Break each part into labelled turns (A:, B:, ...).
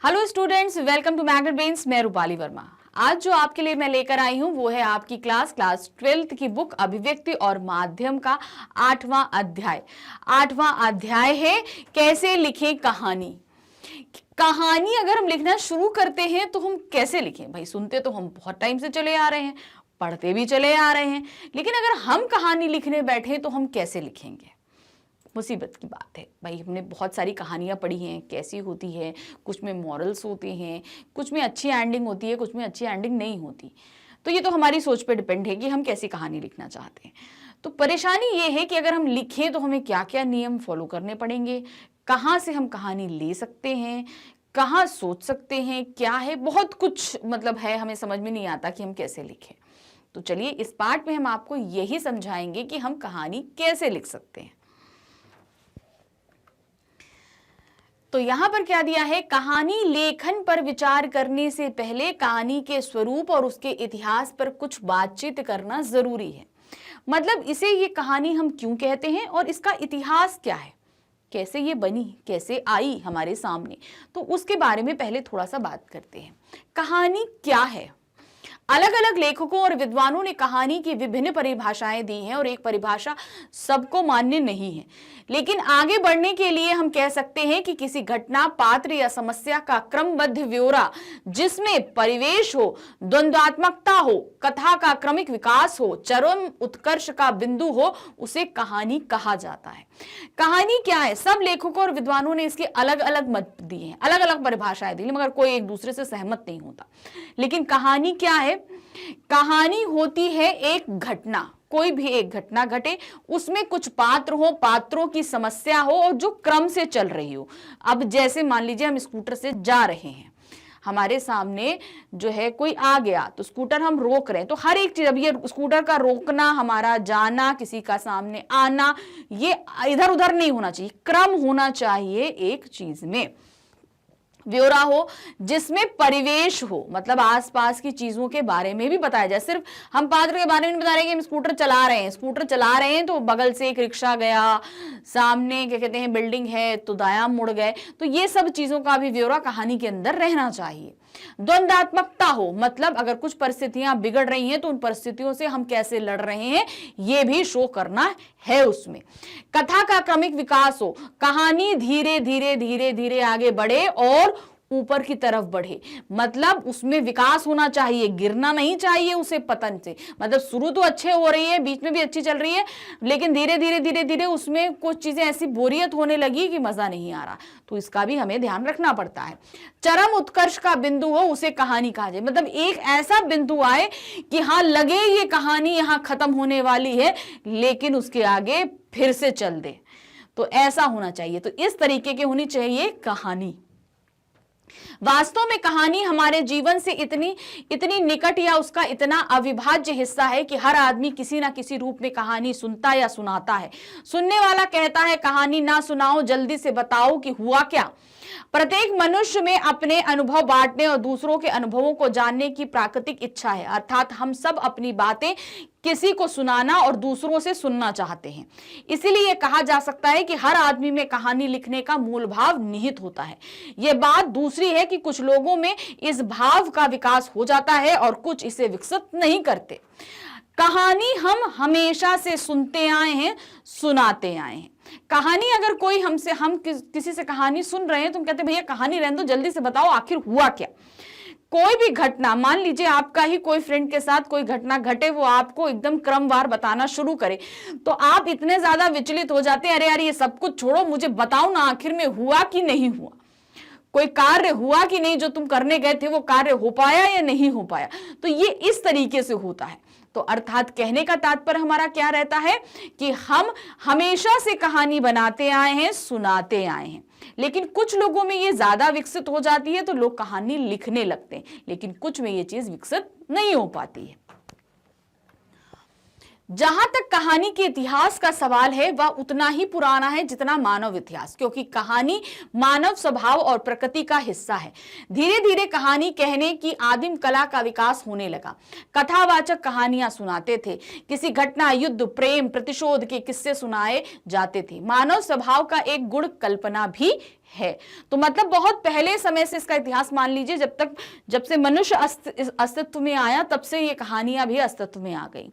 A: Hello students, welcome to magnet brains. मैं रूपाली वर्मा। आज जो आपके लिए मैं लेकर आई हूं वो है आपकी क्लास 12th की बुक अभिव्यक्ति और माध्यम का 8वां अध्याय। 8वां अध्याय है कैसे लिखें कहानी। कहानी अगर हम लिखना शुरू करते हैं तो हम कैसे लिखें भाई? सुनते तो हम बहुत टाइम से चले आ रहे हैं, पढ़ते भी चले आ रहे हैं, लेकिन अगर हम कहानी लिखने बैठे तो हम कैसे लिखेंगे? मुसीबत की बात है भाई। हमने बहुत सारी कहानियाँ पढ़ी हैं, कैसी होती है, कुछ में मॉरल्स होते हैं, कुछ में अच्छी एंडिंग होती है, कुछ में अच्छी एंडिंग नहीं होती। तो ये तो हमारी सोच पे डिपेंड है कि हम कैसी कहानी लिखना चाहते हैं। तो परेशानी ये है कि अगर हम लिखें तो हमें क्या क्या नियम फॉलो करने पड़ेंगे, कहाँ से हम कहानी ले सकते हैं, कहाँ सोच सकते हैं, क्या है, बहुत कुछ मतलब है, हमें समझ में नहीं आता कि हम कैसे लिखें। तो चलिए इस पार्ट में हम आपको यही समझाएंगे कि हम कहानी कैसे लिख सकते हैं। तो यहां पर क्या दिया है, कहानी लेखन पर विचार करने से पहले कहानी के स्वरूप और उसके इतिहास पर कुछ बातचीत करना जरूरी है। मतलब इसे ये कहानी हम क्यों कहते हैं और इसका इतिहास क्या है, कैसे ये बनी, कैसे आई हमारे सामने, तो उसके बारे में पहले थोड़ा सा बात करते हैं। कहानी क्या है? अलग अलग लेखकों और विद्वानों ने कहानी की विभिन्न परिभाषाएं दी हैं और एक परिभाषा सबको मान्य नहीं है, लेकिन आगे बढ़ने के लिए हम कह सकते हैं कि किसी घटना, पात्र या समस्या का क्रमबद्ध ब्यौरा जिसमें परिवेश हो, द्वंद्वात्मकता हो, कथा का क्रमिक विकास हो, चरम उत्कर्ष का बिंदु हो, उसे कहानी कहा जाता है। कहानी क्या है? सब लेखकों और विद्वानों ने इसके अलग अलग मत दिए हैं, अलग अलग परिभाषाएं दी, मगर कोई एक दूसरे से सहमत नहीं होता। लेकिन कहानी क्या है? कहानी होती है एक घटना, कोई भी एक घटना घटे, उसमें कुछ पात्र हो, पात्रों की समस्या हो और जो क्रम से चल रही हो। अब जैसे मान लीजिए हम स्कूटर से जा रहे हैं, हमारे सामने जो है कोई आ गया तो स्कूटर हम रोक रहे हैं, तो हर एक चीज, अब ये स्कूटर का रोकना, हमारा जाना, किसी का सामने आना, ये इधर उधर नहीं होना चाहिए, क्रम होना चाहिए एक चीज में। ब्यौरा हो जिसमें परिवेश हो, मतलब आसपास की चीजों के बारे में भी बताया जाए। सिर्फ हम पात्र के बारे में नहीं बता रहे कि हम स्कूटर चला रहे हैं, स्कूटर चला रहे हैं तो बगल से एक रिक्शा गया, सामने क्या कहते हैं बिल्डिंग है तो दायां मुड़ गए, तो ये सब चीजों का भी ब्यौरा कहानी के अंदर रहना चाहिए। द्वंद्वात्मकता हो, मतलब अगर कुछ परिस्थितियां बिगड़ रही हैं तो उन परिस्थितियों से हम कैसे लड़ रहे हैं ये भी शो करना है उसमें। कथा का क्रमिक विकास हो, कहानी धीरे धीरे धीरे धीरे आगे बढ़े और ऊपर की तरफ बढ़े, मतलब उसमें विकास होना चाहिए, गिरना नहीं चाहिए उसे पतन से। मतलब शुरू तो अच्छे हो रही है, बीच में भी अच्छी चल रही है, लेकिन धीरे धीरे धीरे धीरे उसमें कुछ चीजें ऐसी बोरियत होने लगी कि मजा नहीं आ रहा, तो इसका भी हमें ध्यान रखना पड़ता है। चरम उत्कर्ष का बिंदु हो उसे कहानी कहा जाए, मतलब एक ऐसा बिंदु आए कि हाँ लगे ये कहानी यहां खत्म होने वाली है, लेकिन उसके आगे फिर से चल दे, तो ऐसा होना चाहिए। तो इस तरीके की होनी चाहिए कहानी। वास्तव में कहानी हमारे जीवन से इतनी निकट या उसका इतना अविभाज्य हिस्सा है कि हर आदमी किसी ना किसी रूप में कहानी सुनता या सुनाता है। सुनने वाला कहता है कहानी ना सुनाओ, जल्दी से बताओ कि हुआ क्या। प्रत्येक मनुष्य में अपने अनुभव बांटने और दूसरों के अनुभवों को जानने की प्राकृतिक इच्छा है, अर्थात हम सब अपनी बातें किसी को सुनाना और दूसरों से सुनना चाहते हैं। इसीलिए कहा जा सकता है कि हर आदमी में कहानी लिखने का मूल भाव निहित होता है। यह बात दूसरी है कि कुछ लोगों में इस भाव का विकास हो जाता है और कुछ इसे विकसित नहीं करते। कहानी हम हमेशा से सुनते आए हैं, सुनाते आए हैं। कहानी अगर कोई हम किसी से कहानी सुन रहे हैं, तुम कहते भैया कहानी रहने दो, जल्दी से बताओ आखिर हुआ क्या। कोई भी घटना, मान लीजिए आपका ही कोई फ्रेंड के साथ कोई घटना घटे, वो आपको एकदम क्रमवार बताना शुरू करे, तो आप इतने ज्यादा विचलित हो जाते हैं, अरे यार ये सब कुछ छोड़ो, मुझे बताओ ना आखिर में हुआ कि नहीं हुआ, कोई कार्य हुआ कि नहीं, जो तुम करने गए थे वो कार्य हो पाया या नहीं हो पाया। तो ये इस तरीके से होता है। तो अर्थात कहने का तात्पर्य हमारा क्या रहता है कि हम हमेशा से कहानी बनाते आए हैं, सुनाते आए हैं, लेकिन कुछ लोगों में ये ज्यादा विकसित हो जाती है तो लोग कहानी लिखने लगते हैं, लेकिन कुछ में ये चीज विकसित नहीं हो पाती है। जहां तक कहानी के इतिहास का सवाल है वह उतना ही पुराना है जितना मानव इतिहास, क्योंकि कहानी मानव स्वभाव और प्रकृति का हिस्सा है। धीरे धीरे कहानी कहने की आदिम कला का विकास होने लगा। कथावाचक कहानियां सुनाते थे, किसी घटना, युद्ध, प्रेम, प्रतिशोध के किस्से सुनाए जाते थे। मानव स्वभाव का एक गुण कल्पना भी है। तो मतलब बहुत पहले समय से इसका इतिहास मान लीजिए, जब से मनुष्य अस्तित्व में आया तब से ये कहानियां भी अस्तित्व में आ गई।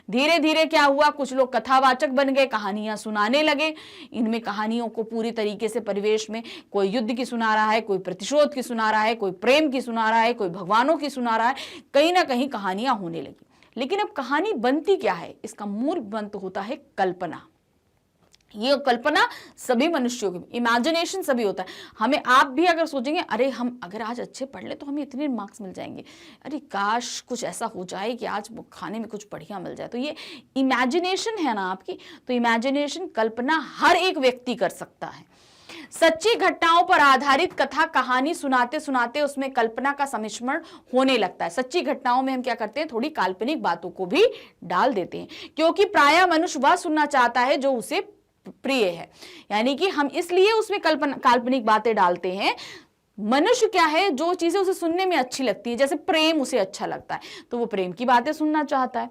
A: धीरे धीरे क्या हुआ, कुछ लोग कथावाचक बन गए, कहानियां सुनाने लगे। इनमें कहानियों को पूरी तरीके से परिवेश में कोई युद्ध की सुना रहा है, कोई प्रतिशोध की सुना रहा है, कोई प्रेम की सुना रहा है, कोई भगवानों की सुना रहा है, कहीं ना कहीं कहानियां होने लगी। लेकिन अब कहानी बनती क्या है, इसका मूल मंत्र होता है कल्पना। ये कल्पना सभी मनुष्यों की, इमेजिनेशन सभी होता है। हमें आप भी अगर सोचेंगे अरे हम अगर आज अच्छे पढ़ ले तो हमें इतने मार्क्स मिल जाएंगे, अरे काश कुछ ऐसा हो जाए कि आज खाने में कुछ बढ़िया मिल जाए, तो ये इमेजिनेशन है ना आपकी। तो इमेजिनेशन, कल्पना हर एक व्यक्ति कर सकता है। सच्ची घटनाओं पर आधारित कथा कहानी सुनाते सुनाते उसमें कल्पना का सम्मिश्रण होने लगता है। सच्ची घटनाओं में हम क्या करते हैं, थोड़ी काल्पनिक बातों को भी डाल देते हैं, क्योंकि प्रायः मनुष्य वह सुनना चाहता है जो उसे प्रिय है। यानी कि हम इसलिए उसमें काल्पनिक बातें डालते हैं। मनुष्य क्या है, जो चीजें उसे सुनने में अच्छी लगती है, जैसे प्रेम उसे अच्छा लगता है तो वो प्रेम की बातें सुनना चाहता है।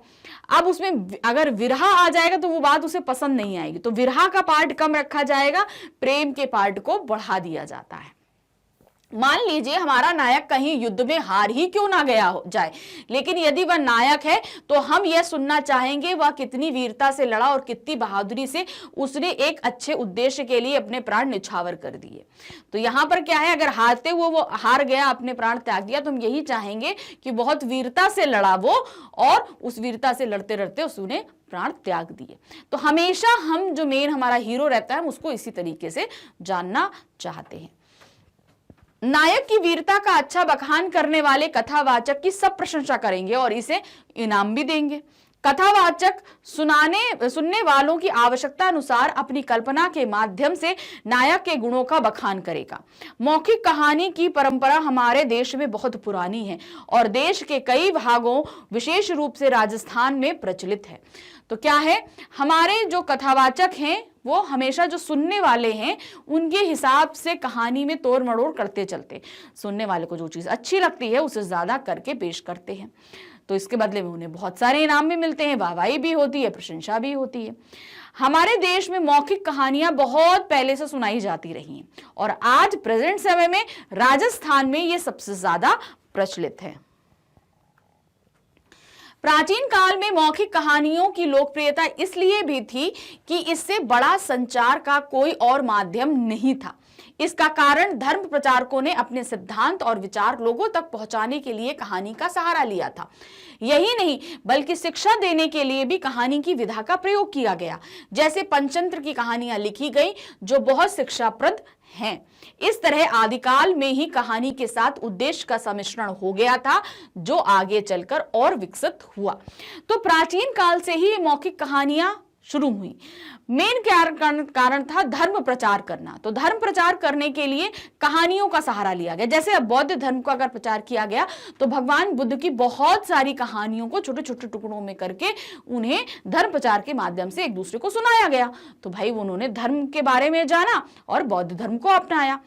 A: अब उसमें अगर विरह आ जाएगा तो वो बात उसे पसंद नहीं आएगी, तो विरह का पार्ट कम रखा जाएगा, प्रेम के पार्ट को बढ़ा दिया जाता है। मान लीजिए हमारा नायक कहीं युद्ध में हार ही क्यों ना गया हो जाए, लेकिन यदि वह नायक है तो हम यह सुनना चाहेंगे वह कितनी वीरता से लड़ा और कितनी बहादुरी से उसने एक अच्छे उद्देश्य के लिए अपने प्राण निछावर कर दिए। तो यहां पर क्या है, अगर हारते हुए वो हार गया, अपने प्राण त्याग दिया, तो हम यही चाहेंगे कि बहुत वीरता से लड़ा वो और उस वीरता से लड़ते लड़ते उसने प्राण त्याग दिए। तो हमेशा हम जो मेन हमारा हीरो रहता है हम उसको इसी तरीके से जानना चाहते हैं। नायक की वीरता का अच्छा बखान करने वाले कथावाचक की सब प्रशंसा करेंगे और इसे इनाम भी देंगे। कथावाचक सुनने वालों की आवश्यकता अनुसार अपनी कल्पना के माध्यम से नायक के गुणों का बखान करेगा। मौखिक कहानी की परंपरा हमारे देश में बहुत पुरानी है और देश के कई भागों, विशेष रूप से राजस्थान में प्रचलित है। तो क्या है, हमारे जो कथावाचक हैं वो हमेशा जो सुनने वाले हैं उनके हिसाब से कहानी में तोड़ मड़ोड़ करते चलते, सुनने वाले को जो चीज अच्छी लगती है उसे ज्यादा करके पेश करते हैं। तो इसके बदले में उन्हें बहुत सारे इनाम भी मिलते हैं, वाहवाही भी होती है, प्रशंसा भी होती है। हमारे देश में मौखिक कहानियां बहुत पहले से सुनाई जाती रही हैं और आज प्रेजेंट समय में राजस्थान में ये सबसे ज्यादा प्रचलित है। प्राचीन काल में मौखिक कहानियों की लोकप्रियता इसलिए भी थी कि इससे बड़ा संचार का कोई और माध्यम नहीं था। इसका कारण धर्म प्रचारकों ने अपने सिद्धांत और विचार लोगों तक पहुंचाने के लिए कहानी का सहारा लिया था। यही नहीं बल्कि शिक्षा देने के लिए भी कहानी की विधा का प्रयोग किया गया। जैसे पंचतंत्र की कहानियां लिखी गई जो बहुत शिक्षाप्रद हैं। इस तरह आदिकाल में ही कहानी के साथ उद्देश्य का सम्मिश्रण हो गया था जो आगे चलकर और विकसित हुआ। तो प्राचीन काल से ही मौखिक कहानियां शुरू हुई। मेन कारण था धर्म प्रचार करना। तो धर्म प्रचार करने के लिए कहानियों का सहारा लिया गया। जैसे अब बौद्ध धर्म का अगर प्रचार किया गया तो भगवान बुद्ध की बहुत सारी कहानियों को छोटे छोटे टुकड़ों में करके उन्हें धर्म प्रचार के माध्यम से एक दूसरे को सुनाया गया। तो भाई उन्होंने धर्म के बारे में जाना और बौद्ध धर्म को अपनाया।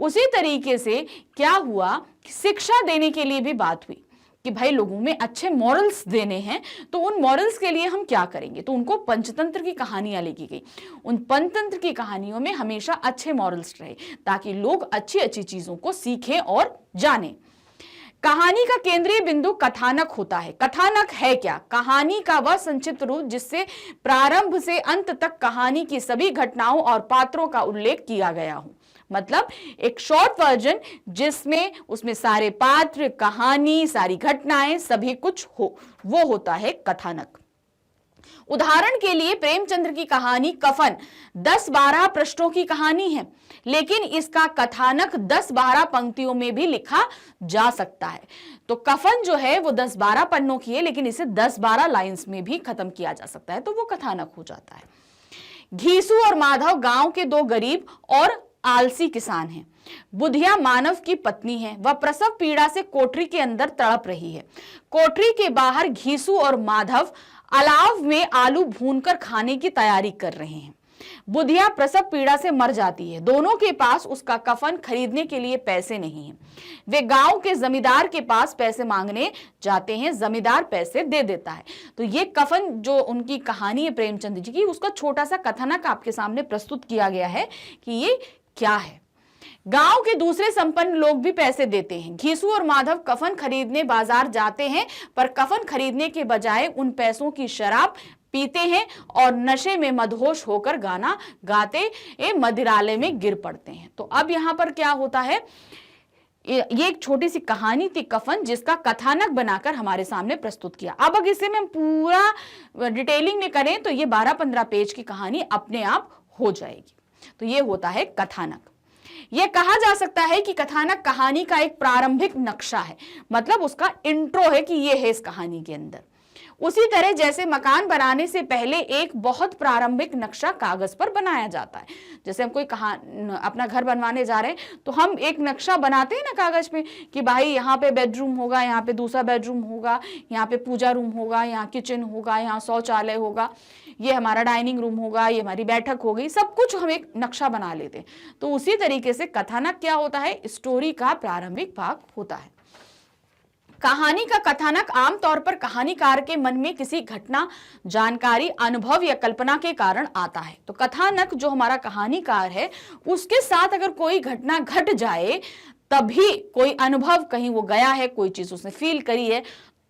A: उसी तरीके से क्या हुआ, शिक्षा देने के लिए भी बात हुई कि भाई लोगों में अच्छे मॉरल्स देने हैं, तो उन मॉरल्स के लिए हम क्या करेंगे। तो उनको पंचतंत्र की कहानियां लिखी गई। उन पंचतंत्र की कहानियों में हमेशा अच्छे मॉरल्स रहे ताकि लोग अच्छी अच्छी चीजों को सीखें और जानें। कहानी का केंद्रीय बिंदु कथानक होता है। कथानक है क्या? कहानी का वह संक्षिप्त रूप जिससे प्रारंभ से अंत तक कहानी की सभी घटनाओं और पात्रों का उल्लेख किया गया हो। मतलब एक शॉर्ट वर्जन जिसमें उसमें सारे पात्र, कहानी, सारी घटनाएं, सभी कुछ हो, वो होता है कथानक। उदाहरण के लिए प्रेमचंद्र की कहानी कफन 10-12 पृष्ठों की कहानी है, लेकिन इसका कथानक 10-12 पंक्तियों में भी लिखा जा सकता है। तो कफन जो है वो 10-12 पन्नों की है, लेकिन इसे 10-12 लाइंस में भी खत्म किया जा सकता है, तो वो कथानक हो जाता है। घीसू और माधव गांव के दो गरीब और आलसी किसान हैं। बुधिया मानव की पत्नी है। वह प्रसव पीड़ा से कोठरी के अंदर तड़प रही है। कोठरी के बाहर घीसू और माधव अलाव में आलू भूनकर खाने की तैयारी कर रहे हैं। बुधिया प्रसव पीड़ा से मर जाती है। दोनों के पास उसका कफन खरीदने के लिए पैसे नहीं हैं। वे गांव के जमींदार के पास पैसे मांगने जाते हैं। जमींदार पैसे दे देता है। तो ये कफन जो उनकी कहानी है प्रेमचंद जी की, उसका छोटा सा कथानक आपके सामने प्रस्तुत किया गया है कि ये क्या है। गांव के दूसरे संपन्न लोग भी पैसे देते हैं। घीसू और माधव कफन खरीदने बाजार जाते हैं, पर कफन खरीदने के बजाय उन पैसों की शराब पीते हैं और नशे में मदहोश होकर गाना गाते मदिरालय में गिर पड़ते हैं। तो अब यहां पर क्या होता है, ये एक छोटी सी कहानी थी कफन, जिसका कथानक बनाकर हमारे सामने प्रस्तुत किया। अब अगर इसे हम पूरा डिटेलिंग में करें तो ये 12-15 पेज की कहानी अपने आप हो जाएगी। तो ये होता है कथानक। यह कहा जा सकता है कि कथानक कहानी का एक प्रारंभिक नक्शा है, मतलब उसका इंट्रो है कि ये है इस कहानी के अंदर। उसी तरह जैसे मकान बनाने से पहले एक बहुत प्रारंभिक नक्शा कागज पर बनाया जाता है। जैसे हम कोई अपना घर बनवाने जा रहे हैं तो हम एक नक्शा बनाते हैं ना कागज पे, कि भाई यहाँ पे बेडरूम होगा, यहाँ पे दूसरा बेडरूम होगा, यहाँ पे पूजा रूम होगा, यहाँ किचन होगा, यहाँ शौचालय होगा, ये हमारा डाइनिंग रूम होगा, ये हमारी बैठक होगी, सब कुछ हम एक नक्शा बना लेते हैं। तो उसी तरीके से कथानक क्या होता है, स्टोरी का प्रारंभिक भाग होता है। कहानी का कथानक आमतौर पर कहानीकार के मन में किसी घटना, जानकारी, अनुभव या कल्पना के कारण आता है। तो कथानक जो हमारा कहानीकार है उसके साथ अगर कोई घटना घट जाए, तभी कोई अनुभव, कहीं वो गया है, कोई चीज उसने फील करी है,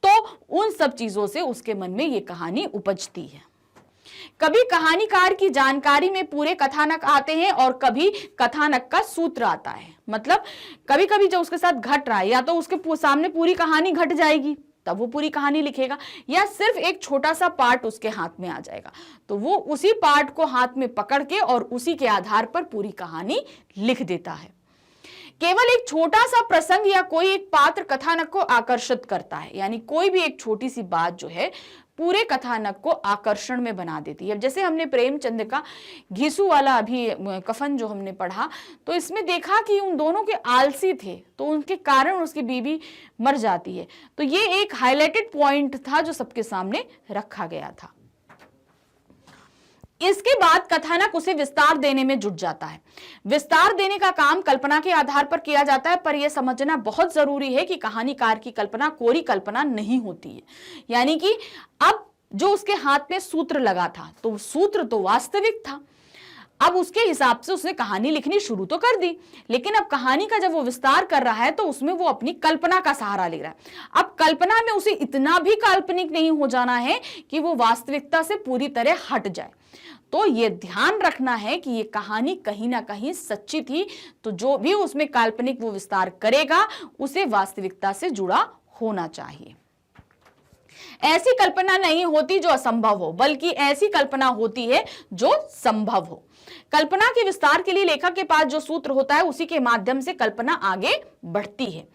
A: तो उन सब चीजों से उसके मन में ये कहानी उपजती है। कभी कहानीकार की जानकारी में पूरे कथानक आते हैं और कभी कथानक का सूत्र आता है। मतलब कभी कभी जो उसके साथ घट रहा है, या तो उसके सामने पूरी कहानी घट जाएगी तब वो पूरी कहानी लिखेगा, या सिर्फ एक छोटा सा पार्ट उसके हाथ में आ जाएगा तो वो उसी पार्ट को हाथ में पकड़ के और उसी के आधार पर पूरी कहानी लिख देता है। केवल एक छोटा सा प्रसंग या कोई एक पात्र कथानक को आकर्षित करता है, यानी कोई भी एक छोटी सी बात जो है पूरे कथानक को आकर्षण में बना देती है। जैसे हमने प्रेमचंद का घीसू वाला अभी कफन जो हमने पढ़ा, तो इसमें देखा कि उन दोनों के आलसी थे, तो उनके कारण उसकी बीवी मर जाती है। तो ये एक हाईलाइटेड पॉइंट था जो सबके सामने रखा गया था। इसके बाद कथानक उसे विस्तार देने में जुट जाता है। विस्तार देने का काम कल्पना के आधार पर किया जाता है, पर यह समझना बहुत जरूरी है कि कहानीकार की कल्पना कोरी कल्पना नहीं होती है। यानी कि अब जो उसके हाथ में सूत्र लगा था, तो सूत्र तो वास्तविक था, अब उसके हिसाब से उसने कहानी लिखनी शुरू तो कर दी, लेकिन अब कहानी का जब वो विस्तार कर रहा है तो उसमें वो अपनी कल्पना का सहारा ले रहा है। अब कल्पना में उसे इतना भी काल्पनिक नहीं हो जाना है कि वो वास्तविकता से पूरी तरह हट जाए। तो ये ध्यान रखना है कि ये कहानी कहीं ना कहीं सच्ची थी, तो जो भी उसमें काल्पनिक वो विस्तार करेगा उसे वास्तविकता से जुड़ा होना चाहिए। ऐसी कल्पना नहीं होती जो असंभव हो, बल्कि ऐसी कल्पना होती है जो संभव हो। कल्पना के विस्तार के लिए लेखक के पास जो सूत्र होता है उसी के माध्यम से कल्पना आगे बढ़ती है।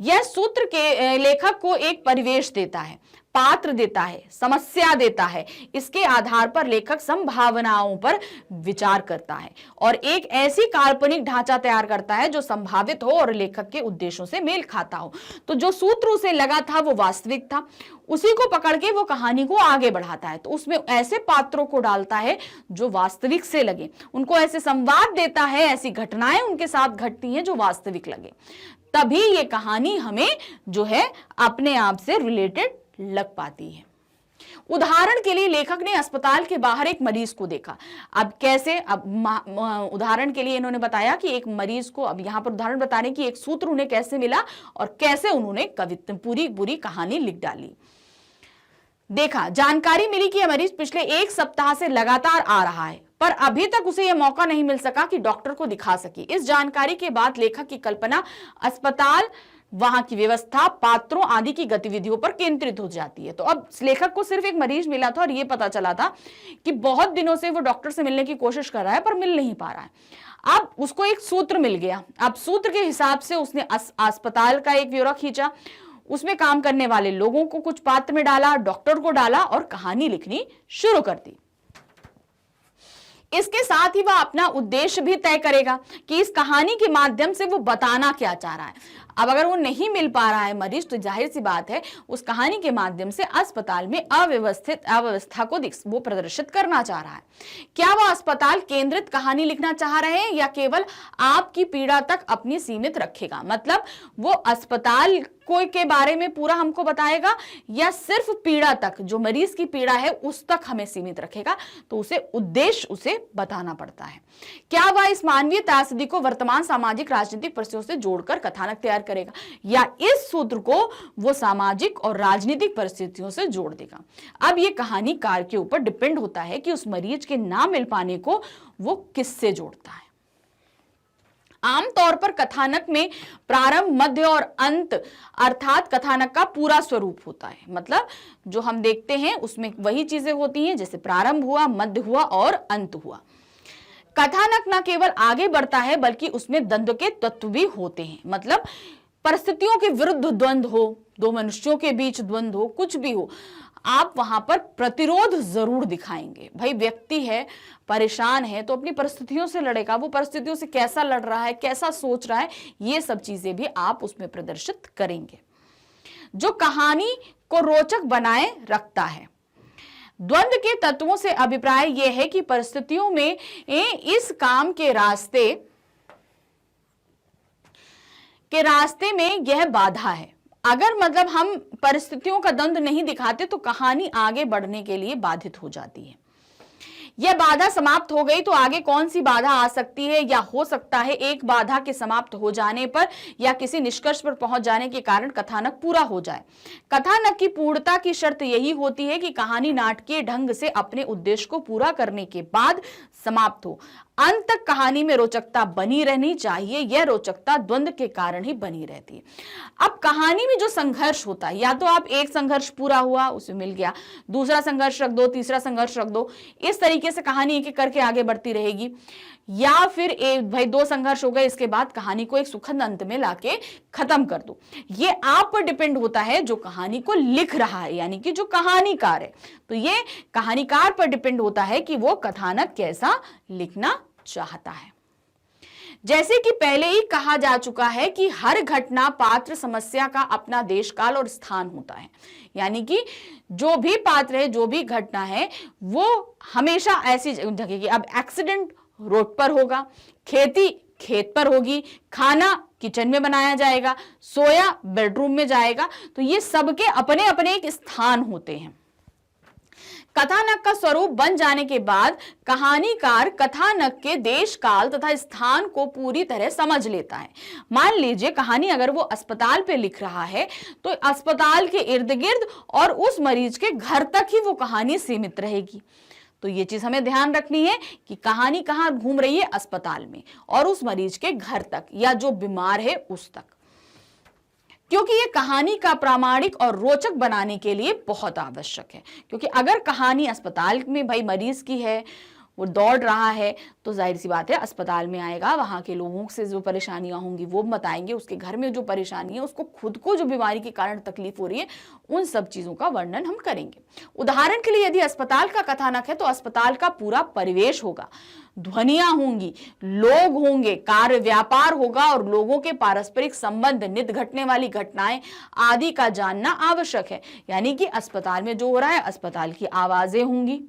A: यह सूत्र के लेखक को एक परिवेश देता है, पात्र देता है, समस्या देता है। इसके आधार पर लेखक संभावनाओं पर विचार करता है और एक ऐसी काल्पनिक ढांचा तैयार करता है जो संभावित हो और लेखक के उद्देश्यों से मेल खाता हो। तो जो सूत्र उसे लगा था वो वास्तविक था, उसी को पकड़ के वो कहानी को आगे बढ़ाता है। तो उसमें ऐसे पात्रों को डालता है जो वास्तविक से लगे, उनको ऐसे संवाद देता है, ऐसी घटनाएं उनके साथ घटती हैं जो वास्तविक लगे, तभी ये कहानी हमें जो है अपने आप से रिलेटेड लग पाती है। उदाहरण के लिए लेखक ने अस्पताल के बाहर एक मरीज को देखा। अब कैसे, अब उदाहरण के लिए इन्होंने बताया कि एक मरीज को, अब यहां पर उदाहरण बता रहे हैं कि एक सूत्र उन्हें कैसे मिला और कैसे उन्होंने कविता पूरी कहानी लिख डाली। देखा, जानकारी मिली कि यह मरीज पिछले 1 सप्ताह से लगातार आ रहा है, पर अभी तक उसे यह मौका नहीं मिल सका कि डॉक्टर को दिखा सके। इस जानकारी के बाद लेखक की कल्पना अस्पताल, वहां की व्यवस्था, पात्रों आदि की गतिविधियों पर केंद्रित हो जाती है। तो अब लेखक को सिर्फ एक मरीज मिला था और यह पता चला था कि बहुत दिनों से वो डॉक्टर से मिलने की कोशिश कर रहा है पर मिल नहीं पा रहा है। अब उसको एक सूत्र मिल गया। अब सूत्र के हिसाब से उसने अस्पताल का एक ब्यौरा खींचा, उसमें काम करने वाले लोगों को कुछ पात्र में डाला, डॉक्टर को डाला और कहानी लिखनी शुरू कर दी। इसके साथ ही वह अपना उद्देश्य भी तय करेगा कि इस कहानी के माध्यम से वो बताना क्या चाह रहा है। अब अगर वो नहीं मिल पा रहा है मरीज, तो जाहिर सी बात है उस कहानी के माध्यम से अस्पताल में अव्यवस्था को वो प्रदर्शित करना चाह रहा है। क्या वह अस्पताल केंद्रित कहानी लिखना चाह रहे हैं या केवल आपकी पीड़ा तक अपनी सीमित रखेगा? मतलब वो अस्पताल कोई के बारे में पूरा हमको बताएगा या सिर्फ पीड़ा तक, जो मरीज की पीड़ा है उस तक हमें सीमित रखेगा, तो उसे उद्देश्य उसे बताना पड़ता है। क्या वह इस मानवीय त्रासदी को वर्तमान सामाजिक राजनीतिक परिस्थितियों से जोड़कर कथानक तैयार करेगा, या इस सूत्र को वो सामाजिक और राजनीतिक परिस्थितियों से जोड़ देगा। अब ये कहानीकार के ऊपर डिपेंड होता है कि उस मरीज के ना मिल पाने को वो किससे जोड़ता है। आमतौर पर कथानक में प्रारंभ, मध्य और अंत अर्थात कथानक का पूरा स्वरूप होता है। मतलब जो हम देखते हैं उसमें वही चीजें होती हैं, जैसे प्रारंभ हुआ, मध्य हुआ और अंत हुआ। कथानक न केवल आगे बढ़ता है बल्कि उसमें द्वंद्व के तत्व भी होते हैं। मतलब परिस्थितियों के विरुद्ध द्वंद्व हो, दो मनुष्यों के बीच द्वंद्व हो, कुछ भी हो, आप वहां पर प्रतिरोध जरूर दिखाएंगे। भाई व्यक्ति है, परेशान है, तो अपनी परिस्थितियों से लड़ेगा, वो परिस्थितियों से कैसा लड़ रहा है, कैसा सोच रहा है, ये सब चीजें भी आप उसमें प्रदर्शित करेंगे, जो कहानी को रोचक बनाए रखता है। द्वंद्व के तत्वों से अभिप्राय यह है कि परिस्थितियों में इस काम के रास्ते में यह बाधा है। अगर मतलब हम परिस्थितियों का द्वंद्व नहीं दिखाते तो कहानी आगे बढ़ने के लिए बाधित हो जाती है। यह बाधा समाप्त हो गई तो आगे कौन सी बाधा आ सकती है, या हो सकता है एक बाधा के समाप्त हो जाने पर या किसी निष्कर्ष पर पहुंच जाने के कारण कथानक पूरा हो जाए। कथानक की पूर्णता की शर्त यही होती है कि कहानी नाटकीय ढंग से अपने उद्देश्य को पूरा करने के बाद समाप्त हो। अंत तक कहानी में रोचकता बनी रहनी चाहिए। यह रोचकता द्वंद्व के कारण ही बनी रहती है। अब कहानी में जो संघर्ष होता है, या तो आप एक संघर्ष पूरा हुआ उसे मिल गया, दूसरा संघर्ष रख दो, तीसरा संघर्ष रख दो, इस तरीके से कहानी एक एक करके आगे बढ़ती रहेगी, या फिर एक भाई दो संघर्ष हो गए, इसके बाद कहानी को एक सुखद अंत में लाके खत्म कर दो। ये आप पर डिपेंड होता है जो कहानी को लिख रहा है, यानी कि जो कहानीकार है। तो ये कहानीकार पर डिपेंड होता है कि वो कथानक कैसा लिखना चाहता है। जैसे कि पहले ही कहा जा चुका है कि हर घटना, पात्र, समस्या का अपना देश, काल और स्थान होता है। यानी कि जो भी पात्र है, जो भी घटना है, वो हमेशा ऐसी जगह की, अब एक्सीडेंट रोड पर होगा, खेती खेत पर होगी, खाना किचन में बनाया जाएगा, सोया बेडरूम में जाएगा, तो ये सबके अपने अपने एक स्थान होते हैं। कथानक का स्वरूप बन जाने के बाद कहानीकार कथानक के देश, काल तथा स्थान को पूरी तरह समझ लेता है। मान लीजिए कहानी अगर वो अस्पताल पे लिख रहा है तो अस्पताल के इर्द गिर्द और उस मरीज के घर तक ही वो कहानी सीमित रहेगी। तो ये चीज हमें ध्यान रखनी है कि कहानी कहां घूम रही है, अस्पताल में और उस मरीज के घर तक, या जो बीमार है उस तक, क्योंकि ये कहानी का प्रामाणिक और रोचक बनाने के लिए बहुत आवश्यक है। क्योंकि अगर कहानी अस्पताल में भाई मरीज की है, वो दौड़ रहा है, तो जाहिर सी बात है अस्पताल में आएगा, वहां के लोगों से जो परेशानियां होंगी वो बताएंगे, उसके घर में जो परेशानी है, उसको खुद को जो बीमारी के कारण तकलीफ हो रही है, उन सब चीजों का वर्णन हम करेंगे। उदाहरण के लिए यदि अस्पताल का कथानक है तो अस्पताल का पूरा परिवेश होगा, ध्वनियां होंगी, लोग होंगे, कार्य व्यापार होगा और लोगों के पारस्परिक संबंध, नित्य घटने वाली घटनाएं आदि का जानना आवश्यक है। यानी कि अस्पताल में जो हो रहा है, अस्पताल की आवाजें होंगी,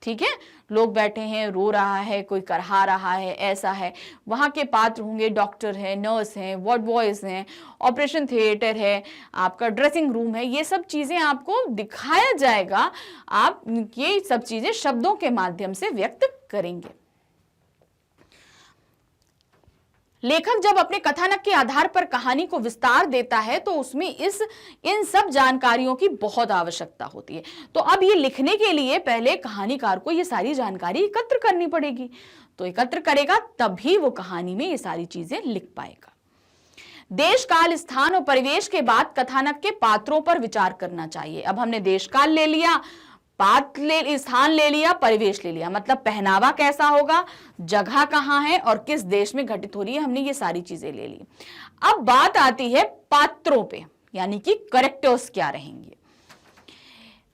A: ठीक है, लोग बैठे हैं, रो रहा है, कोई करहा रहा है, ऐसा है, वहां के पात्र होंगे, डॉक्टर है, नर्स हैं, वार्ड बॉयज हैं, ऑपरेशन थिएटर है, आपका ड्रेसिंग रूम है, ये सब चीजें आपको दिखाया जाएगा। आप ये सब चीजें शब्दों के माध्यम से व्यक्त करेंगे। लेखक जब अपने कथानक के आधार पर कहानी को विस्तार देता है तो उसमें इन सब जानकारियों की बहुत आवश्यकता होती है। तो अब ये लिखने के लिए पहले कहानीकार को ये सारी जानकारी एकत्र करनी पड़ेगी। तो एकत्र करेगा तभी वो कहानी में ये सारी चीजें लिख पाएगा। देश, काल, स्थान और परिवेश के बाद कथानक के पात्रों पर विचार करना चाहिए। अब हमने देश काल ले लिया, स्थान ले लिया, परिवेश ले लिया, मतलब पहनावा कैसा होगा, जगह कहां है और किस देश में घटित हो रही है, हमने ये सारी चीजें ले ली। अब बात आती है पात्रों पे, यानी कि कैरेक्टर्स क्या रहेंगे।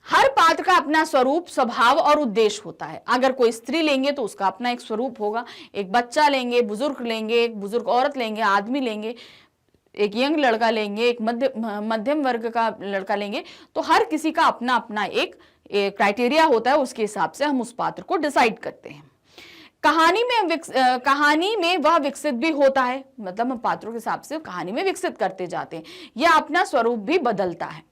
A: हर पात्र का अपना स्वरूप, स्वभाव और उद्देश्य होता है। अगर कोई स्त्री लेंगे तो उसका अपना एक स्वरूप होगा, एक बच्चा लेंगे, बुजुर्ग लेंगे, एक बुजुर्ग औरत लेंगे, आदमी लेंगे, एक यंग लड़का लेंगे, एक मध्यम वर्ग का लड़का लेंगे, तो हर किसी का अपना अपना एक क्राइटेरिया होता है, उसके हिसाब से हम उस पात्र को डिसाइड करते हैं। कहानी में वह विकसित भी होता है, मतलब हम पात्रों के हिसाब से कहानी में विकसित करते जाते हैं, यह अपना स्वरूप भी बदलता है।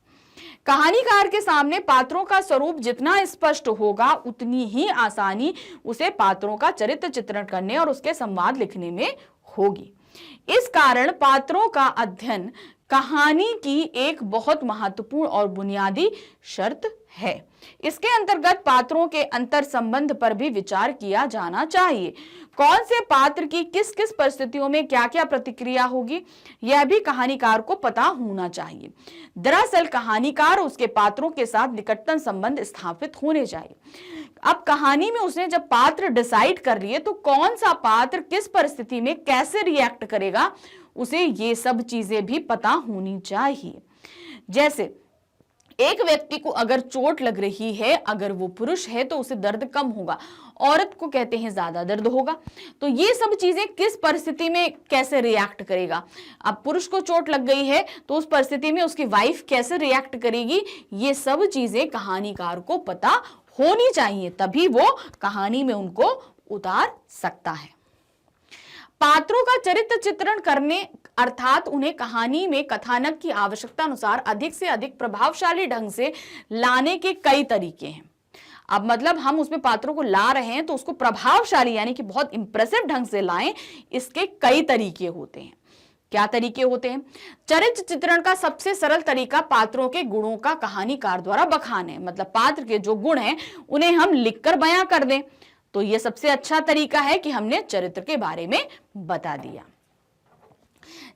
A: कहानीकार के सामने पात्रों का स्वरूप जितना स्पष्ट होगा उतनी ही आसानी उसे पात्रों का चरित्र चित्रण करने और उसके संवाद लिखने में होगी। इस कारण पात्रों का अध्ययन कहानी की एक बहुत महत्वपूर्ण और बुनियादी शर्त है। इसके अंतर्गत पात्रों के अंतर संबंध पर भी विचार किया जाना चाहिए। कौन से पात्र की किस किस परिस्थितियों में क्या क्या प्रतिक्रिया होगी, यह भी कहानीकार को पता होना चाहिए। दरअसल कहानीकार उसके पात्रों के साथ निकटतम संबंध स्थापित होने चाहिए। अब कहानी में उसने जब पात्र डिसाइड कर लिए तो कौन सा पात्र किस परिस्थिति में कैसे रिएक्ट करेगा, उसे ये सब चीजें भी पता होनी चाहिए। जैसे एक व्यक्ति को अगर चोट लग रही है, अगर वो पुरुष है तो उसे दर्द कम होगा, औरत को कहते हैं ज्यादा दर्द होगा। तो ये सब चीजें किस परिस्थिति में कैसे रिएक्ट करेगा। अब पुरुष को चोट लग गई है तो उस परिस्थिति में उसकी वाइफ कैसे रिएक्ट करेगी, ये सब चीजें कहानीकार को पता होनी चाहिए, तभी वो कहानी में उनको उतार सकता है। पात्रों का चरित्र चित्रण करने अर्थात उन्हें कहानी में कथानक की आवश्यकता अनुसार अधिक से अधिक प्रभावशाली ढंग से लाने के कई तरीके हैं। अब मतलब हम उसमें पात्रों को ला रहे हैं तो उसको प्रभावशाली यानी कि बहुत इंप्रेसिव ढंग से लाएं, इसके कई तरीके होते हैं। क्या तरीके होते हैं? चरित्र चित्रण का सबसे सरल तरीका पात्रों के गुणों का कहानीकार द्वारा बखान है, मतलब पात्र के जो गुण हैं उन्हें हम लिखकर बयां कर दें। तो यह सबसे अच्छा तरीका है कि हमने चरित्र के बारे में बता दिया।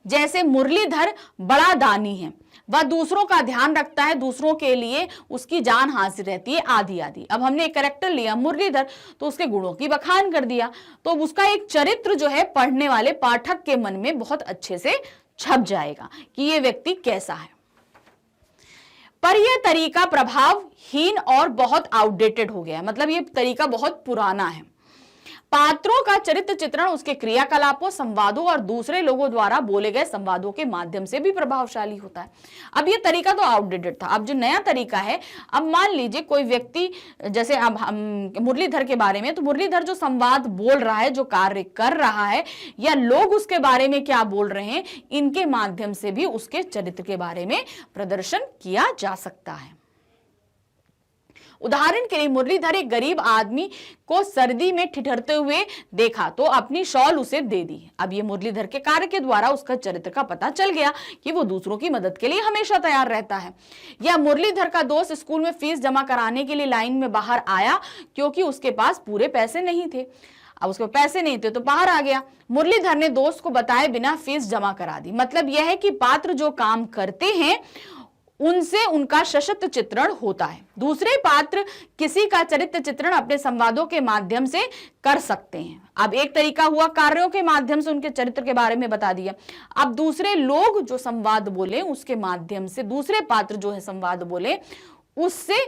A: जैसे मुरलीधर बड़ा दानी है, वह दूसरों का ध्यान रखता है, दूसरों के लिए उसकी जान हाजिर रहती है, आदि आदि। अब हमने एक कैरेक्टर लिया मुरलीधर, तो उसके गुणों की बखान कर दिया, तो उसका एक चरित्र जो है पढ़ने वाले पाठक के मन में बहुत अच्छे से छप जाएगा कि ये व्यक्ति कैसा है। पर यह तरीका प्रभावहीन और आउटडेटेड हो गया, मतलब ये तरीका बहुत पुराना है। पात्रों का चरित्र चित्रण उसके क्रियाकलापों, संवादों और दूसरे लोगों द्वारा बोले गए संवादों के माध्यम से भी प्रभावशाली होता है। अब ये तरीका तो आउटडेटेड था। अब जो नया तरीका है, अब मान लीजिए कोई व्यक्ति, जैसे अब हम मुरलीधर के बारे में, तो मुरलीधर जो संवाद बोल रहा है, जो कार्य कर रहा है, या लोग उसके बारे में क्या बोल रहे हैं, इनके माध्यम से भी उसके चरित्र के बारे में प्रदर्शन किया जा सकता है। उदाहरण के लिए मुरलीधर एक गरीब आदमी को सर्दी में ठिठुरते हुए देखा तो अपनी शॉल उसे दे दी। अब ये मुरलीधर के कार्य के द्वारा उसका चरित्र का पता चल गया कि वो दूसरों की मदद के लिए हमेशा तैयार रहता है। या मुरलीधर का दोस्त स्कूल में फीस जमा कराने के लिए लाइन में बाहर आया क्योंकि उसके पास पूरे पैसे नहीं थे। अब उसके पैसे नहीं थे तो बाहर आ गया। मुरलीधर ने दोस्त को बताए बिना फीस जमा करा दी। मतलब यह है कि पात्र जो काम करते हैं उनसे उनका सशक्त चित्रण होता है। दूसरे पात्र किसी का चरित्र चित्रण अपने संवादों के माध्यम से कर सकते हैं। अब एक तरीका हुआ कार्यों के माध्यम से उनके चरित्र के बारे में बता दिया। अब दूसरे लोग जो संवाद बोले उसके माध्यम से, दूसरे पात्र जो है संवाद बोले, उससे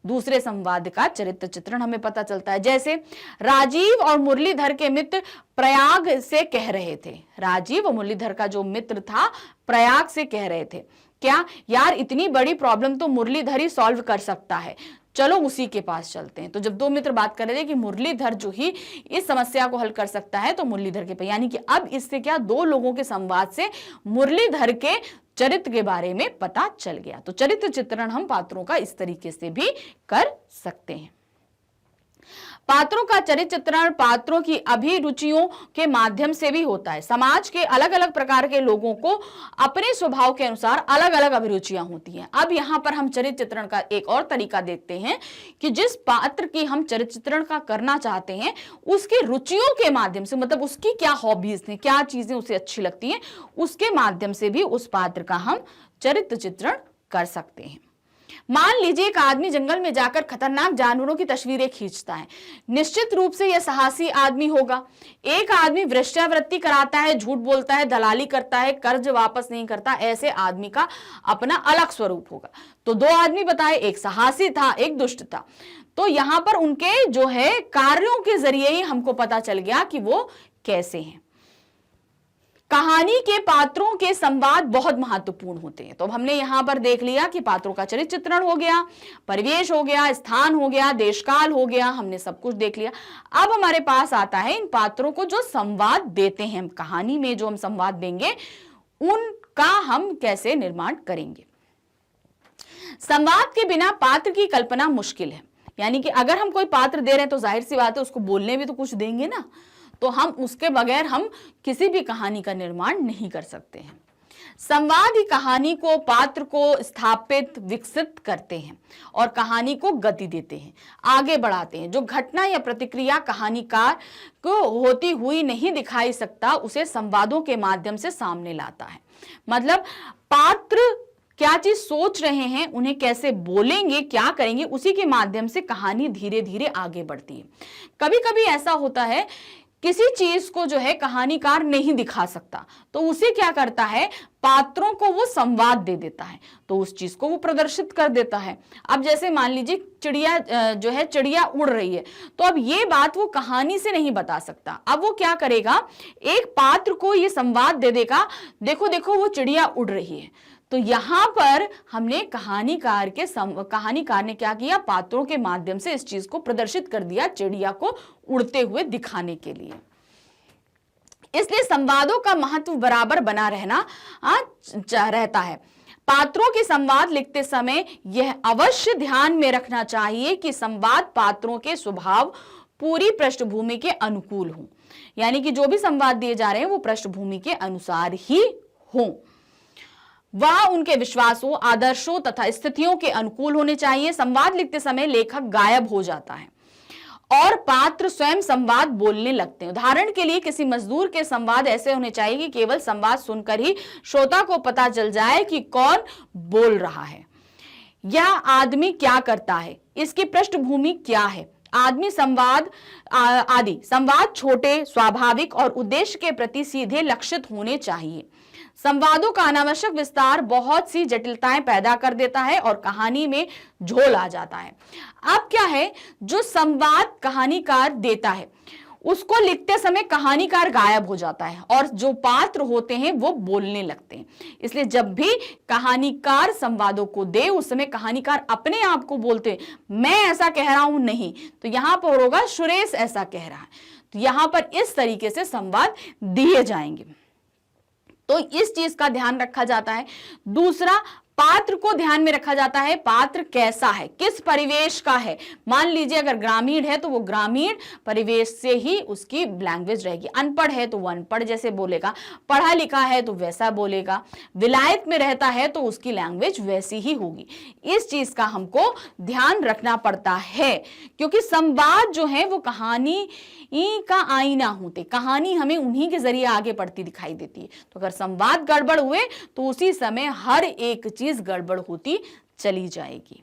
A: दूसरे संवाद का चरित्र चित्रण हमें पता चलता है। जैसे राजीव और मुरलीधर के मित्र प्रयाग से कह रहे थे। राजीव और मुरलीधर का जो मित्र था प्रयाग से कह रहे थे, क्या यार इतनी बड़ी प्रॉब्लम तो मुरलीधर ही सॉल्व कर सकता है, चलो उसी के पास चलते हैं। तो जब दो मित्र बात कर रहे थे कि मुरलीधर जो ही इस समस्या को हल कर सकता है तो मुरलीधर के पास, यानी कि अब इससे क्या, दो लोगों के संवाद से मुरलीधर के चरित्र के बारे में पता चल गया। तो चरित्र चित्रण हम पात्रों का इस तरीके से भी कर सकते हैं। पात्रों का चरित्र चित्रण पात्रों की अभिरुचियों के माध्यम से भी होता है। समाज के अलग अलग प्रकार के लोगों को अपने स्वभाव के अनुसार अलग अलग अभिरुचियां होती हैं। अब यहाँ पर हम चरित्र चित्रण का एक और तरीका देखते हैं कि जिस पात्र की हम चरित्र चित्रण का करना चाहते हैं उसकी रुचियों के माध्यम से, मतलब उसकी क्या हॉबीज हैं, क्या चीजें उसे अच्छी लगती हैं, उसके माध्यम से भी उस पात्र का हम चरित्र चित्रण कर सकते हैं। मान लीजिए एक आदमी जंगल में जाकर खतरनाक जानवरों की तस्वीरें खींचता है। निश्चित रूप से यह साहसी आदमी होगा। एक आदमी वेश्यावृत्ति कराता है, झूठ बोलता है, दलाली करता है, कर्ज वापस नहीं करता, ऐसे आदमी का अपना अलग स्वरूप होगा। तो दो आदमी बताए, एक साहसी था, एक दुष्ट था। तो यहां पर उनके जो है कार्यों के जरिए ही हमको पता चल गया कि वो कैसे हैं। कहानी के पात्रों के संवाद बहुत महत्वपूर्ण होते हैं। तो अब हमने यहां पर देख लिया कि पात्रों का चरित्र चित्रण हो गया, परिवेश हो गया, स्थान हो गया, देशकाल हो गया, हमने सब कुछ देख लिया। अब हमारे पास आता है इन पात्रों को जो संवाद देते हैं, कहानी में जो हम संवाद देंगे उनका हम कैसे निर्माण करेंगे। संवाद के बिना पात्र की कल्पना मुश्किल है। यानी कि अगर हम कोई पात्र दे रहे हैं तो जाहिर सी बात है उसको बोलने भी तो कुछ देंगे ना, तो हम उसके बगैर हम किसी भी कहानी का निर्माण नहीं कर सकते हैं। संवाद ही कहानी को, पात्र को स्थापित, विकसित करते हैं और कहानी को गति देते हैं, आगे बढ़ाते हैं। जो घटना या प्रतिक्रिया कहानीकार को होती हुई नहीं दिखाई सकता, उसे संवादों के माध्यम से सामने लाता है। मतलब पात्र क्या चीज सोच रहे हैं, उन्हें कैसे बोलेंगे, क्या करेंगे, उसी के माध्यम से कहानी धीरे धीरे आगे बढ़ती है। कभी कभी ऐसा होता है किसी चीज को जो है कहानीकार नहीं दिखा सकता, तो उसे क्या करता है, पात्रों को वो संवाद दे देता है, तो उस चीज को वो प्रदर्शित कर देता है। अब जैसे मान लीजिए चिड़िया जो है, चिड़िया उड़ रही है, तो अब ये बात वो कहानी से नहीं बता सकता। अब वो क्या करेगा, एक पात्र को ये संवाद दे देगा, देखो देखो वो चिड़िया उड़ रही है। तो यहां पर हमने कहानीकार ने क्या किया, पात्रों के माध्यम से इस चीज को प्रदर्शित कर दिया, चिड़िया को उड़ते हुए दिखाने के लिए। इसलिए संवादों का महत्व बराबर बना रहता है। पात्रों के संवाद लिखते समय यह अवश्य ध्यान में रखना चाहिए कि संवाद पात्रों के स्वभाव, पूरी पृष्ठभूमि के अनुकूल हो। यानी कि जो भी संवाद दिए जा रहे हैं वो पृष्ठभूमि के अनुसार ही हो, वह उनके विश्वासों, आदर्शों तथा स्थितियों के अनुकूल होने चाहिए। संवाद लिखते समय लेखक गायब हो जाता है और पात्र स्वयं संवाद बोलने लगते हैं। उदाहरण के लिए किसी मजदूर के संवाद ऐसे होने चाहिए कि केवल संवाद सुनकर ही श्रोता को पता चल जाए कि कौन बोल रहा है, यह आदमी क्या करता है, इसकी पृष्ठभूमि क्या है, आदमी संवाद आदि। संवाद छोटे, स्वाभाविक और उद्देश्य के प्रति सीधे लक्षित होने चाहिए। संवादों का अनावश्यक विस्तार बहुत सी जटिलताएं पैदा कर देता है और कहानी में झोल आ जाता है। अब क्या है, जो संवाद कहानीकार देता है उसको लिखते समय कहानीकार गायब हो जाता है और जो पात्र होते हैं वो बोलने लगते हैं। इसलिए जब भी कहानीकार संवादों को दे उस समय कहानीकार अपने आप को बोलते, मैं ऐसा कह रहा हूं नहीं, तो यहां पर होगा सुरेश ऐसा कह रहा है। तो यहां पर इस तरीके से संवाद दिए जाएंगे, तो इस चीज का ध्यान रखा जाता है। दूसरा, पात्र को ध्यान में रखा जाता है, पात्र कैसा है, किस परिवेश का है। मान लीजिए अगर ग्रामीण है तो वो ग्रामीण परिवेश से ही उसकी लैंग्वेज रहेगी, अनपढ़ है तो वो अनपढ़ जैसे बोलेगा, पढ़ा लिखा है तो वैसा बोलेगा, विलायत में रहता है तो उसकी लैंग्वेज वैसी ही होगी। इस चीज का हमको ध्यान रखना पड़ता है, क्योंकि संवाद जो है वो कहानी का आईना होते, कहानी हमें उन्हीं के जरिए आगे बढ़ती दिखाई देती है। तो अगर संवाद गड़बड़ हुए तो उसी समय हर एक चीज गड़बड़ होती चली जाएगी।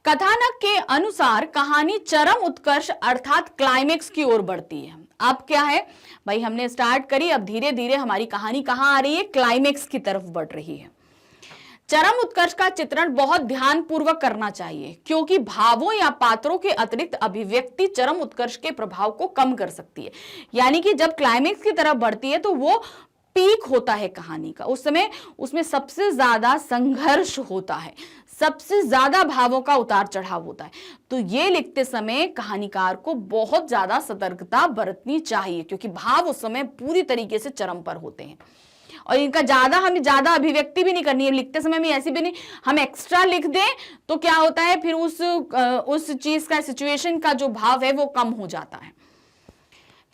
A: कथानक के अनुसार कहानी चरम उत्कर्ष अर्थात क्लाइमेक्स की ओर बढ़ती है। अब क्या है भाई, हमने स्टार्ट करी, अब धीरे धीरे हमारी कहानी कहां आ रही है, क्लाइमेक्स की तरफ बढ़ रही है। चरम उत्कर्ष का चित्रण बहुत ध्यानपूर्वक करना चाहिए, क्योंकि भावों या पात्रों के अतिरिक्त अभिव्यक्ति चरम उत्कर्ष के प्रभाव को कम कर सकती है। यानी कि जब क्लाइमेक्स की तरफ बढ़ती है तो वो पीक होता है कहानी का, उस समय उसमें सबसे ज्यादा संघर्ष होता है, सबसे ज्यादा भावों का उतार चढ़ाव होता है। तो ये लिखते समय कहानीकार को बहुत ज्यादा सतर्कता बरतनी चाहिए, क्योंकि भाव उस समय पूरी तरीके से चरम पर होते हैं और इनका हमें ज्यादा अभिव्यक्ति भी नहीं करनी है। लिखते समय में ऐसी भी नहीं हम एक्स्ट्रा लिख दें तो क्या होता है, फिर उस चीज का, सिचुएशन का जो भाव है वो कम हो जाता है।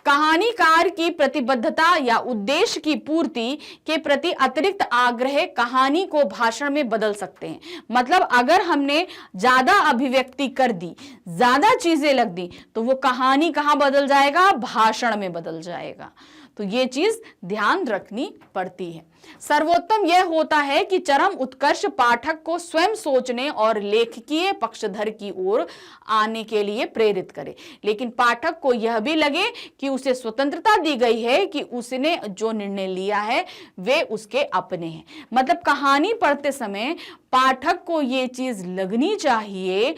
A: कहानीकार की प्रतिबद्धता या उद्देश्य की पूर्ति के प्रति अतिरिक्त आग्रह कहानी को भाषण में बदल सकते हैं। मतलब अगर हमने ज्यादा अभिव्यक्ति कर दी, ज्यादा चीजें लग दी, तो वो कहानी कहां बदल जाएगा, भाषण में बदल जाएगा। तो ये चीज ध्यान रखनी पड़ती है। सर्वोत्तम यह होता है कि चरम उत्कर्ष पाठक को स्वयं सोचने और लेखकीय पक्षधर की ओर आने के लिए प्रेरित करे, लेकिन पाठक को यह भी लगे कि उसे स्वतंत्रता दी गई है कि उसने जो निर्णय लिया है वे उसके अपने हैं। मतलब कहानी पढ़ते समय पाठक को ये चीज लगनी चाहिए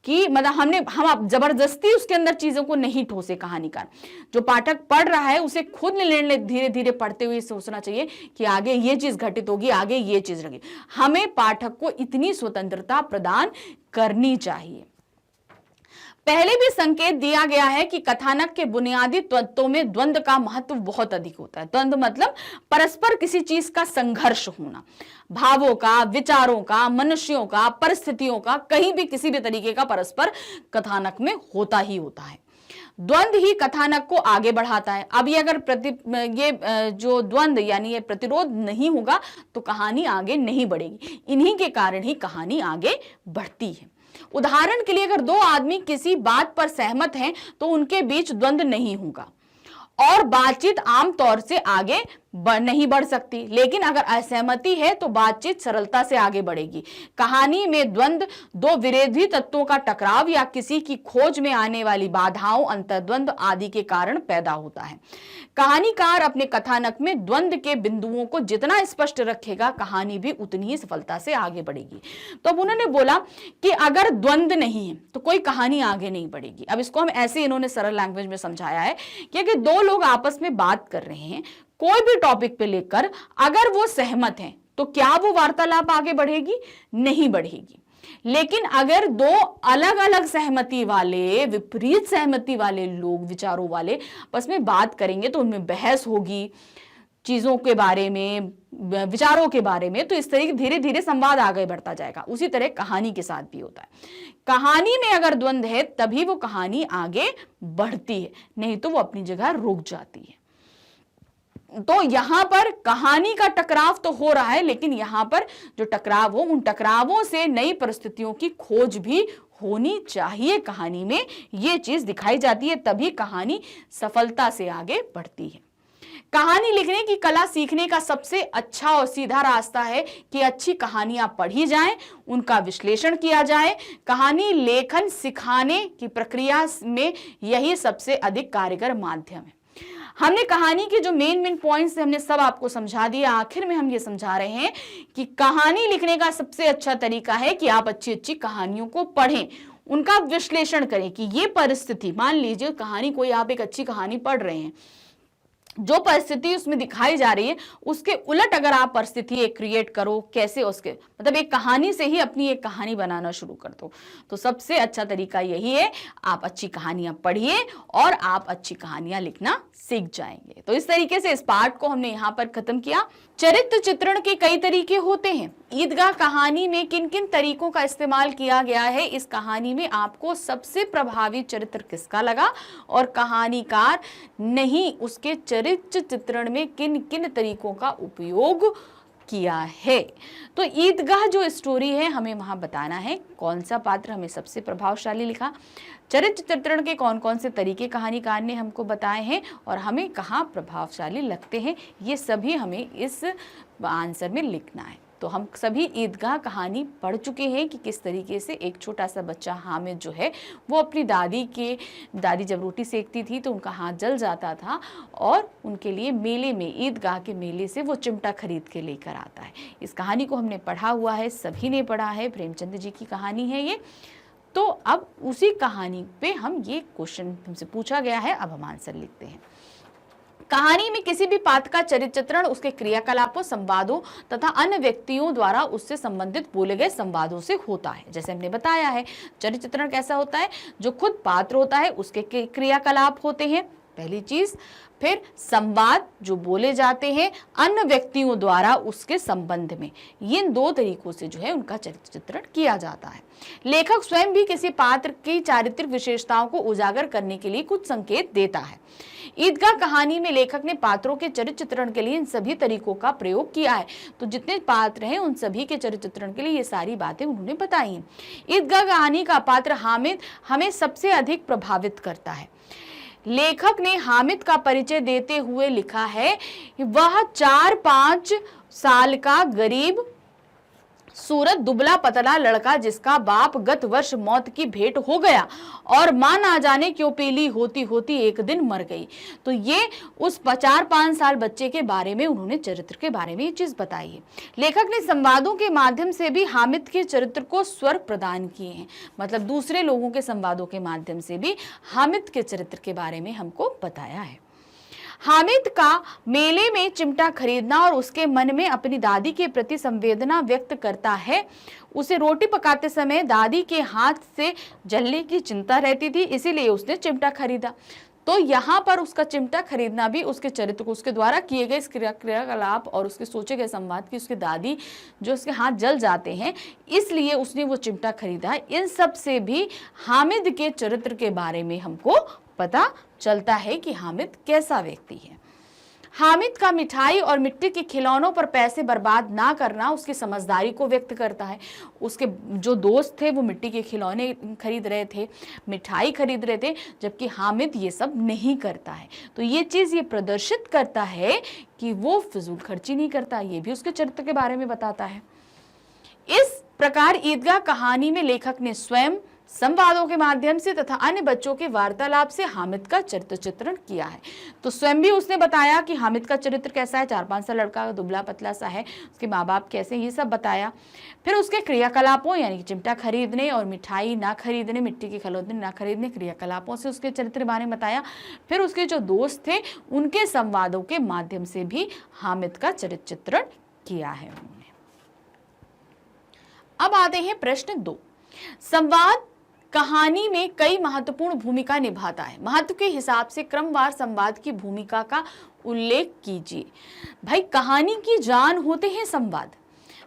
A: कि मतलब हम आप जबरदस्ती उसके अंदर चीजों को नहीं ठोसे कहानीकार। जो पाठक पढ़ रहा है उसे खुद निर्णय धीरे धीरे पढ़ते हुए सोचना चाहिए कि आगे ये चीज घटित होगी, आगे ये चीज लगी। हमें पाठक को इतनी स्वतंत्रता प्रदान करनी चाहिए। पहले भी संकेत दिया गया है कि कथानक के बुनियादी तत्वों में द्वंद्व का महत्व बहुत अधिक होता है। द्वंद्व मतलब परस्पर किसी चीज का संघर्ष होना, भावों का, विचारों का, मनुष्यों का, परिस्थितियों का, कहीं भी किसी भी तरीके का परस्पर कथानक में होता ही होता है। द्वंद्व ही कथानक को आगे बढ़ाता है। अब ये अगर जो द्वंद्व यानी ये प्रतिरोध नहीं होगा तो कहानी आगे नहीं बढ़ेगी। इन्हीं के कारण ही कहानी आगे बढ़ती है। उदाहरण के लिए अगर दो आदमी किसी बात पर सहमत हैं तो उनके बीच द्वंद्व नहीं होगा और बातचीत आमतौर से आगे नहीं बढ़ सकती। लेकिन अगर असहमति है तो बातचीत सरलता से आगे बढ़ेगी। कहानी में द्वंद्व दो विरोधी तत्वों का टकराव या किसी की खोज में आने वाली बाधाओं, अंतर्द्वंद आदि के कारण पैदा होता है। कहानीकार अपने कथानक में द्वंद्व के बिंदुओं को जितना स्पष्ट रखेगा, कहानी भी उतनी ही सफलता से आगे बढ़ेगी। तो अब उन्होंने बोला कि अगर द्वंद्व नहीं है तो कोई कहानी आगे नहीं बढ़ेगी। अब इसको हम ऐसे इन्होंने सरल लैंग्वेज में समझाया है कि अगर दो लोग आपस में बात कर रहे हैं कोई भी टॉपिक पे लेकर, अगर वो सहमत हैं तो क्या वो वार्तालाप आगे बढ़ेगी? नहीं बढ़ेगी। लेकिन अगर दो अलग अलग सहमति वाले, विपरीत सहमति वाले लोग, विचारों वाले आपस में बात करेंगे तो उनमें बहस होगी चीजों के बारे में, विचारों के बारे में। तो इस तरीके धीरे धीरे संवाद आगे बढ़ता जाएगा। उसी तरह कहानी के साथ भी होता है। कहानी में अगर द्वंद्व है तभी वो कहानी आगे बढ़ती है, नहीं तो वो अपनी जगह रुक जाती है। तो यहां पर कहानी का टकराव तो हो रहा है, लेकिन यहां पर जो टकराव हो, उन टकरावों से नई परिस्थितियों की खोज भी होनी चाहिए। कहानी में यह चीज दिखाई जाती है, तभी कहानी सफलता से आगे बढ़ती है। कहानी लिखने की कला सीखने का सबसे अच्छा और सीधा रास्ता है कि अच्छी कहानियां पढ़ी जाएं, उनका विश्लेषण किया जाए। कहानी लेखन सिखाने की प्रक्रिया में यही सबसे अधिक कारगर माध्यम है। हमने कहानी के जो मेन पॉइंट्स हमने सब आपको समझा दिया। आखिर में हम ये समझा रहे हैं कि कहानी लिखने का सबसे अच्छा तरीका है कि आप अच्छी अच्छी कहानियों को पढ़ें, उनका विश्लेषण करें कि ये परिस्थिति, मान लीजिए कहानी कोई, आप एक अच्छी कहानी पढ़ रहे हैं, जो परिस्थिति उसमें दिखाई जा रही है उसके उलट अगर आप परिस्थिति एक क्रिएट करो, कैसे उसके मतलब एक कहानी से ही अपनी एक कहानी बनाना शुरू कर दो, तो सबसे अच्छा तरीका यही है। आप अच्छी कहानियां पढ़िए और आप अच्छी कहानियां लिखना सीख जाएंगे। तो इस तरीके से इस पार्ट को हमने यहाँ पर खत्म किया। चरित्र चित्रण के कई तरीके होते हैं। ईदगाह कहानी में किन किन तरीकों का इस्तेमाल किया गया है, इस कहानी में आपको सबसे प्रभावी चरित्र किसका लगा और कहानीकार नहीं उसके चरित्र चित्रण में किन किन तरीकों का उपयोग किया है। तो ईदगाह जो स्टोरी है, हमें वहां बताना है कौन सा पात्र हमें सबसे प्रभावशाली लिखा, चरित्र चित्रण के कौन कौन से तरीके कहानीकार ने हमको बताए हैं और हमें कहाँ प्रभावशाली लगते हैं, ये सभी हमें इस आंसर में लिखना है। तो हम सभी ईदगाह कहानी पढ़ चुके हैं कि किस तरीके से एक छोटा सा बच्चा हामिद जो है वो अपनी दादी जब रोटी सेकती थी तो उनका हाथ जल जाता था और उनके लिए मेले में, ईदगाह के मेले से वो चिमटा खरीद के लेकर आता है। इस कहानी को हमने पढ़ा हुआ है, सभी ने पढ़ा है, प्रेमचंद जी की कहानी है ये। तो अब उसी कहानी पे हम ये क्वेश्चन हमसे पूछा गया है, अब हम आंसर लिखते हैं। कहानी में किसी भी पात्र का चरित्र चित्रण उसके क्रियाकलापों, संवादों तथा अन्य व्यक्तियों द्वारा उससे संबंधित बोले गए संवादों से होता है। जैसे हमने बताया है, चरित्र चित्रण कैसा होता है, जो खुद पात्र होता है उसके क्रियाकलाप होते हैं, पहली चीज। फिर संवाद जो बोले जाते हैं अन्य व्यक्तियों द्वारा उसके संबंध में, इन दो तरीकों से जो है उनका चरित्र चित्रण किया जाता है। लेखक स्वयं भी किसी पात्र की चारित्रिक विशेषताओं को उजागर करने के लिए कुछ संकेत देता है। ईदगाह कहानी में लेखक ने पात्रों के चरित्र चित्रण के लिए इन सभी तरीकों का प्रयोग किया है। तो जितने पात्र हैं उन सभी के चरित्र चित्रण के लिए ये सारी बातें उन्होंने बताई हैं। ईदगाह कहानी का पात्र हामिद हमें सबसे अधिक प्रभावित करता है। लेखक ने हामिद का परिचय देते हुए लिखा है, वह 4-5 साल का गरीब सूरत दुबला पतला लड़का जिसका बाप गत वर्ष मौत की भेंट हो गया और मां ना जाने क्यों पीली होती होती एक दिन मर गई। तो ये उस 4-5 साल बच्चे के बारे में उन्होंने चरित्र के बारे में ये चीज बताई है। लेखक ने संवादों के माध्यम से भी हामिद के चरित्र को स्वर प्रदान किए हैं, मतलब दूसरे लोगों के संवादों के माध्यम से भी हामिद के चरित्र के बारे में हमको बताया है। हामिद का मेले में चिमटा खरीदना और उसके मन में अपनी दादी के प्रति संवेदना व्यक्त करता है। उसे रोटी पकाते समय दादी के हाथ से जलने की चिंता रहती थी, इसीलिए उसने चिमटा खरीदा। तो यहाँ पर उसका चिमटा खरीदना भी उसके चरित्र को, उसके द्वारा किए गए क्रियाकलाप और उसके सोचे गए संवाद की उसकी दादी जो उसके हाथ जल जाते हैं, इसलिए उसने वो चिमटा खरीदा। इन सब से भी हामिद के चरित्र के बारे में हमको पता चलता है कि हामिद कैसा व्यक्ति है। हामिद का मिठाई और मिट्टी के खिलौनों पर पैसे बर्बाद ना करना उसकी समझदारी को व्यक्त करता है। उसके जो दोस्त थे वो मिट्टी के खिलौने खरीद रहे थे, मिठाई खरीद रहे थे, जबकि हामिद ये सब नहीं करता है। तो ये चीज़ ये प्रदर्शित करता है कि वो फिजूल खर्ची नहीं करता, ये भी उसके चरित्र के बारे में बताता है। इस प्रकार ईदगाह कहानी में लेखक ने स्वयं संवादों के माध्यम से तथा अन्य बच्चों के वार्तालाप से हामिद का चरित्र चित्रण किया है। तो स्वयं भी उसने बताया कि हामिद का चरित्र कैसा है, 4-5 साल लड़का दुबला पतला सा है, उसके माँ बाप कैसे, ये सब बताया। फिर उसके क्रियाकलापों यानी कि चिमटा खरीदने और मिठाई ना खरीदने, मिट्टी के खिलौने ना खरीदने, क्रियाकलापों से उसके चरित्र के बारे में बताया। फिर उसके जो दोस्त थे उनके संवादों के माध्यम से भी हामिद का चरित्र चित्रण किया है उन्होंने। अब आते हैं प्रश्न 2। संवाद कहानी में कई महत्वपूर्ण भूमिका निभाता है, महत्व के हिसाब से क्रमवार संवाद की भूमिका का उल्लेख कीजिए। भाई कहानी की जान होते हैं संवाद,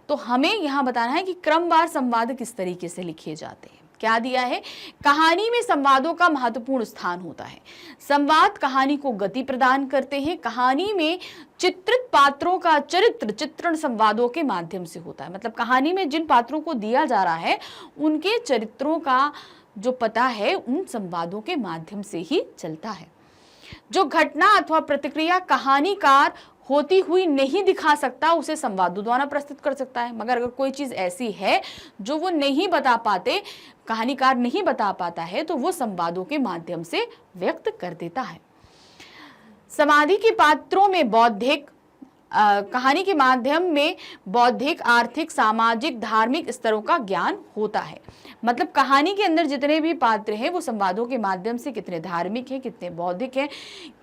A: तो हमें यहां बताना है कि क्रमवार संवाद किस तरीके से लिखे जाते हैं। क्या दिया है, कहानी में संवादों का महत्वपूर्ण स्थान होता है। संवाद कहानी को गति प्रदान करते हैं। कहानी में चित्रित पात्रों का चरित्र चित्रण संवादों के माध्यम से होता है, मतलब कहानी में जिन पात्रों को दिया जा रहा है उनके चरित्रों का जो पता है उन संवादों के माध्यम से ही चलता है। जो घटना अथवा प्रतिक्रिया कहानीकार होती हुई नहीं दिखा सकता उसे संवादों द्वारा प्रस्तुत कर सकता है, मगर अगर कोई चीज ऐसी है जो वो नहीं बता पाते, कहानीकार नहीं बता पाता है, तो वो संवादों के माध्यम से व्यक्त कर देता है। समाधि के पात्रों में बौद्धिक कहानी के माध्यम में बौद्धिक, आर्थिक, सामाजिक, धार्मिक स्तरों का ज्ञान होता है। मतलब कहानी के अंदर जितने भी पात्र हैं वो संवादों के माध्यम से कितने धार्मिक हैं, कितने बौद्धिक हैं,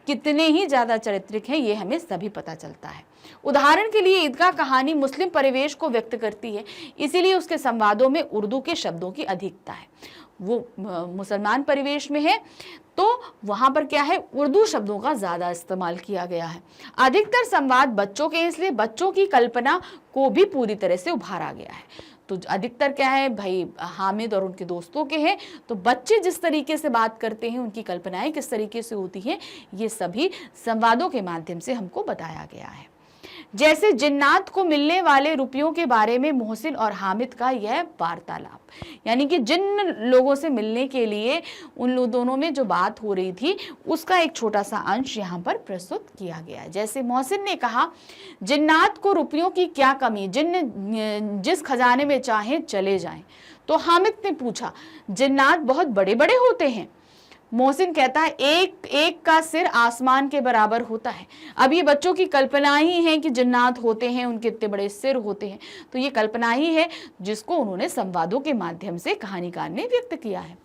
A: कितने ही ज़्यादा चारित्रिक हैं, ये हमें सभी पता चलता है। उदाहरण के लिए ईदगाह कहानी मुस्लिम परिवेश को व्यक्त करती है, इसीलिए उसके संवादों में उर्दू के शब्दों की अधिकता है। वो मुसलमान परिवेश में है तो वहां पर क्या है, उर्दू शब्दों का ज्यादा इस्तेमाल किया गया है। अधिकतर संवाद बच्चों के, इसलिए बच्चों की कल्पना को भी पूरी तरह से उभारा गया है। तो अधिकतर क्या है भाई, हामिद और उनके दोस्तों के हैं, तो बच्चे जिस तरीके से बात करते हैं, उनकी कल्पनाएं किस तरीके से होती हैं, ये सभी संवादों के माध्यम से हमको बताया गया है। जैसे जिन्नात को मिलने वाले रुपयों के बारे में मोहसिन और हामिद का यह वार्तालाप, यानी कि जिन लोगों से मिलने के लिए उन दोनों में जो बात हो रही थी उसका एक छोटा सा अंश यहाँ पर प्रस्तुत किया गया है। जैसे मोहसिन ने कहा, जिन्नात को रुपयों की क्या कमी, जिस खजाने में चाहे चले जाएं। तो हामिद ने पूछा, जिन्नात बहुत बड़े बड़े होते हैं? मोहसिन कहता है, एक एक का सिर आसमान के बराबर होता है। अब ये बच्चों की कल्पना ही है कि जिन्नात होते हैं, उनके इतने बड़े सिर होते हैं, तो ये कल्पना ही है जिसको उन्होंने संवादों के माध्यम से कहानीकार ने व्यक्त किया है।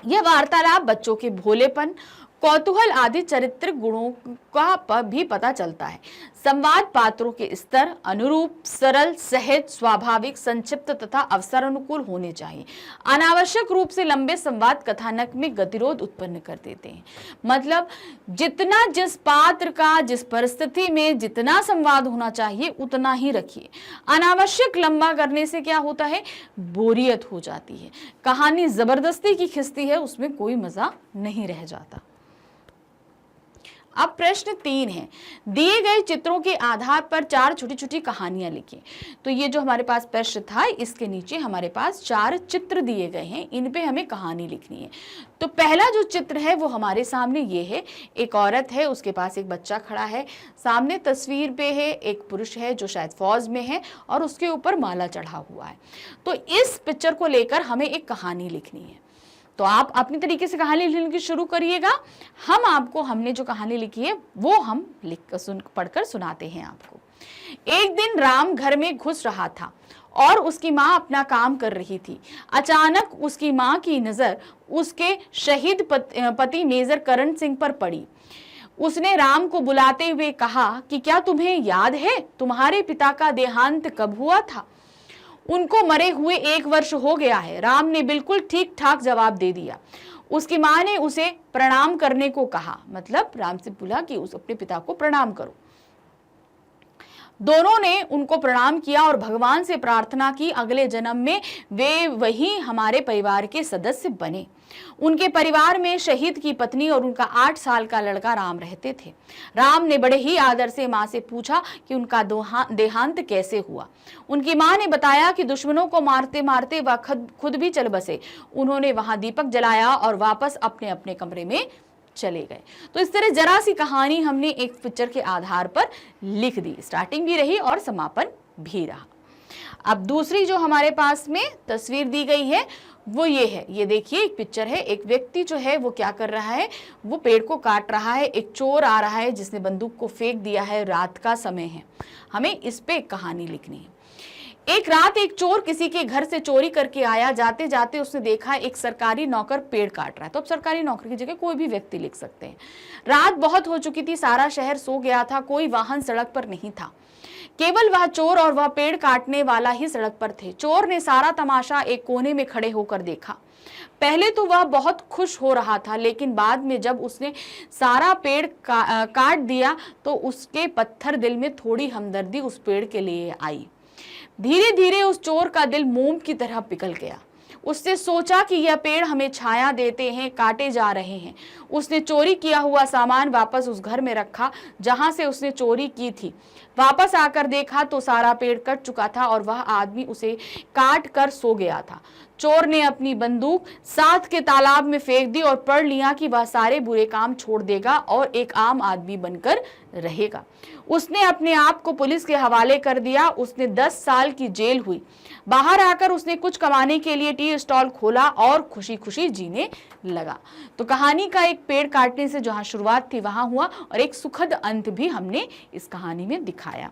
A: यह वार्तालाप बच्चों के भोलेपन, कौतूहल आदि चारित्रिक गुणों का भी पता चलता है। संवाद पात्रों के स्तर अनुरूप, सरल, सहज, स्वाभाविक, संक्षिप्त तथा अवसर अनुकूल होने चाहिए। अनावश्यक रूप से लंबे संवाद कथानक में गतिरोध उत्पन्न कर देते हैं। मतलब जितना जिस पात्र का जिस परिस्थिति में जितना संवाद होना चाहिए उतना ही रखिए। अनावश्यक लंबा करने से क्या होता है, बोरियत हो जाती है, कहानी जबरदस्ती की खिंचती है, उसमें कोई मजा नहीं रह जाता। अब प्रश्न 3 है, दिए गए चित्रों के आधार पर 4 छोटी छोटी कहानियां लिखिए। तो ये जो हमारे पास प्रश्न था, इसके नीचे हमारे पास 4 चित्र दिए गए हैं, इन पे हमें कहानी लिखनी है। तो पहला जो चित्र है वो हमारे सामने ये है, एक औरत है, उसके पास एक बच्चा खड़ा है, सामने तस्वीर पे है एक पुरुष है जो शायद फौज में है और उसके ऊपर माला चढ़ा हुआ है। तो इस पिक्चर को लेकर हमें एक कहानी लिखनी है। तो आप अपनी तरीके से कहानी लिखने की शुरू करिएगा। हम आपको, हमने जो कहानी लिखी है वो हम पढ़कर सुनाते हैं आपको। एक दिन राम घर में घुस रहा था और उसकी माँ अपना काम कर रही थी। अचानक उसकी माँ की नजर उसके शहीद पति मेजर करण सिंह पर पड़ी। उसने राम को बुलाते हुए कहा कि क्या तुम्हें याद है तुम्हारे पिता का देहांत कब हुआ था? उनको मरे हुए 1 वर्ष हो गया है। राम ने बिल्कुल ठीक ठाक जवाब दे दिया। उसकी माँ ने उसे प्रणाम करने को कहा, मतलब राम से बोला कि उस अपने पिता को प्रणाम करो। दोनों ने उनको प्रणाम किया और भगवान से प्रार्थना की अगले जन्म में वे वही हमारे परिवार के सदस्य बने। उनके परिवार में शहीद की पत्नी और उनका 8 साल का लड़का राम रहते थे। राम ने बड़े ही आदर से माँ से पूछा कि उनका देहांत कैसे हुआ। उनकी माँ ने बताया कि दुश्मनों को मारते मारते वह खुद भी चल बसे। उन्होंने वहां दीपक जलाया और वापस अपने अपने कमरे में चले गए। तो इस तरह जरा सी कहानी हमने एक पिक्चर के आधार पर लिख दी। स्टार्टिंग भी रही और समापन भी रहा। अब दूसरी जो हमारे पास में तस्वीर दी गई है वो ये है। ये देखिए, एक पिक्चर है। एक व्यक्ति जो है वो क्या कर रहा है, वो पेड़ को काट रहा है। एक चोर आ रहा है जिसने बंदूक को फेंक दिया है। रात का समय है, हमें इस पे एक कहानी लिखनी है। एक रात एक चोर किसी के घर से चोरी करके आया। जाते जाते उसने देखा एक सरकारी नौकर पेड़ काट रहा है। तो अब सरकारी नौकर की जगह कोई भी व्यक्ति लिख सकते हैं। रात बहुत हो चुकी थी, सारा शहर सो गया था, कोई वाहन सड़क पर नहीं था, केवल वह चोर और वह पेड़ काटने वाला ही सड़क पर थे। चोर ने सारा तमाशा एक कोने में खड़े होकर देखा। पहले तो वह बहुत खुश हो रहा था, लेकिन बाद में जब उसने सारा पेड़ काट दिया तो उसके पत्थर दिल में थोड़ी हमदर्दी उस पेड़ के लिए आई। धीरे धीरे उस चोर का दिल मोम की तरह पिघल गया। उसने सोचा कि यह पेड़ हमें छाया देते हैं, काटे जा रहे हैं। उसने चोरी किया हुआ सामान वापस उस घर में रखा जहां से उसने चोरी की थी। वापस आकर देखा तो सारा पेड़ कट चुका था और वह आदमी उसे काट कर सो गया था। चोर ने अपनी बंदूक साथ के तालाब में फेंक दी और पढ़ लिया कि वह सारे बुरे काम छोड़ देगा और एक आम आदमी बनकर रहेगा। उसने अपने आप को पुलिस के हवाले कर दिया। उसने 10 साल की जेल हुई। बाहर आकर उसने कुछ कमाने के लिए टी स्टॉल खोला और खुशी खुशी जीने लगा। तो कहानी का एक पेड़ काटने से जहां शुरुआत थी वहां हुआ और एक सुखद अंत भी हमने इस कहानी में दिखाया।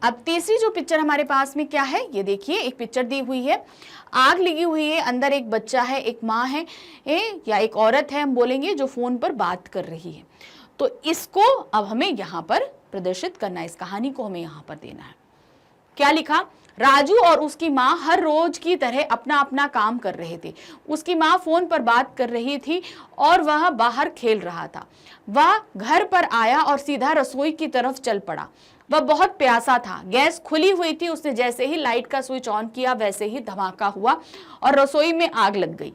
A: अब तीसरी जो पिक्चर हमारे पास में क्या है, ये देखिए, एक पिक्चर दी हुई है। आग लगी हुई है, अंदर एक बच्चा है, एक माँ है या एक औरत है हम बोलेंगे, जो फोन पर बात कर रही है। तो इसको अब हमें यहाँ पर प्रदर्शित करना है, इस कहानी को हमें यहाँ पर देना है। क्या लिखा? राजू और उसकी माँ हर रोज की तरह अपना अपना काम कर रहे थे। उसकी माँ फोन पर बात कर रही थी और वह बाहर खेल रहा था। वह घर पर आया और सीधा रसोई की तरफ चल पड़ा। वह बहुत प्यासा था। गैस खुली हुई थी। उसने जैसे ही लाइट का स्विच ऑन किया वैसे ही धमाका हुआ और रसोई में आग लग गई।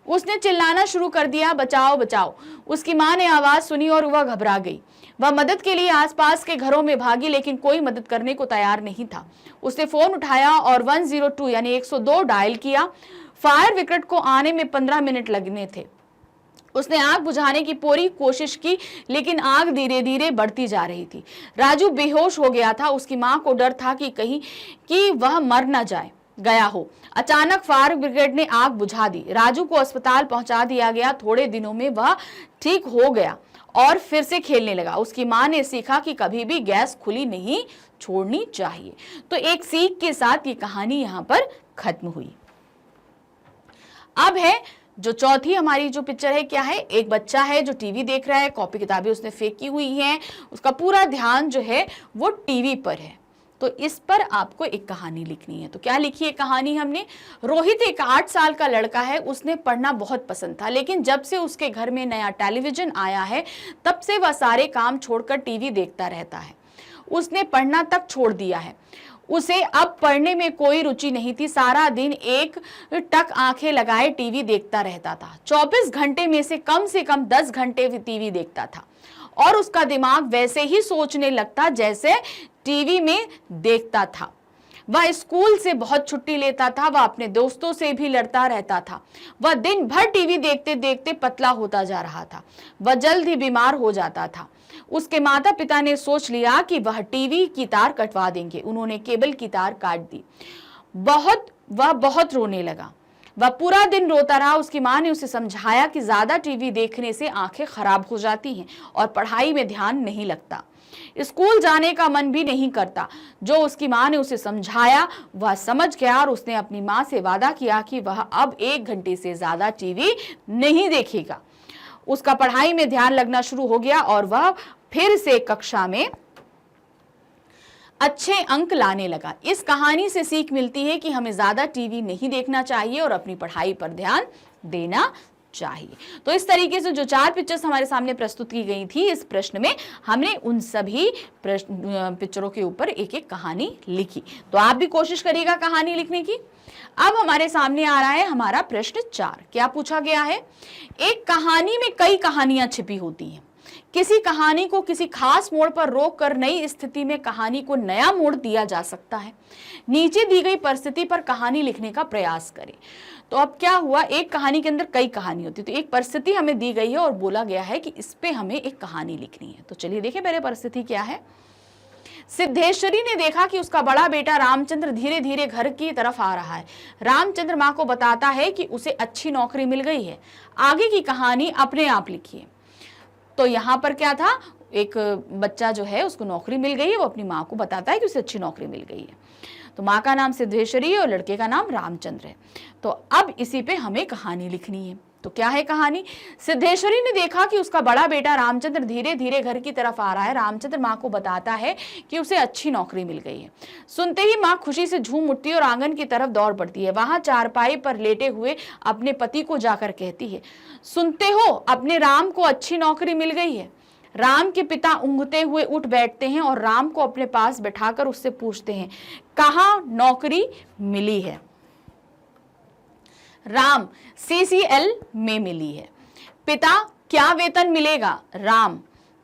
A: उसने चिल्लाना शुरू कर दिया, बचाओ बचाओ। उसकी माँ ने आवाज सुनी और वह घबरा गई। वह मदद के लिए आसपास के घरों में भागी, लेकिन कोई मदद करने को तैयार नहीं था। उसने फोन उठाया और 102 यानी 102 डायल किया। फायर ब्रिगेड को आने में 15 मिनट लगने थे। उसने आग बुझाने की पूरी कोशिश की, लेकिन आग धीरे धीरे बढ़ती जा रही थी। राजू बेहोश हो गया था। उसकी माँ को डर था कि कहीं कि वह मर न गया हो। अचानक फायर ब्रिगेड ने आग बुझा दी। राजू को अस्पताल पहुंचा दिया गया। थोड़े दिनों में वह ठीक हो गया और फिर से खेलने लगा। उसकी माँ ने सीखा कि कभी भी गैस खुली नहीं छोड़नी चाहिए। तो एक सीख के साथ ये कहानी यहाँ पर खत्म हुई। अब है जो चौथी हमारी जो पिक्चर है, क्या है? एक बच्चा है जो टीवी देख रहा है। कॉपी किताबें उसने फेंकी हुई हैं। उसका पूरा ध्यान जो है वो टीवी पर है। तो इस पर आपको एक कहानी लिखनी है। तो क्या लिखी है कहानी हमने? रोहित एक 8 साल का लड़का है। उसने पढ़ना बहुत पसंद था, लेकिन जब से उसके घर में नया टेलीविजन आया है तब से वह सारे काम छोड़कर टीवी देखता रहता है। उसने पढ़ना तक छोड़ दिया है। उसे अब पढ़ने में कोई रुचि नहीं थी। सारा दिन एक टक आंखें लगाए टीवी देखता रहता था। 24 घंटे में से कम 10 घंटे टीवी देखता था और उसका दिमाग वैसे ही सोचने लगता जैसे टीवी में देखता था। वह स्कूल से बहुत छुट्टी लेता था। वह अपने दोस्तों से भी लड़ता रहता था। वह दिन भर टीवी देखते देखते पतला होता जा रहा था। वह जल्द ही बीमार हो जाता था। उसके माता पिता ने सोच लिया कि वह टीवी की तार कटवा देंगे। उन्होंने केबल की तार काट दी। वह बहुत रोने लगा। वह पूरा दिन रोता रहा। उसकी मां ने उसे समझाया कि ज्यादा टीवी देखने से आंखें खराब हो जाती हैं और पढ़ाई में ध्यान नहीं लगता। स्कूल जाने का मन भी नहीं करता। जो उसकी मां ने उसे समझाया वह समझ गया और उसने अपनी मां से वादा किया कि वह अब 1 घंटे से ज्यादा टीवी नहीं देखेगा। उसका पढ़ाई में ध्यान लगना शुरू हो गया और वह फिर से कक्षा में अच्छे अंक लाने लगा। इस कहानी से सीख मिलती है कि हमें ज्यादा टीवी नहीं देखना चाहिए और अपनी पढ़ाई पर ध्यान देना चाहिए। तो इस तरीके से जो 4 पिक्चर्स हमारे सामने प्रस्तुत की गई थी इस प्रश्न में, हमने उन सभी पिक्चरों के ऊपर एक एक कहानी लिखी। तो आप भी कोशिश करिएगा कहानी लिखने की। अब हमारे सामने आ रहा है हमारा प्रश्न 4। क्या पूछा गया है? एक कहानी में कई कहानियां छिपी होती हैं। किसी कहानी को किसी खास मोड़ पर रोककर नई स्थिति में कहानी को नया मोड़ दिया जा सकता है। नीचे दी गई परिस्थिति पर कहानी लिखने का प्रयास करें। तो अब क्या हुआ, एक कहानी के अंदर कई कहानी होती है, तो एक परिस्थिति हमें दी गई है और बोला गया है कि इस पे हमें एक कहानी लिखनी है। तो चलिए देखिए पहले परिस्थिति क्या है। सिद्धेश्वरी ने देखा कि उसका बड़ा बेटा रामचंद्र धीरे धीरे घर की तरफ आ रहा है। रामचंद्र माँ को बताता है कि उसे अच्छी नौकरी मिल गई है। आगे की कहानी अपने आप लिखिए। तो यहाँ पर क्या था, एक बच्चा जो है उसको नौकरी मिल गई है, वो अपनी माँ को बताता है कि उसे अच्छी नौकरी मिल गई है। तो माँ का नाम सिद्धेश्वरी है और लड़के का नाम रामचंद्र है। तो अब इसी पे हमें कहानी लिखनी है। तो क्या है कहानी? सिद्धेश्वरी ने देखा कि उसका बड़ा बेटा रामचंद्र धीरे धीरे घर की तरफ आ रहा है। रामचंद्र माँ को बताता है कि उसे अच्छी नौकरी मिल गई है। सुनते ही माँ खुशी से झूम उठती है और आंगन की तरफ दौड़ पड़ती है। वहां चारपाई पर लेटे हुए अपने पति को जाकर कहती है, सुनते हो, अपने राम को अच्छी नौकरी मिल गई है। राम के पिता ऊँघते हुए उठ बैठते हैं और राम को अपने पास बैठाकर उससे पूछते हैं, कहाँ नौकरी मिली है? राम, CCL में मिली है। पिता, क्या वेतन मिलेगा? राम,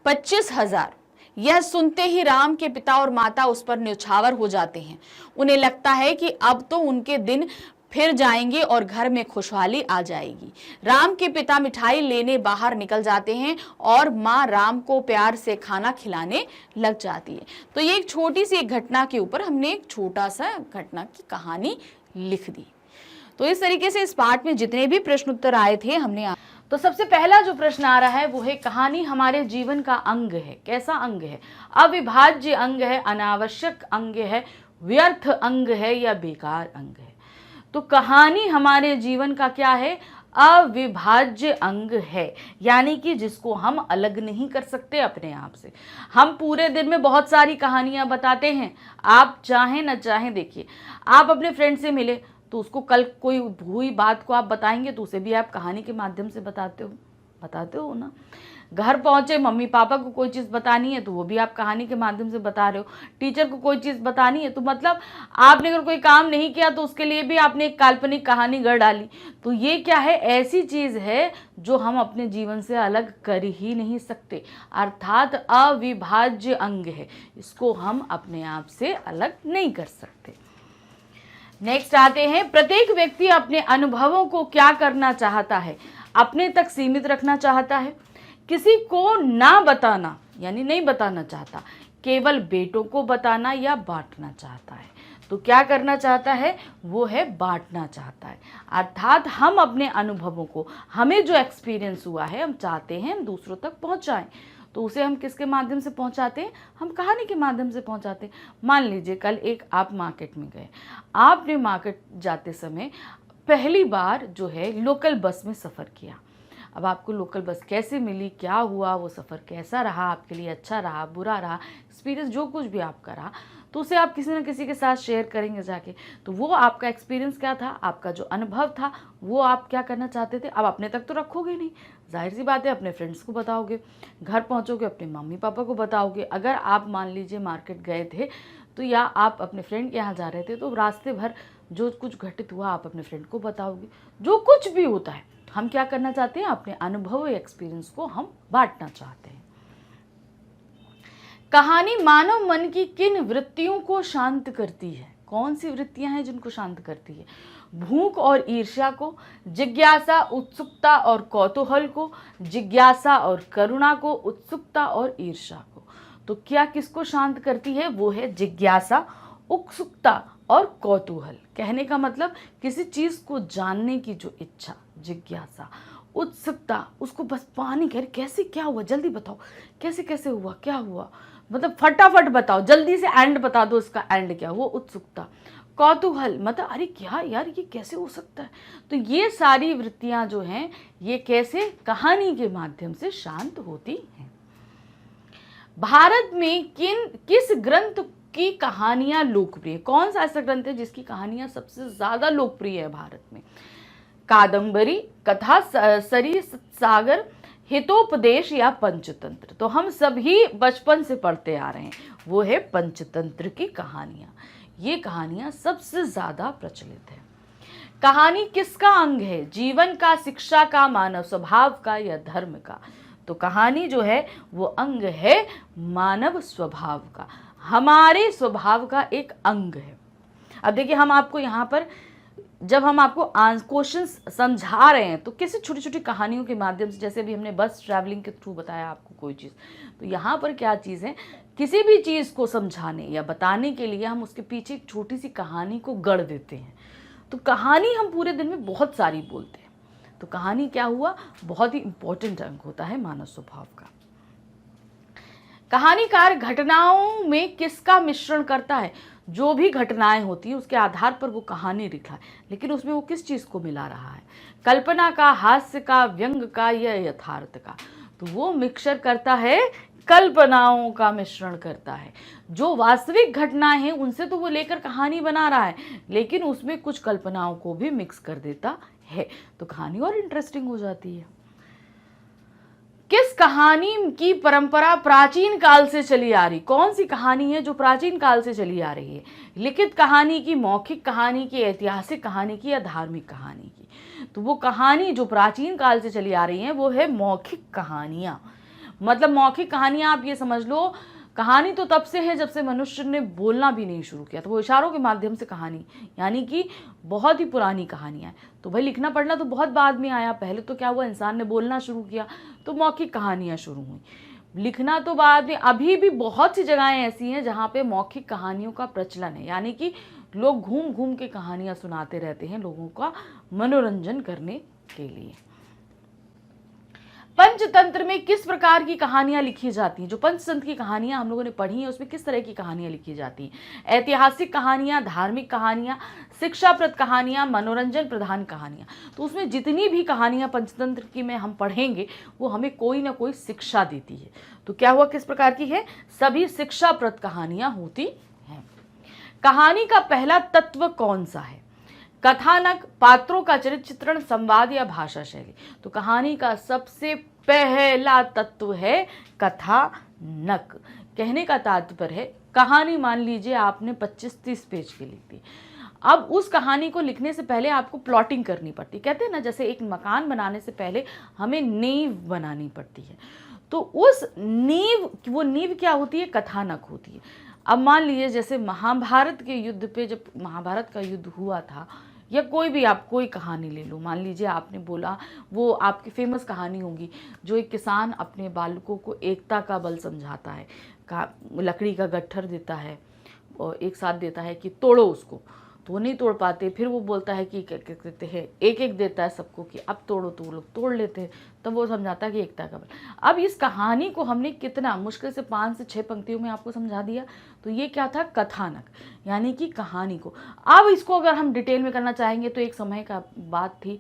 A: 25,000। यह सुनते ही राम के पिता और माता उस पर न्यौछावर हो जाते हैं। उन्हें लगता है कि अब तो उनके दिन फिर जाएंगे और घर में खुशहाली आ जाएगी। राम के पिता मिठाई लेने बाहर निकल जाते हैं और माँ राम को प्यार से खाना खिलाने लग जाती है। तो ये एक छोटी सी एक घटना के ऊपर हमने एक छोटा सा घटना की कहानी लिख दी। तो इस तरीके से इस पाठ में जितने भी प्रश्न उत्तर आए थे हमने तो सबसे पहला जो प्रश्न आ रहा है वो है, कहानी हमारे जीवन का अंग है। कैसा अंग है? अविभाज्य अंग है, अनावश्यक अंग है, व्यर्थ अंग है या बेकार अंग है? तो कहानी हमारे जीवन का क्या है? अविभाज्य अंग है, यानी कि जिसको हम अलग नहीं कर सकते अपने आप से। हम पूरे दिन में बहुत सारी कहानियां बताते हैं, आप चाहें न चाहें। देखिए, आप अपने फ्रेंड से मिले तो उसको कल कोई हुई बात को आप बताएंगे तो उसे भी आप कहानी के माध्यम से बताते हो ना। घर पहुंचे, मम्मी पापा को कोई चीज़ बतानी है तो वो भी आप कहानी के माध्यम से बता रहे हो। टीचर को कोई चीज़ बतानी है तो मतलब आपने अगर कोई काम नहीं किया तो उसके लिए भी आपने एक काल्पनिक कहानी गढ़ डाली। तो ये क्या है? ऐसी चीज़ है जो हम अपने जीवन से अलग कर ही नहीं सकते, अर्थात अविभाज्य अंग है। इसको हम अपने आप से अलग नहीं कर सकते। नेक्स्ट आते हैं, प्रत्येक व्यक्ति अपने अनुभवों को क्या करना चाहता है? अपने तक सीमित रखना चाहता है। किसी को ना बताना यानी नहीं बताना चाहता, केवल बेटों को बताना या बांटना चाहता है। तो क्या करना चाहता है? वो है बांटना चाहता है। अर्थात हम अपने अनुभवों को, हमें जो एक्सपीरियंस हुआ है, हम चाहते हैं हम दूसरों तक पहुंचाएं। तो उसे हम किसके माध्यम से पहुंचाते हैं? हम कहानी के माध्यम से पहुंचाते हैं। मान लीजिए कल एक आप मार्केट में गए, आपने मार्केट जाते समय पहली बार जो है लोकल बस में सफ़र किया। अब आपको लोकल बस कैसे मिली, क्या हुआ, वो सफ़र कैसा रहा आपके लिए, अच्छा रहा, बुरा रहा, एक्सपीरियंस जो कुछ भी आपका रहा, तो उसे आप किसी न किसी के साथ शेयर करेंगे जाके। तो वो आपका एक्सपीरियंस क्या था, आपका जो अनुभव था, वो आप क्या करना चाहते थे। अब अपने तक तो रखोगे नहीं, जाहिर सी बात है अपने फ्रेंड्स को बताओगे, घर पहुंचोगे अपने मम्मी पापा को बताओगे। अगर आप मान लीजिए मार्केट गए थे तो या आप अपने फ्रेंड के यहाँ जा रहे थे तो रास्ते भर जो कुछ घटित हुआ आप अपने फ्रेंड को बताओगे। जो कुछ भी होता है हम क्या करना चाहते हैं, अपने अनुभव या एक्सपीरियंस को हम बांटना चाहते हैं। कहानी मानव मन की किन वृत्तियों को शांत करती है? कौन सी वृत्तियां हैं जिनको शांत करती है? भूख और ईर्ष्या को, जिज्ञासा, उत्सुकता और कौतूहल को, जिज्ञासा और करुणा को, उत्सुकता और ईर्ष्या को। तो क्या किसको शांत करती है? वो है जिज्ञासा, उत्सुकता और कौतूहल। कहने का मतलब किसी चीज को जानने की जो इच्छा, जिज्ञासा, उत्सुकता, उसको बस पानी कह कैसे क्या हुआ, जल्दी बताओ, कैसे कैसे हुआ, क्या हुआ, मतलब फटाफट बताओ, जल्दी से एंड बता दो, इसका एंड क्या, वो उत्सुकता। कौतूहल मतलब अरे क्या यार, ये कैसे हो सकता है। तो ये सारी वृत्तियां जो हैं ये कैसे, कहानी के माध्यम से शांत होती हैं। भारत में किस ग्रंथ की कहानियां लोकप्रिय? कौन सा ऐसा ग्रंथ है जिसकी कहानियां सबसे ज्यादा लोकप्रिय है भारत में? कादंबरी, कथा, सरी सागर, हितोपदेश या पंचतंत्र? तो हम सभी बचपन से पढ़ते आ रहे हैं, वो है पंचतंत्र की कहानियां। ये कहानियां सबसे ज्यादा प्रचलित है। कहानी किसका अंग है? जीवन का, शिक्षा का, मानव स्वभाव का या धर्म का? तो कहानी जो है वो अंग है मानव स्वभाव का, हमारे स्वभाव का एक अंग है। अब देखिए हम आपको यहाँ पर जब हम आपको क्वेश्चंस समझा रहे हैं तो किसी छोटी छोटी कहानियों के माध्यम से, जैसे अभी हमने बस ट्रैवलिंग के थ्रू बताया आपको कोई चीज़, तो यहाँ पर क्या चीज़ है, किसी भी चीज़ को समझाने या बताने के लिए हम उसके पीछे एक छोटी सी कहानी को गढ़ देते हैं। तो कहानी हम पूरे दिन में बहुत सारी बोलते हैं, तो कहानी क्या हुआ, बहुत ही इंपॉर्टेंट अंग होता है मानव स्वभाव का। कहानीकार घटनाओं में किसका मिश्रण करता है? जो भी घटनाएं होती है उसके आधार पर वो कहानी लिखा है, लेकिन उसमें वो किस चीज को मिला रहा है? कल्पना का, हास्य का, व्यंग का या यथार्थ का? तो वो मिक्सर करता है, कल्पनाओं का मिश्रण करता है। जो वास्तविक घटनाएं हैं उनसे तो वो लेकर कहानी बना रहा है, लेकिन उसमें कुछ कल्पनाओं को भी मिक्स कर देता है, तो कहानी और इंटरेस्टिंग हो जाती है। किस कहानी की परंपरा प्राचीन काल से चली आ रही? कौन सी कहानी है जो प्राचीन काल से चली आ रही है? लिखित कहानी की, मौखिक कहानी की, ऐतिहासिक कहानी की या धार्मिक कहानी की? तो वो कहानी जो प्राचीन काल से चली आ रही है वो है मौखिक कहानियां। मतलब मौखिक कहानियां आप ये समझ लो, कहानी तो तब से है जब से मनुष्य ने बोलना भी नहीं शुरू किया, तो वो इशारों के माध्यम से कहानी, यानी कि बहुत ही पुरानी कहानियां हैं। तो भाई लिखना पढ़ना तो बहुत बाद में आया, पहले तो क्या हुआ, इंसान ने बोलना शुरू किया तो मौखिक कहानियां शुरू हुई। लिखना तो बाद में, अभी भी बहुत सी जगहें ऐसी हैं जहाँ पे मौखिक कहानियों का प्रचलन है, यानी कि लोग घूम घूम के कहानियां सुनाते रहते हैं लोगों का मनोरंजन करने के लिए। पंचतंत्र में किस प्रकार की कहानियां लिखी जाती हैं? जो पंचतंत्र की कहानियां हम लोगों ने पढ़ी हैं उसमें किस तरह की कहानियां लिखी जाती हैं? ऐतिहासिक कहानियां, धार्मिक कहानियां, शिक्षाप्रद कहानियां, मनोरंजन प्रधान कहानियां? तो उसमें जितनी भी कहानियां पंचतंत्र की में हम पढ़ेंगे वो हमें कोई ना कोई शिक्षा देती है। तो क्या हुआ, किस प्रकार की है? सभी शिक्षाप्रद कहानियां होती हैं। कहानी का पहला तत्व कौन सा है? कथानक, पात्रों का चरित्र चित्रण, संवाद या भाषा शैली? तो कहानी का सबसे पहला तत्व है कथानक। कहने का तात्पर्य है, कहानी मान लीजिए आपने 25-30 पेज की लिख दी, अब उस कहानी को लिखने से पहले आपको प्लॉटिंग करनी पड़ती। कहते हैं ना, जैसे एक मकान बनाने से पहले हमें नींव बनानी पड़ती है, तो उस नींव, वो नींव क्या होती है? कथानक होती है। अब मान लीजिए जैसे महाभारत के युद्ध पे, जब महाभारत का युद्ध हुआ था, या कोई भी आप कोई कहानी ले लो, मान लीजिए आपने बोला, वो आपकी फेमस कहानी होगी जो एक किसान अपने बालकों को एकता का बल समझाता है, लकड़ी का गट्ठर देता है और एक साथ देता है कि तोड़ो उसको, तो वो नहीं तोड़ पाते, फिर वो बोलता है कि क्या कहते हैं, एक एक देता है सबको कि अब तोड़ो, तो वो लोग तोड़ लेते हैं, तब वो समझाता है कि एकता का बल। अब इस कहानी को हमने कितना मुश्किल से 5 से 6 पंक्तियों में आपको समझा दिया, तो ये क्या था? कथानक, यानी कि कहानी को। अब इसको अगर हम डिटेल में करना चाहेंगे तो एक समय का बात थी,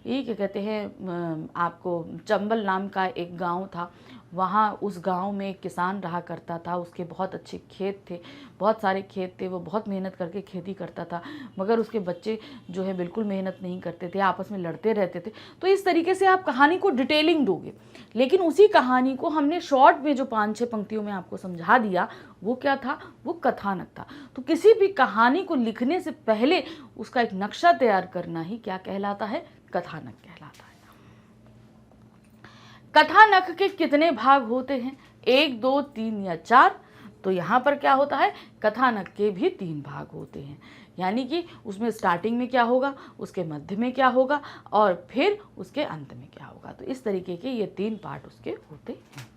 A: ये क्या कहते हैं, आपको चंबल नाम का एक गाँव था,
B: वहाँ उस गांव में एक किसान रहा करता था, उसके बहुत अच्छे खेत थे, बहुत सारे खेत थे, वो बहुत मेहनत करके खेती करता था, मगर उसके बच्चे जो है बिल्कुल मेहनत नहीं करते थे, आपस में लड़ते रहते थे। तो इस तरीके से आप कहानी को डिटेलिंग दोगे, लेकिन उसी कहानी को हमने शॉर्ट में जो 5-6 पंक्तियों में आपको समझा दिया, वो क्या था? वो कथानक था। तो किसी भी कहानी को लिखने से पहले उसका एक नक्शा तैयार करना ही क्या कहलाता है? कथानक कहलाता है। कथानक के कितने भाग होते हैं? 1, 2, 3 या 4? तो यहाँ पर क्या होता है? कथानक के भी 3 भाग होते हैं, यानी कि उसमें स्टार्टिंग में क्या होगा, उसके मध्य में क्या होगा और फिर उसके अंत में क्या होगा। तो इस तरीके के ये 3 पार्ट उसके होते हैं।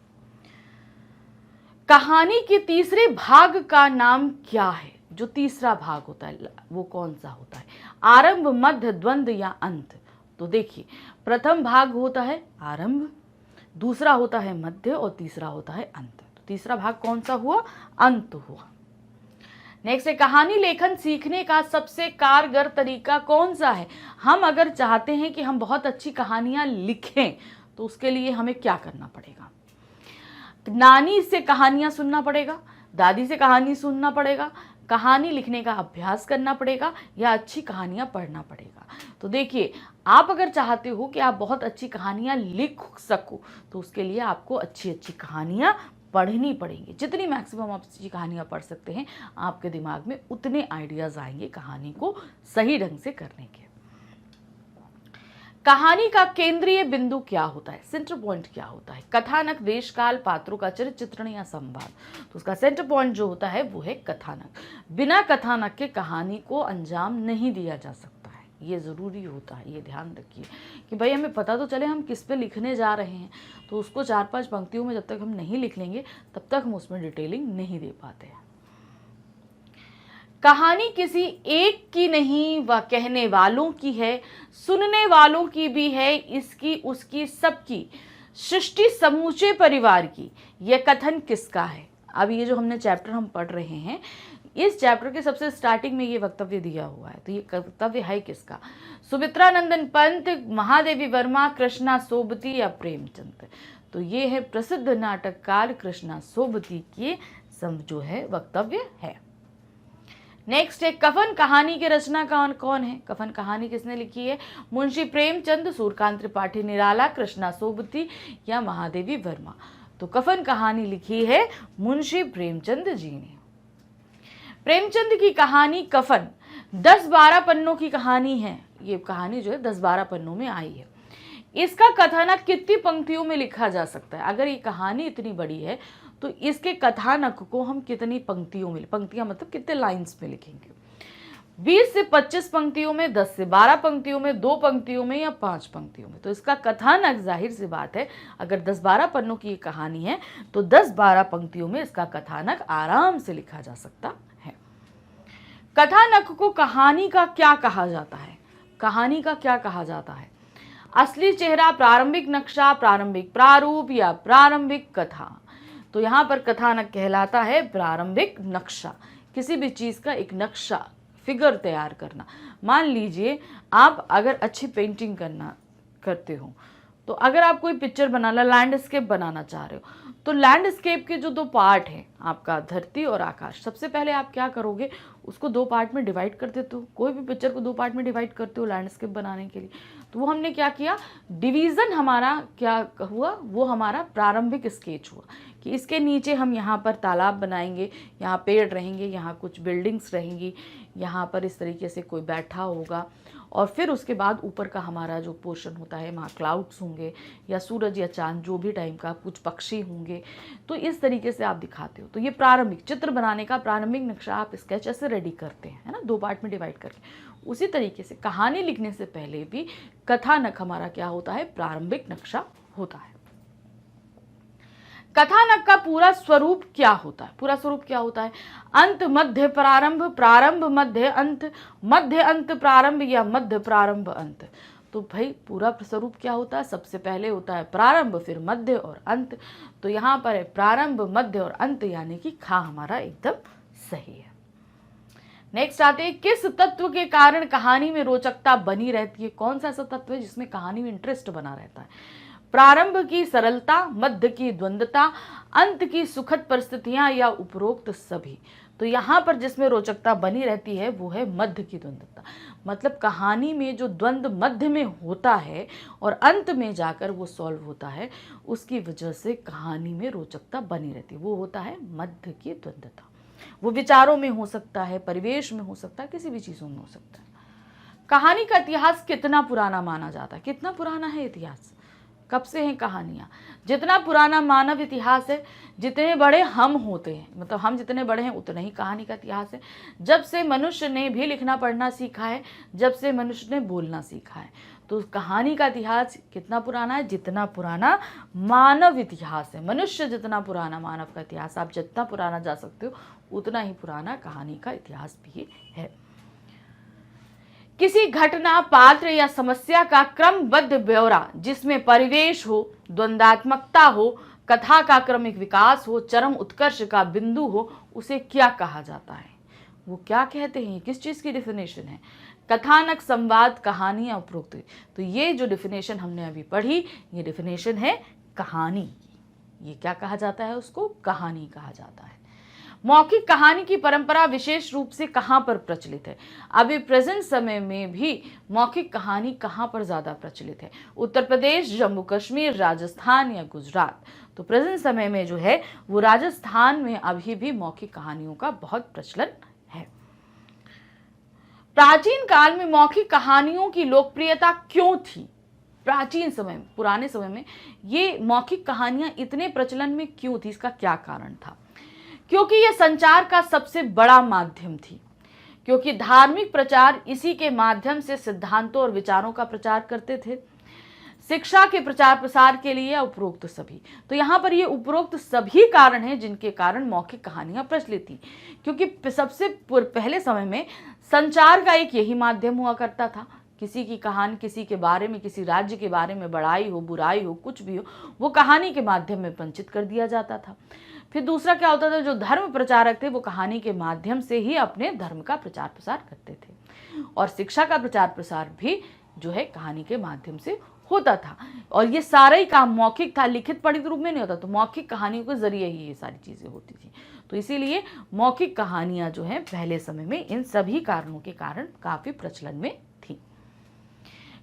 B: कहानी के तीसरे भाग का नाम क्या है? जो तीसरा भाग होता है वो कौन सा होता है? आरंभ, मध्य, द्वंद्व या अंत? तो देखिए, प्रथम भाग होता है आरंभ, दूसरा होता है मध्य और तीसरा होता है अंत। तो तीसरा भाग कौन सा हुआ? अंत हुआ। नेक्स्ट है, कहानी लेखन सीखने का सबसे कारगर तरीका कौन सा है? हम अगर चाहते हैं कि हम बहुत अच्छी कहानियां लिखें तो उसके लिए हमें क्या करना पड़ेगा? नानी से कहानियां सुनना पड़ेगा, दादी से कहानी सुनना पड़ेगा, कहानी लिखने का अभ्यास करना पड़ेगा या अच्छी कहानियां पढ़ना पड़ेगा? तो देखिए, आप अगर चाहते हो कि आप बहुत अच्छी कहानियां लिख सको तो उसके लिए आपको अच्छी अच्छी कहानियां पढ़नी पड़ेंगी। जितनी मैक्सिमम आप अच्छी कहानियां पढ़ सकते हैं, आपके दिमाग में उतने आइडियाज आएंगे कहानी को सही ढंग से करने के। कहानी का केंद्रीय बिंदु क्या होता है? सेंटर पॉइंट क्या होता है? कथानक, देशकाल, पात्रों का चरित्र चित्रण या संवाद? तो उसका सेंटर पॉइंट जो होता है वो है कथानक। बिना कथानक के कहानी को अंजाम नहीं दिया जा सकता है, ये ज़रूरी होता है। ये ध्यान रखिए कि भाई हमें पता तो चले हम किस पे लिखने जा रहे हैं, तो उसको 4-5 पंक्तियों में जब तक हम नहीं लिख लेंगे तब तक हम उसमें डिटेलिंग नहीं दे पाते हैं। कहानी किसी एक की नहीं, वह कहने वालों की है, सुनने वालों की भी है, इसकी उसकी सबकी, सृष्टि समूचे परिवार की। यह कथन किसका है? अब ये जो हमने चैप्टर हम पढ़ रहे हैं, इस चैप्टर के सबसे स्टार्टिंग में ये वक्तव्य दिया हुआ है, तो ये वक्तव्य है किसका? सुमित्रा नंदन पंत, महादेवी वर्मा, कृष्णा सोबती या प्रेमचंद? तो ये है प्रसिद्ध नाटककार कृष्णा सोबती के जो है वक्तव्य है। नेक्स्ट है, कफन कहानी के रचनाकार कौन है? कफन कहानी किसने लिखी है? मुंशी प्रेमचंद, सूर्यकांत त्रिपाठी निराला, कृष्णा सोबती या महादेवी वर्मा? तो कफन कहानी लिखी है मुंशी प्रेमचंद जी ने। प्रेमचंद की कहानी कफन 10-12 पन्नों की कहानी है। ये कहानी जो है 10-12 पन्नों में आई है। इसका कथानक कितनी पंक्तियों में लिखा जा सकता है? अगर ये कहानी इतनी बड़ी है तो इसके कथानक को हम कितनी पंक्तियों में, पंक्तियां मतलब कितने लाइंस में लिखेंगे? 20 से 25 पंक्तियों में, 10 से 12 पंक्तियों में, 2 पंक्तियों में या 5 पंक्तियों में? तो इसका कथानक जाहिर सी बात है, अगर 10-12 पन्नों की कहानी है तो 10-12 पंक्तियों में इसका कथानक आराम से लिखा जा सकता है। कथानक को कहानी का क्या कहा जाता है? कहानी का क्या कहा जाता है? असली चेहरा, प्रारंभिक नक्शा, प्रारंभिक प्रारूप या प्रारंभिक कथा? तो यहाँ पर कथानक कहलाता है प्रारंभिक नक्शा। किसी भी चीज़ का एक नक्शा, फिगर तैयार करना। मान लीजिए आप अगर अच्छी पेंटिंग करते हो, तो अगर आप कोई पिक्चर बनाना, लैंडस्केप बनाना चाह रहे हो, तो लैंडस्केप के जो 2 पार्ट हैं, आपका धरती और आकाश, सबसे पहले आप क्या करोगे? उसको 2 पार्ट में डिवाइड कर देते हो। कोई भी पिक्चर को 2 पार्ट में डिवाइड करते हो लैंडस्केप बनाने के लिए, तो वो हमने क्या किया? डिवीज़न हमारा क्या हुआ? वो हमारा प्रारंभिक स्केच हुआ कि इसके नीचे हम यहाँ पर तालाब बनाएंगे, यहाँ पेड़ रहेंगे, यहाँ कुछ बिल्डिंग्स रहेंगी, यहाँ पर इस तरीके से कोई बैठा होगा, और फिर उसके बाद ऊपर का हमारा जो पोर्शन होता है वहाँ क्लाउड्स होंगे या सूरज या चांद, जो भी टाइम का, कुछ पक्षी होंगे। तो इस तरीके से आप दिखाते हो। तो ये प्रारंभिक चित्र बनाने का प्रारंभिक नक्शा आप स्केच ऐसे रेडी करते हैं, है ना, 2 पार्ट में डिवाइड करके। उसी तरीके से कहानी लिखने से पहले भी कथानक हमारा क्या होता है? प्रारंभिक नक्शा होता है। कथानक का पूरा स्वरूप क्या होता है? पूरा स्वरूप क्या होता है? अंत, मध्य, प्रारंभ, प्रारंभ, मध्य, अंत, मध्य, अंत, प्रारंभ या मध्य, प्रारंभ, अंत? तो भाई पूरा स्वरूप क्या होता है? सबसे पहले होता है प्रारंभ, फिर मध्य और अंत। तो यहाँ पर है प्रारंभ, मध्य और अंत, यानी कि खा हमारा एकदम सही है। नेक्स्ट आते हैं, किस तत्व के कारण कहानी में रोचकता बनी रहती है? कौन सा ऐसा तत्व है जिसमें कहानी में इंटरेस्ट बना रहता है? प्रारंभ की सरलता, मध्य की द्वंद्वता, अंत की सुखद परिस्थितियां या उपरोक्त सभी। तो यहाँ पर जिसमें रोचकता बनी रहती है वो है मध्य की द्वंद्वता। मतलब कहानी में जो द्वंद्व मध्य में होता है और अंत में जाकर वो सॉल्व होता है, उसकी वजह से कहानी में रोचकता बनी रहती है। वो होता है मध्य की द्वंद्वता। वो विचारों में हो सकता है, परिवेश में हो सकता है, किसी भी चीज़ों में हो सकता है। कहानी का इतिहास कितना पुराना माना जाता है? कितना पुराना है इतिहास? कब से हैं कहानियाँ? जितना पुराना मानव इतिहास है, जितने बड़े हम होते हैं, मतलब हम जितने बड़े हैं उतना ही कहानी का इतिहास है। जब से मनुष्य ने भी लिखना पढ़ना सीखा है, जब से मनुष्य ने बोलना सीखा है, तो कहानी का इतिहास कितना पुराना है? जितना पुराना मानव इतिहास है। मनुष्य जितना पुराना मानव का इतिहास, आप जितना पुराना जा सकते हो उतना ही पुराना कहानी का इतिहास भी है। किसी घटना, पात्र या समस्या का क्रमबद्ध ब्यौरा जिसमें परिवेश हो, द्वंद्वात्मकता हो, कथा का क्रमिक विकास हो, चरम उत्कर्ष का बिंदु हो, उसे क्या कहा जाता है? वो क्या कहते हैं? किस चीज की डेफिनेशन है? कथानक, संवाद, कहानी या उपरोक्त। तो ये जो डेफिनेशन हमने अभी पढ़ी, ये डेफिनेशन है कहानी। ये क्या कहा जाता है? उसको कहानी कहा जाता है। मौखिक कहानी की परंपरा विशेष रूप से कहाँ पर प्रचलित है? अभी प्रेजेंट समय में भी मौखिक कहानी कहाँ पर ज़्यादा प्रचलित है? उत्तर प्रदेश, जम्मू कश्मीर, राजस्थान या गुजरात? तो प्रेजेंट समय में जो है वो राजस्थान में अभी भी मौखिक कहानियों का बहुत प्रचलन है। प्राचीन काल में मौखिक कहानियों की लोकप्रियता क्यों थी? प्राचीन समय में, पुराने समय में ये मौखिक कहानियां इतने प्रचलन में क्यों थी? इसका क्या कारण था? क्योंकि यह संचार का सबसे बड़ा माध्यम थी। क्योंकि धार्मिक प्रचार इसी के माध्यम से सिद्धांतों और विचारों का प्रचार करते थे। शिक्षा के प्रचार प्रसार के लिए उपरोक्त सभी। तो यहाँ पर ये उपरोक्त सभी कारण हैं जिनके कारण मौखिक कहानियां प्रचलित थी। क्योंकि सबसे पहले समय में संचार का एक यही माध्यम हुआ करता था। किसी की कहानी, किसी के बारे में, किसी राज्य के बारे में बड़ाई हो, बुराई हो, कुछ भी हो, वो कहानी के माध्यम में पंचित कर दिया जाता था। फिर दूसरा क्या होता था? जो धर्म प्रचारक थे वो कहानी के माध्यम से ही अपने धर्म का प्रचार प्रसार करते थे। और शिक्षा का प्रचार प्रसार भी जो है कहानी के माध्यम से होता था। और ये सारा ही काम मौखिक था, लिखित पढ़ित रूप में नहीं होता। तो मौखिक कहानियों के जरिए ही ये सारी चीजें होती थी। तो इसीलिए मौखिक कहानियां जो है पहले समय में इन सभी कारणों के कारण काफी प्रचलन में थी।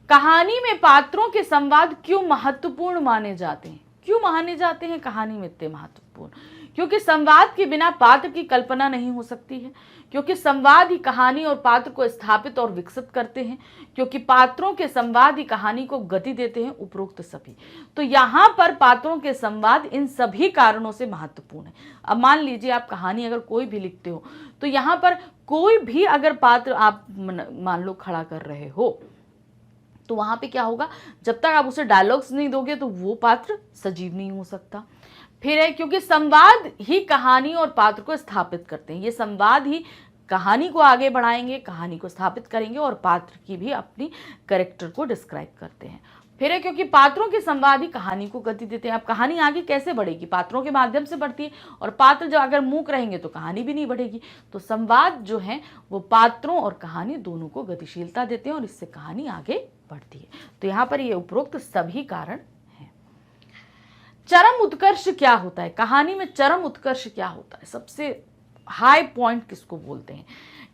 B: कहानी में पात्रों के संवाद क्यों महत्वपूर्ण माने जाते हैं? क्यों माने जाते हैं कहानी में इतने महत्वपूर्ण? क्योंकि संवाद के बिना पात्र की कल्पना नहीं हो सकती है। क्योंकि संवाद ही कहानी और पात्र को स्थापित और विकसित करते हैं। क्योंकि पात्रों के संवाद ही कहानी को गति देते हैं। उपरोक्त सभी। तो यहाँ पर पात्रों के संवाद इन सभी कारणों से महत्वपूर्ण है। अब मान लीजिए आप कहानी अगर कोई भी लिखते हो, तो यहाँ पर कोई भी अगर पात्र आप मान लो खड़ा कर रहे हो, तो वहां पे क्या होगा? जब तक आप उसे डायलॉग्स नहीं दोगे तो वो पात्र सजीव नहीं हो सकता। फिर है क्योंकि संवाद ही कहानी और पात्र को स्थापित करते हैं। ये संवाद ही कहानी को आगे बढ़ाएंगे, कहानी को स्थापित करेंगे और पात्र की भी अपनी कैरेक्टर को डिस्क्राइब करते हैं। फिर है क्योंकि पात्रों के संवाद ही कहानी को गति देते हैं। अब कहानी आगे कैसे बढ़ेगी? पात्रों के माध्यम से बढ़ती है। और पात्र जब अगर मूक रहेंगे तो कहानी भी नहीं बढ़ेगी। तो संवाद जो है वो पात्रों और कहानी दोनों को गतिशीलता देते हैं और इससे कहानी आगे बढ़ती है। तो यहाँ पर ये उपरोक्त सभी कारण हैं। चरम उत्कर्ष क्या होता है? कहानी में चरम उत्कर्ष क्या होता है? सबसे हाई पॉइंट किसको बोलते हैं?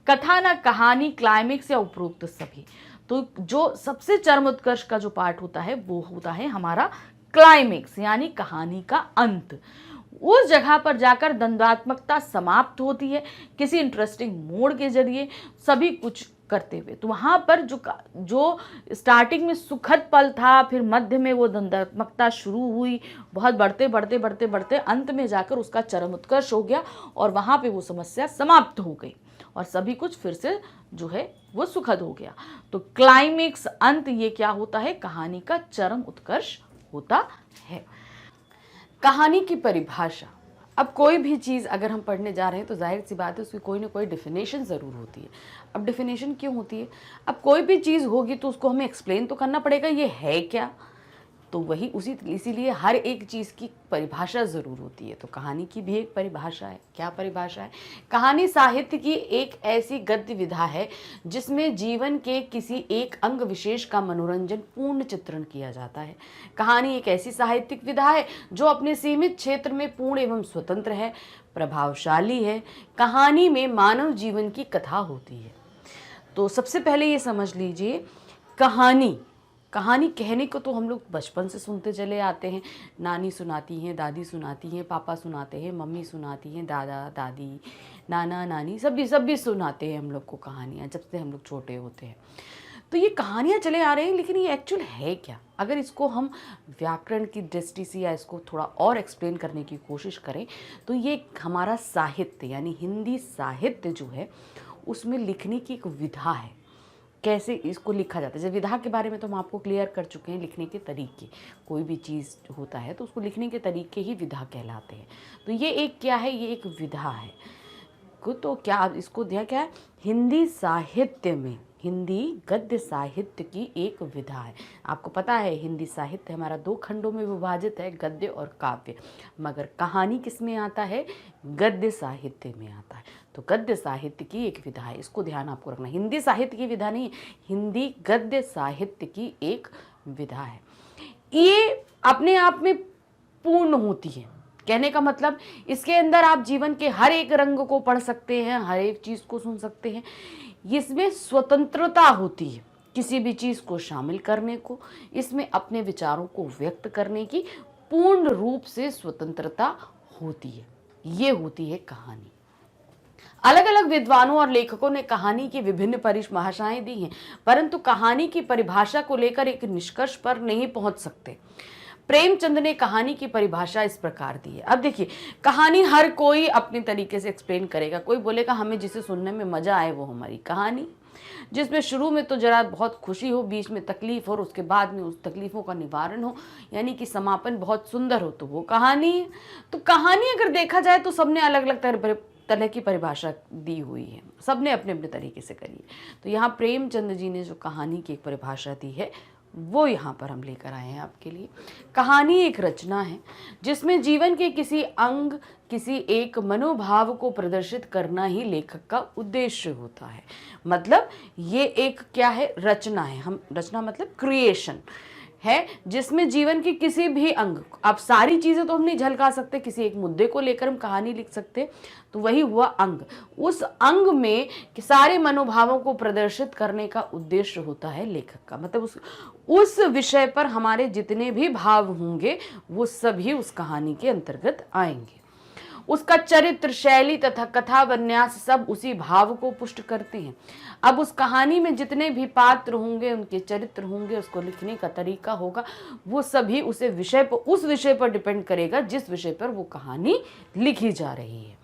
B: कथा ना कहानी, क्लाइमेक्स या उपरोक्त सभी? तो जो सबसे चरम उत्कर्ष का जो पार्ट होता है वो होता है हमारा क्लाइमेक्स, यानी कहानी का अंत। उस जगह पर जाकर द्वंद्वात्मकता समाप्त होती है किसी इंटरेस्टिंग मोड़ के जरिए, सभी कुछ करते हुए। तो वहां पर जो स्टार्टिंग में सुखद पल था, फिर मध्य में वो द्वंद्वात्मकता शुरू हुई, बहुत बढ़ते बढ़ते बढ़ते बढ़ते अंत में जाकर उसका चरम उत्कर्ष हो गया और वहां पे वो समस्या समाप्त हो गई और सभी कुछ फिर से जो है वो सुखद हो गया। तो क्लाइमेक्स, अंत, ये क्या होता है? कहानी का चरम उत्कर्ष होता है। कहानी की परिभाषा। अब कोई भी चीज़ अगर हम पढ़ने जा रहे हैं तो जाहिर सी बात है उसकी कोई ना कोई डेफिनेशन ज़रूर होती है। अब डेफिनेशन क्यों होती है? अब कोई भी चीज़ होगी तो उसको हमें एक्सप्लेन तो करना पड़ेगा, ये है क्या। तो वही उसी इसीलिए हर एक चीज़ की परिभाषा ज़रूर होती है। तो कहानी की भी एक परिभाषा है। क्या परिभाषा है? कहानी साहित्य की एक ऐसी गद्य विधा है जिसमें जीवन के किसी एक अंग विशेष का मनोरंजन पूर्ण चित्रण किया जाता है। कहानी एक ऐसी साहित्यिक विधा है जो अपने सीमित क्षेत्र में पूर्ण एवं स्वतंत्र है, प्रभावशाली है। कहानी में मानव जीवन की कथा होती है। तो सबसे पहले ये समझ लीजिए, कहानी कहने को तो हम लोग बचपन से सुनते चले आते हैं। नानी सुनाती हैं, दादी सुनाती हैं, पापा सुनाते हैं, मम्मी सुनाती हैं, दादा दादी, नाना नानी सभी सुनाते हैं हम लोग को कहानियाँ जब से हम लोग छोटे होते हैं। तो ये कहानियाँ चले आ रहे हैं, लेकिन ये एक्चुअल है क्या? अगर इसको हम व्याकरण की दृष्टि से या इसको थोड़ा और एक्सप्लेन करने की कोशिश करें तो ये हमारा साहित्य यानी हिंदी साहित्य जो है उसमें लिखने की एक विधा है। कैसे इसको लिखा जाता है, जैसे विधा के बारे में तो हम आपको क्लियर कर चुके हैं। लिखने के तरीके, कोई भी चीज़ होता है तो उसको लिखने के तरीके ही विधा कहलाते हैं। तो ये एक क्या है? ये एक विधा है। तो क्या आप इसको दिया क्या है? हिंदी साहित्य में, हिंदी गद्य साहित्य की एक विधा है। आपको पता है हिंदी साहित्य हमारा 2 खंडों में विभाजित है, गद्य और काव्य। मगर कहानी किस में आता है? गद्य साहित्य में आता है। तो गद्य साहित्य की एक विधा है, इसको ध्यान आपको रखना। हिंदी साहित्य की विधा नहीं, हिंदी गद्य साहित्य की एक विधा है। ये अपने आप में पूर्ण होती है। कहने का मतलब इसके अंदर आप जीवन के हर एक रंग को पढ़ सकते हैं, हर एक चीज़ को सुन सकते हैं। इसमें स्वतंत्रता होती है किसी भी चीज़ को शामिल करने को, इसमें अपने विचारों को व्यक्त करने की पूर्ण रूप से स्वतंत्रता होती है। ये होती है कहानी। अलग अलग विद्वानों और लेखकों ने कहानी की विभिन्न परिभाषाएं दी हैं, परंतु कहानी की परिभाषा को लेकर एक निष्कर्ष पर नहीं पहुंच सकते। प्रेमचंद ने कहानी की परिभाषा इस प्रकार दी है। अब देखिए, कहानी हर कोई अपने तरीके से एक्सप्लेन करेगा। कोई बोलेगा हमें जिसे सुनने में मजा आए वो हमारी कहानी, जिसमें शुरू में तो जरा बहुत खुशी हो, बीच में तकलीफ हो और उसके बाद में उस तकलीफों का निवारण हो, यानी कि समापन बहुत सुंदर हो, तो वो कहानी है। तो कहानी अगर देखा जाए तो सबने अलग अलग तरह की परिभाषा दी हुई है, सबने अपने अपने तरीके से करी है। तो यहाँ प्रेमचंद जी ने जो कहानी की एक परिभाषा दी है वो यहाँ पर हम लेकर आए हैं आपके लिए। कहानी एक रचना है जिसमें जीवन के किसी अंग, किसी एक मनोभाव को प्रदर्शित करना ही लेखक का उद्देश्य होता है। मतलब ये एक क्या है? रचना है। हम रचना मतलब क्रिएशन है जिसमें जीवन के किसी भी अंग, अब सारी चीज़ें तो हम नहीं झलका सकते, किसी एक मुद्दे को लेकर हम कहानी लिख सकते, तो वही हुआ अंग। उस अंग में सारे मनोभावों को प्रदर्शित करने का उद्देश्य होता है लेखक का। मतलब उस विषय पर हमारे जितने भी भाव होंगे वो सभी उस कहानी के अंतर्गत आएंगे। उसका चरित्र, शैली तथा कथा विन्यास सब उसी भाव को पुष्ट करते हैं। अब उस कहानी में जितने भी पात्र होंगे, उनके चरित्र होंगे, उसको लिखने का तरीका होगा, वो सभी उस विषय पर डिपेंड करेगा जिस विषय पर वो कहानी लिखी जा रही है।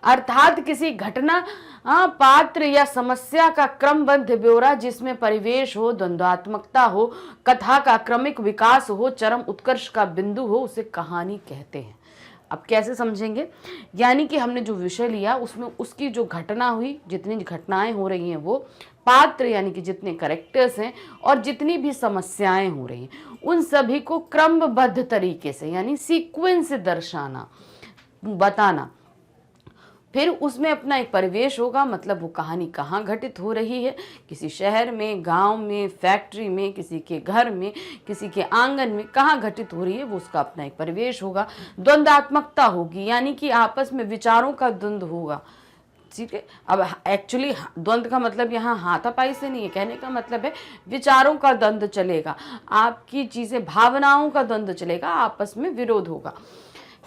B: अर्थात किसी घटना, पात्र या समस्या का क्रमबद्ध ब्यौरा जिसमें परिवेश हो, द्वंद्वात्मकता हो, कथा का क्रमिक विकास हो, चरम उत्कर्ष का बिंदु हो, उसे कहानी कहते हैं। अब कैसे समझेंगे? यानी कि हमने जो विषय लिया उसमें उसकी जो घटना हुई, जितनी घटनाएं हो रही हैं, वो पात्र यानी कि जितने कैरेक्टर्स हैं और जितनी भी समस्याएं हो रही हैं, उन सभी को क्रमबद्ध तरीके से यानी सीक्वेंस से दर्शाना, बताना। फिर उसमें अपना एक परिवेश होगा, मतलब वो कहानी कहाँ घटित हो रही है, किसी शहर में, गांव में, फैक्ट्री में, किसी के घर में, किसी के आंगन में, कहाँ घटित हो रही है, वो उसका अपना एक परिवेश होगा। द्वंद्वात्मकता होगी, यानी कि आपस में विचारों का द्वंद्व होगा। ठीक है, अब एक्चुअली द्वंद्व का मतलब यहाँ हाथापाई से नहीं है, कहने का मतलब है विचारों का द्वंद्व चलेगा, आपकी चीज़ें, भावनाओं का द्वंद्व चलेगा, आपस में विरोध होगा।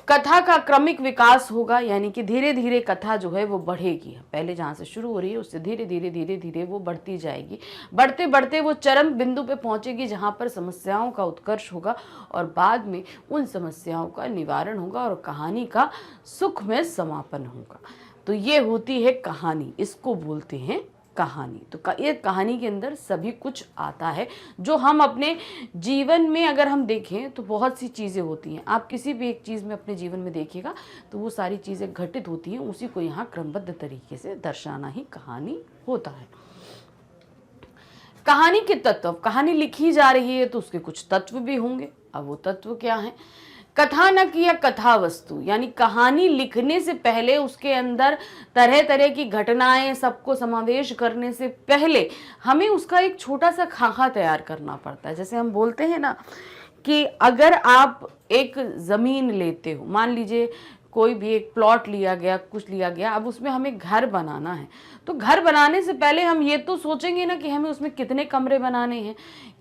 B: कथा का क्रमिक विकास होगा, यानी कि धीरे धीरे कथा जो है वो बढ़ेगी। पहले जहाँ से शुरू हो रही है उससे धीरे धीरे वो बढ़ती जाएगी। बढ़ते बढ़ते वो चरम बिंदु पे पहुँचेगी जहाँ पर समस्याओं का उत्कर्ष होगा और बाद में उन समस्याओं का निवारण होगा और कहानी का सुखमय समापन होगा। तो ये होती है कहानी, इसको बोलते हैं कहानी। तो ये कहानी के अंदर सभी कुछ आता है जो हम अपने जीवन में अगर हम देखें तो बहुत सी चीज़ें होती हैं। आप किसी भी एक चीज़ में अपने जीवन में देखिएगा तो वो सारी चीज़ें घटित होती हैं, उसी को यहाँ क्रमबद्ध तरीके से दर्शाना ही कहानी होता है। कहानी के तत्व, कहानी लिखी जा रही है तो उसके कुछ तत्व भी होंगे, अब वो तत्व क्या है? कथानक या कथा वस्तु, यानी कहानी लिखने से पहले उसके अंदर तरह तरह की घटनाएं सबको समावेश करने से पहले हमें उसका एक छोटा सा खाका तैयार करना पड़ता है। जैसे हम बोलते हैं ना कि अगर आप एक ज़मीन लेते हो, मान लीजिए कोई भी एक प्लॉट लिया गया, कुछ लिया गया, अब उसमें हमें घर बनाना है, तो घर बनाने से पहले हम ये तो सोचेंगे ना कि हमें उसमें कितने कमरे बनाने हैं,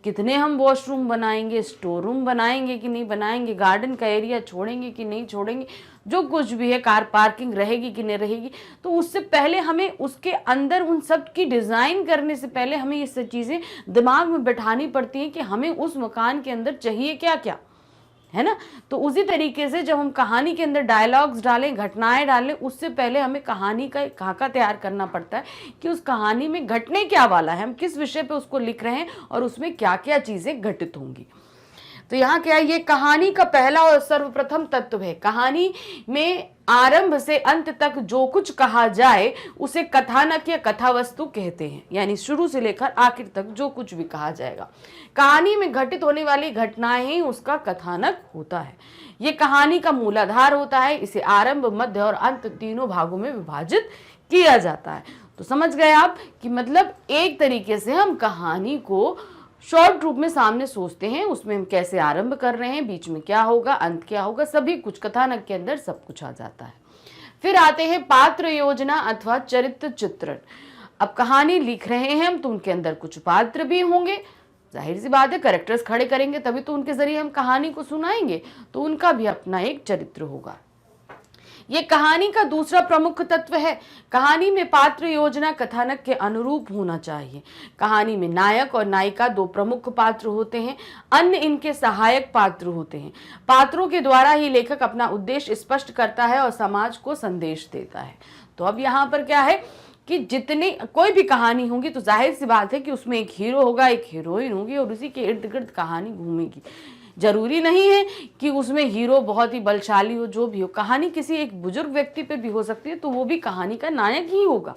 B: कितने हम वॉशरूम बनाएंगे, स्टोर रूम बनाएंगे कि नहीं बनाएंगे, गार्डन का एरिया छोड़ेंगे कि नहीं छोड़ेंगे, जो कुछ भी है, कार पार्किंग रहेगी कि नहीं रहेगी। तो उससे पहले हमें उसके अंदर उन सब की डिज़ाइन करने से पहले हमें ये सब चीज़ें दिमाग में बैठानी पड़ती हैं कि हमें उस मकान के अंदर चाहिए क्या क्या, है ना। तो उसी तरीके से जब हम कहानी के अंदर डायलॉग्स डालें, घटनाएं डालें, उससे पहले हमें कहानी का एक खाका तैयार करना पड़ता है कि उस कहानी में घटने क्या वाला है, हम किस विषय पे उसको लिख रहे हैं और उसमें क्या क्या चीज़ें घटित होंगी। तो यहाँ क्या है, ये कहानी का पहला और सर्वप्रथम तत्व है। कहानी में आरंभ से अंत तक जो कुछ कहा जाए उसे कथानक या कथा वस्तु कहते हैं, यानी शुरू से लेकर आखिर तक जो कुछ भी कहा जाएगा, कहानी में घटित होने वाली घटनाएं ही उसका कथानक होता है। ये कहानी का मूलाधार होता है। इसे आरंभ, मध्य और अंत तीनों भागों में विभाजित किया जाता है। तो समझ गए आप कि मतलब एक तरीके से हम कहानी को शॉर्ट रूप में सामने सोचते हैं, उसमें हम कैसे आरंभ कर रहे हैं, बीच में क्या होगा, अंत क्या होगा, सभी कुछ कथानक के अंदर सब कुछ आ जाता है। फिर आते हैं पात्र योजना अथवा चरित्र चित्रण। अब कहानी लिख रहे हैं हम तो उनके अंदर कुछ पात्र भी होंगे, जाहिर सी बात है, कैरेक्टर्स खड़े करेंगे तभी तो उनके जरिए हम कहानी को सुनाएंगे, तो उनका भी अपना एक चरित्र होगा। ये कहानी का दूसरा प्रमुख तत्व है। कहानी में पात्र योजना कथानक के अनुरूप होना चाहिए। कहानी में नायक और नायिका दो प्रमुख पात्र होते हैं, अन्य इनके सहायक पात्र होते हैं। पात्रों के द्वारा ही लेखक अपना उद्देश्य स्पष्ट करता है और समाज को संदेश देता है। तो अब यहाँ पर क्या है कि जितनी कोई भी कहानी होगी तो जाहिर सी बात है कि उसमें एक हीरो होगा, एक हीरोइन होगी और उसी के इर्द गिर्द कहानी घूमेगी। जरूरी नहीं है कि उसमें हीरो बहुत ही बलशाली हो, जो भी हो, कहानी किसी एक बुजुर्ग व्यक्ति पे भी हो सकती है, तो वो भी कहानी का नायक ही होगा।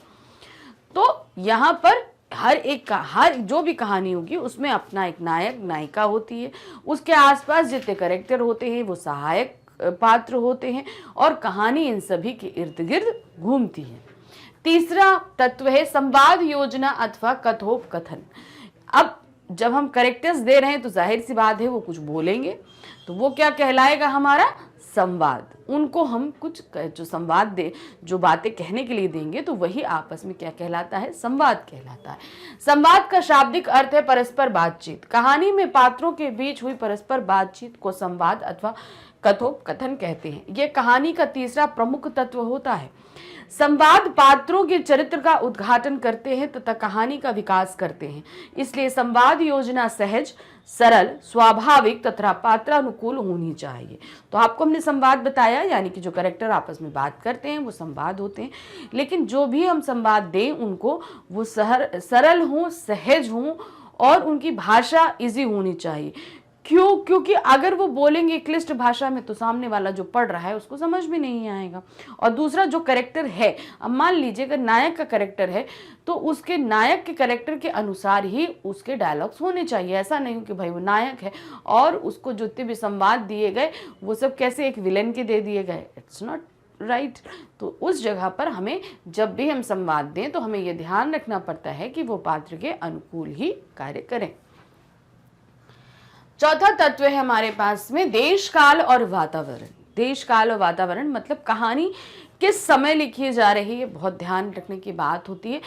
B: तो यहाँ पर हर जो भी कहानी होगी उसमें अपना एक नायक नायिका होती है, उसके आसपास जितने कैरेक्टर होते हैं वो सहायक पात्र होते हैं और कहानी इन सभी के इर्द गिर्द घूमती है। तीसरा तत्व है संवाद योजना अथवा कथोपकथन। अब जब हम कैरेक्टर्स दे रहे हैं तो जाहिर सी बात है वो कुछ बोलेंगे, तो वो क्या कहलाएगा, हमारा संवाद। उनको हम कुछ जो संवाद दे, जो बातें कहने के लिए देंगे, तो वही आपस में क्या कहलाता है, संवाद कहलाता है। संवाद का शाब्दिक अर्थ है परस्पर बातचीत। कहानी में पात्रों के बीच हुई परस्पर बातचीत को संवाद अथवा कथोपकथन कहते हैं। यह कहानी का तीसरा प्रमुख तत्व होता है। संवाद पात्रों के चरित्र का उद्घाटन करते हैं तथा कहानी का विकास करते हैं। इसलिए संवाद योजना सहज, सरल, स्वाभाविक तथा पात्रानुकूल होनी चाहिए। तो आपको हमने संवाद बताया, यानी कि जो कैरेक्टर आपस में बात करते हैं वो संवाद होते हैं, लेकिन जो भी हम संवाद दें उनको वो सरल हों, सहज हों और उनकी भाषा इजी होनी चाहिए। क्यों? क्योंकि अगर वो बोलेंगे क्लिष्ट भाषा में तो सामने वाला जो पढ़ रहा है उसको समझ में नहीं आएगा। और दूसरा जो कैरेक्टर है, अब मान लीजिए अगर नायक का कैरेक्टर है तो उसके नायक के कैरेक्टर के अनुसार ही उसके डायलॉग्स होने चाहिए। ऐसा नहीं कि भाई वो नायक है और उसको जितने भी संवाद दिए गए वो सब कैसे एक विलेन के दे दिए गए, इट्स नॉट राइट। तो उस जगह पर हमें जब भी हम संवाद दें तो हमें यह ध्यान रखना पड़ता है कि वो पात्र के अनुकूल ही कार्य करें। चौथा तत्व है हमारे पास में देश काल और वातावरण। देश काल और वातावरण मतलब कहानी किस समय लिखी जा रही है, बहुत ध्यान रखने की बात होती है।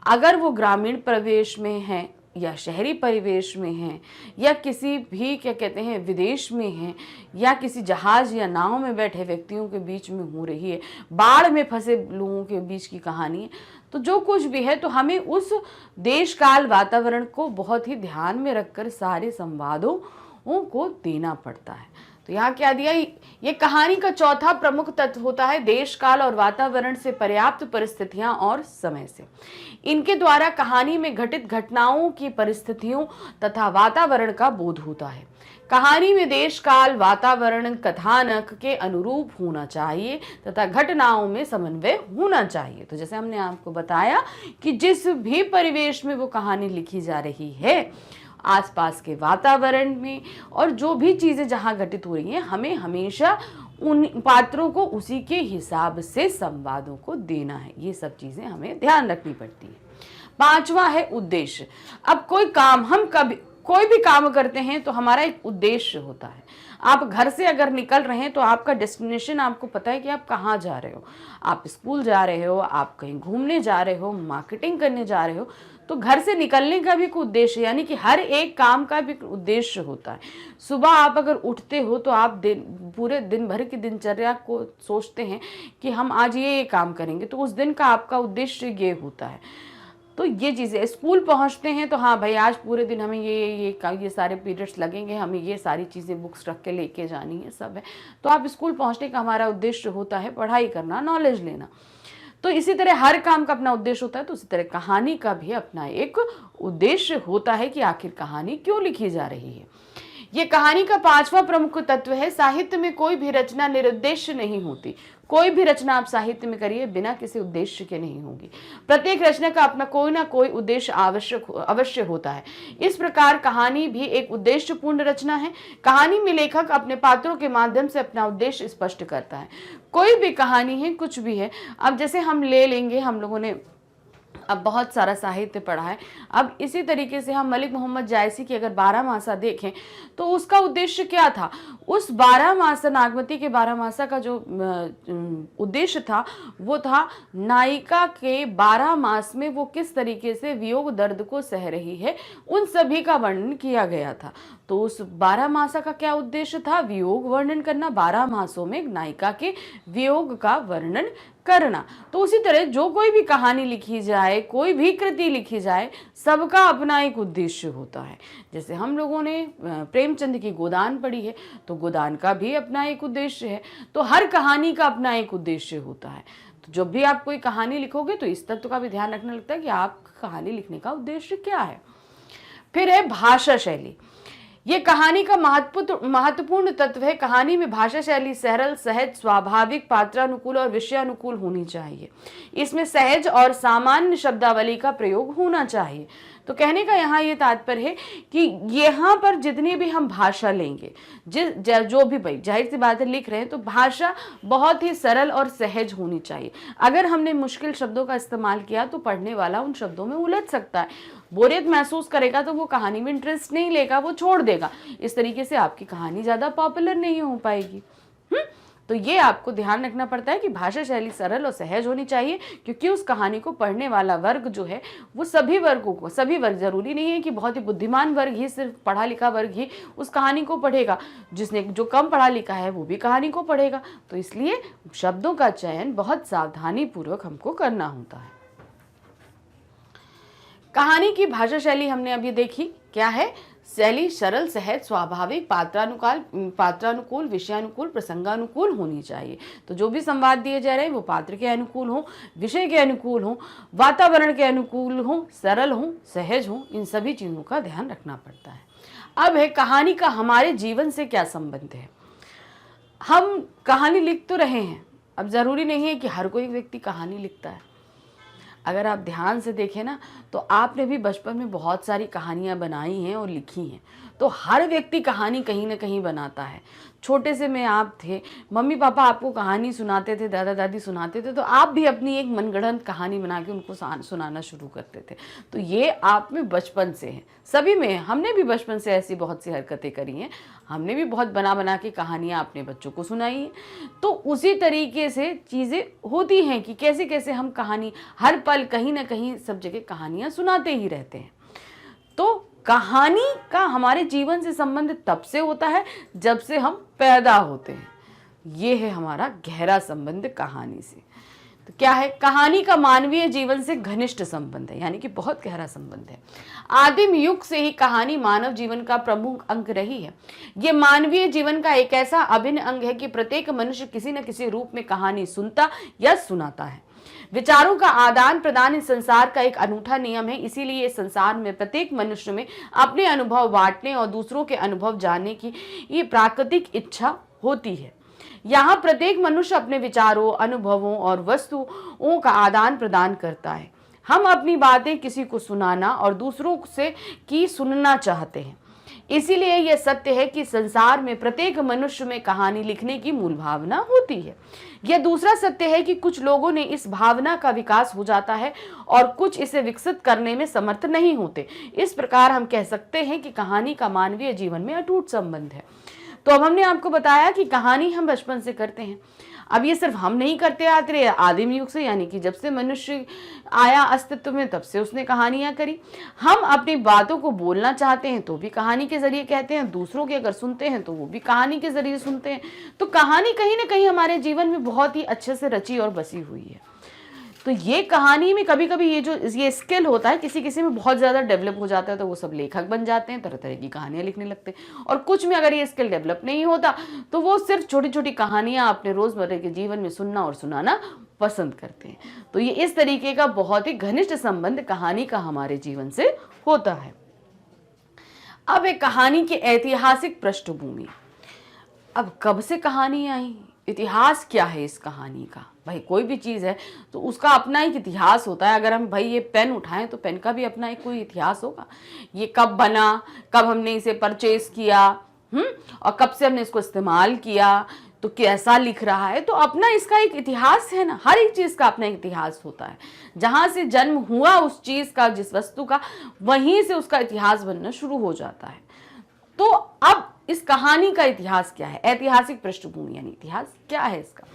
B: अगर वो ग्रामीण परिवेश में है या शहरी परिवेश में है या किसी भी क्या कहते हैं विदेश में है या किसी जहाज या नाव में बैठे व्यक्तियों के बीच में हो रही है, बाढ़ में फंसे लोगों के बीच की कहानी है, तो जो कुछ भी है तो हमें उस देश काल वातावरण को बहुत ही ध्यान में रखकर सारे संवादों को देना पड़ता है। तो यहाँ क्या दिया, ये कहानी का चौथा प्रमुख तत्व होता है देश काल और वातावरण से पर्याप्त परिस्थितियां और समय से। इनके द्वारा कहानी में घटित घटनाओं की परिस्थितियों तथा वातावरण का बोध होता है। कहानी में देश काल वातावरण कथानक के अनुरूप होना चाहिए तथा घटनाओं में समन्वय होना चाहिए। तो जैसे हमने आपको बताया कि जिस भी परिवेश में वो कहानी लिखी जा रही है, आसपास के वातावरण में, और जो भी चीज़ें जहाँ घटित हो रही हैं, हमें हमेशा उन पात्रों को उसी के हिसाब से संवादों को देना है। ये सब चीज़ें हमें ध्यान रखनी पड़ती है। पांचवा है उद्देश्य। अब कोई भी काम करते हैं तो हमारा एक उद्देश्य होता है। आप घर से अगर निकल रहे हैं तो आपका डेस्टिनेशन, आपको पता है कि आप कहाँ जा रहे हो। आप स्कूल जा रहे हो, आप कहीं घूमने जा रहे हो, मार्केटिंग करने जा रहे हो, तो घर से निकलने का भी कोई उद्देश्य, यानी कि हर एक काम का भी उद्देश्य होता है। सुबह आप अगर उठते हो तो आप पूरे दिन भर की दिनचर्या को सोचते हैं कि हम आज ये काम करेंगे, तो उस दिन का आपका उद्देश्य ये होता है। तो ये चीज़ें, स्कूल पहुंचते हैं तो हाँ भाई, आज पूरे दिन हमें ये सारे पीरियड्स लगेंगे, हमें ये सारी चीज़ें बुक्स रख के लेके जानी है, सब है। तो आप स्कूल पहुंचने का हमारा उद्देश्य होता है पढ़ाई करना, नॉलेज लेना। तो इसी तरह हर काम का अपना उद्देश्य होता है, तो उसी तरह कहानी का भी अपना एक उद्देश्य होता है कि आखिर कहानी क्यों लिखी जा रही है। ये कहानी का पांचवा प्रमुख तत्व है, साहित्य में कोई भी रचना निरुद्देश्य नहीं होती। कोई भी रचना आप साहित्य में करिए बिना किसी उद्देश्य के नहीं होगी। प्रत्येक रचना का अपना कोई ना कोई उद्देश्य अवश्य होता है। इस प्रकार कहानी भी एक उद्देश्यपूर्ण रचना है। कहानी में लेखक अपने पात्रों के माध्यम से अपना उद्देश्य स्पष्ट करता है। कोई भी कहानी है, कुछ भी है। अब जैसे हम ले लेंगे, हम लोगों ने अब बहुत सारा साहित्य पढ़ा है। अब इसी तरीके से हम मलिक मोहम्मद जायसी की अगर 12मासा देखें तो उसका उद्देश्य क्या था? उस 12मासा, नागमती के 12मासा का जो उद्देश्य था वो था नायिका के 12 मास में वो किस तरीके से वियोग दर्द को सह रही है, उन सभी का वर्णन किया गया था। तो उस 12मासा का क्या उद्देश्य था? वियोग वर्णन करना, 12 मासों में नायिका के वियोग का वर्णन करना। तो उसी तरह जो कोई भी कहानी लिखी जाए, कोई भी कृति लिखी जाए, सबका अपना एक उद्देश्य होता है। जैसे हम लोगों ने प्रेमचंद की गोदान पढ़ी है, तो गोदान का भी अपना एक उद्देश्य है। तो हर कहानी का अपना एक उद्देश्य होता है। तो जब भी आप कोई कहानी लिखोगे तो इस तत्व का भी ध्यान रखना लगता है कि आप कहानी लिखने का उद्देश्य क्या है। फिर है भाषा शैली। ये कहानी का महत्वपूर्ण तत्व है। कहानी में भाषा शैली सरल, सहज, स्वाभाविक, पात्रानुकूल और विषयानुकूल होनी चाहिए। इसमें सहज और सामान्य शब्दावली का प्रयोग होना चाहिए। तो कहने का यहाँ ये तात्पर्य है कि यहाँ पर जितनी भी हम भाषा लेंगे, जो भी, भाई जाहिर सी बात है लिख रहे हैं, तो भाषा बहुत ही सरल और सहज होनी चाहिए। अगर हमने मुश्किल शब्दों का इस्तेमाल किया तो पढ़ने वाला उन शब्दों में उलझ सकता है, बोरियत महसूस करेगा, तो वो कहानी में इंटरेस्ट नहीं लेगा, वो छोड़ देगा। इस तरीके से आपकी कहानी ज़्यादा पॉपुलर नहीं हो पाएगी। तो ये आपको ध्यान रखना पड़ता है कि भाषा शैली सरल और सहज होनी चाहिए, क्योंकि उस कहानी को पढ़ने वाला वर्ग जो है वो सभी वर्ग, जरूरी नहीं है कि बहुत ही बुद्धिमान वर्ग ही, सिर्फ पढ़ा लिखा वर्ग ही उस कहानी को पढ़ेगा। जो कम पढ़ा लिखा है वो भी कहानी को पढ़ेगा। तो इसलिए शब्दों का चयन बहुत सावधानी पूर्वक हमको करना होता है। कहानी की भाषा शैली हमने अभी देखी, क्या है? शैली सरल, सहज, स्वाभाविक, पात्रानुकूल, विषयानुकूल, प्रसंगानुकूल होनी चाहिए। तो जो भी संवाद दिए जा रहे हैं वो पात्र के अनुकूल हो, विषय के अनुकूल हो, वातावरण के अनुकूल हो, सरल हो, सहज हो, इन सभी चीज़ों का ध्यान रखना पड़ता है। अब है कहानी का हमारे जीवन से क्या संबंध है। हम कहानी लिख तो रहे हैं, अब ज़रूरी नहीं है कि हर कोई व्यक्ति कहानी लिखता है। अगर आप ध्यान से देखें ना, तो आपने भी बचपन में बहुत सारी कहानियाँ बनाई हैं और लिखी हैं। तो हर व्यक्ति कहानी कहीं ना कहीं बनाता है। छोटे से में आप थे, मम्मी पापा आपको कहानी सुनाते थे, दादा दादी सुनाते थे, तो आप भी अपनी एक मनगढ़ंत कहानी बना के उनको सुनाना शुरू करते थे। तो ये आप में बचपन से है, सभी में। हमने भी बचपन से ऐसी बहुत सी हरकतें करी हैं, हमने भी बहुत बना के कहानियाँ अपने बच्चों को सुनाई हैं। तो उसी तरीके से चीज़ें होती हैं कि कैसे कैसे हम कहानी हर पल कहीं ना कहीं सब जगह कहानियाँ सुनाते ही रहते हैं। तो कहानी का हमारे जीवन से संबंध तब से होता है जब से हम पैदा होते हैं। ये है हमारा गहरा संबंध कहानी से। तो क्या है? कहानी का मानवीय जीवन से घनिष्ठ संबंध है, यानी कि बहुत गहरा संबंध है। आदिम युग से ही कहानी मानव जीवन का प्रमुख अंग रही है। ये मानवीय जीवन का एक ऐसा अभिन्न अंग है कि प्रत्येक मनुष्य किसी न किसी रूप में कहानी सुनता या सुनाता है। विचारों का आदान प्रदान इस संसार का एक अनूठा नियम है। इसीलिए इस संसार में प्रत्येक मनुष्य में अपने अनुभव बांटने और दूसरों के अनुभव जानने की ये प्राकृतिक इच्छा होती है। यहाँ प्रत्येक मनुष्य अपने विचारों, अनुभवों और वस्तुओं का आदान प्रदान करता है। हम अपनी बातें किसी को सुनाना और दूसरों से की सुनना चाहते हैं। इसीलिए यह सत्य है कि संसार में प्रत्येक मनुष्य में कहानी लिखने की मूल भावना होती है। यह दूसरा सत्य है कि कुछ लोगों ने इस भावना का विकास हो जाता है और कुछ इसे विकसित करने में समर्थ नहीं होते। इस प्रकार हम कह सकते हैं कि कहानी का मानवीय जीवन में अटूट संबंध है। तो अब हमने आपको बताया कि कहानी हम बचपन से करते हैं। अब ये सिर्फ हम नहीं करते आते रहे, आदिम युग से, यानी कि जब से मनुष्य आया अस्तित्व में तब से उसने कहानियां करी। हम अपनी बातों को बोलना चाहते हैं तो भी कहानी के जरिए कहते हैं, दूसरों के अगर सुनते हैं तो वो भी कहानी के जरिए सुनते हैं। तो कहानी कहीं ना कहीं हमारे जीवन में बहुत ही अच्छे से रची और बसी हुई है। तो ये कहानी में कभी कभी ये स्किल होता है, किसी किसी में बहुत ज़्यादा डेवलप हो जाता है तो वो सब लेखक बन जाते हैं, तरह तरह की कहानियाँ लिखने लगते हैं। और कुछ में अगर ये स्किल डेवलप नहीं होता तो वो सिर्फ छोटी छोटी कहानियाँ अपने रोज़मर्रा के जीवन में सुनना और सुनाना पसंद करते हैं। तो ये इस तरीके का बहुत ही घनिष्ठ संबंध कहानी का हमारे जीवन से होता है। अब एक कहानी की ऐतिहासिक पृष्ठभूमि। अब कब से कहानी आई, इतिहास क्या है इस कहानी का? भाई कोई भी चीज़ है तो उसका अपना एक इतिहास होता है। अगर हम भाई ये पेन उठाएं तो पेन का भी अपना एक कोई इतिहास होगा। ये कब बना, कब हमने इसे परचेज किया, और कब से हमने इसको इस्तेमाल किया, तो कैसा लिख रहा है, तो अपना इसका एक इतिहास है ना। हर एक चीज़ का अपना एक इतिहास होता है। जहाँ से जन्म हुआ उस चीज़ का, जिस वस्तु का, वहीं से उसका इतिहास बनना शुरू हो जाता है। तो अब इस कहानी का इतिहास क्या है? ऐतिहासिक पृष्ठभूमि यानी इतिहास क्या है इसका?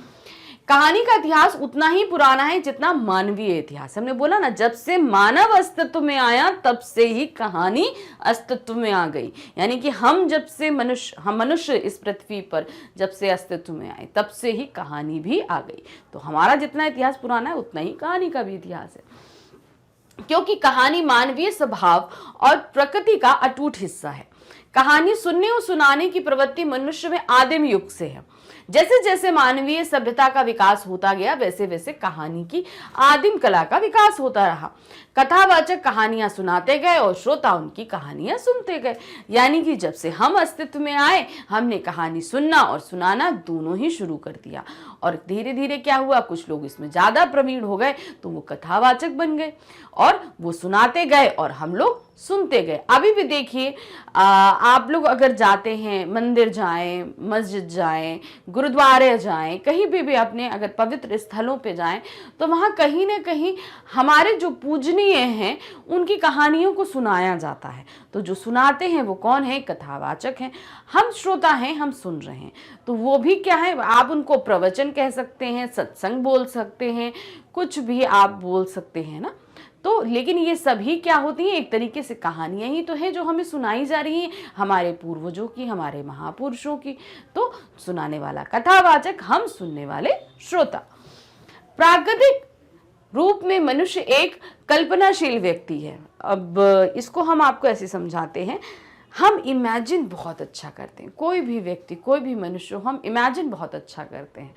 B: कहानी का इतिहास उतना ही पुराना है जितना मानवीय इतिहास। हमने बोला ना, जब से मानव अस्तित्व में आया तब से ही कहानी अस्तित्व में आ गई। यानी कि हम मनुष्य इस पृथ्वी पर जब से अस्तित्व में आए तब से ही कहानी भी आ गई। तो हमारा जितना इतिहास पुराना है उतना ही कहानी का भी इतिहास है, क्योंकि कहानी मानवीय स्वभाव और प्रकृति का अटूट हिस्सा है। कहानी सुनने और सुनाने की प्रवृत्ति मनुष्य में आदिम युग से है। जैसे जैसे मानवीय सभ्यता का विकास होता गया वैसे वैसे कहानी की आदिम कला का विकास होता रहा। कथावाचक कहानियां सुनाते गए और श्रोता उनकी कहानियां सुनते गए। यानी कि जब से हम अस्तित्व में आए हमने कहानी सुनना और सुनाना दोनों ही शुरू कर दिया। और धीरे धीरे क्या हुआ, कुछ लोग इसमें ज़्यादा प्रवीण हो गए तो वो कथावाचक बन गए और वो सुनाते गए और हम लोग सुनते गए। अभी भी देखिए, आप लोग अगर जाते हैं, मंदिर जाएं, मस्जिद जाएं, गुरुद्वारे जाएं, कहीं भी अपने अगर पवित्र स्थलों पे जाएं तो वहाँ कहीं ना कहीं हमारे जो पूजनीय हैं उनकी कहानियों को सुनाया जाता है। तो जो सुनाते हैं वो कौन है? कथावाचक हैं। हम श्रोता हैं, हम सुन रहे हैं। तो वो भी क्या है, आप उनको प्रवचन कह सकते हैं, सत्संग बोल सकते हैं, कुछ भी आप बोल सकते हैं ना। तो लेकिन ये सभी क्या होती हैं? एक तरीके से कहानियां ही तो है जो हमें सुनाई जा रही हैं, हमारे पूर्वजों की, हमारे महापुरुषों की। तो सुनाने वाला कथावाचक, हम सुनने वाले श्रोता। प्राकृतिक रूप में मनुष्य एक कल्पनाशील व्यक्ति है। अब इसको हम आपको ऐसे समझाते हैं, हम इमेजिन बहुत अच्छा करते हैं। कोई भी व्यक्ति, कोई भी मनुष्य, हम इमेजिन बहुत अच्छा करते हैं।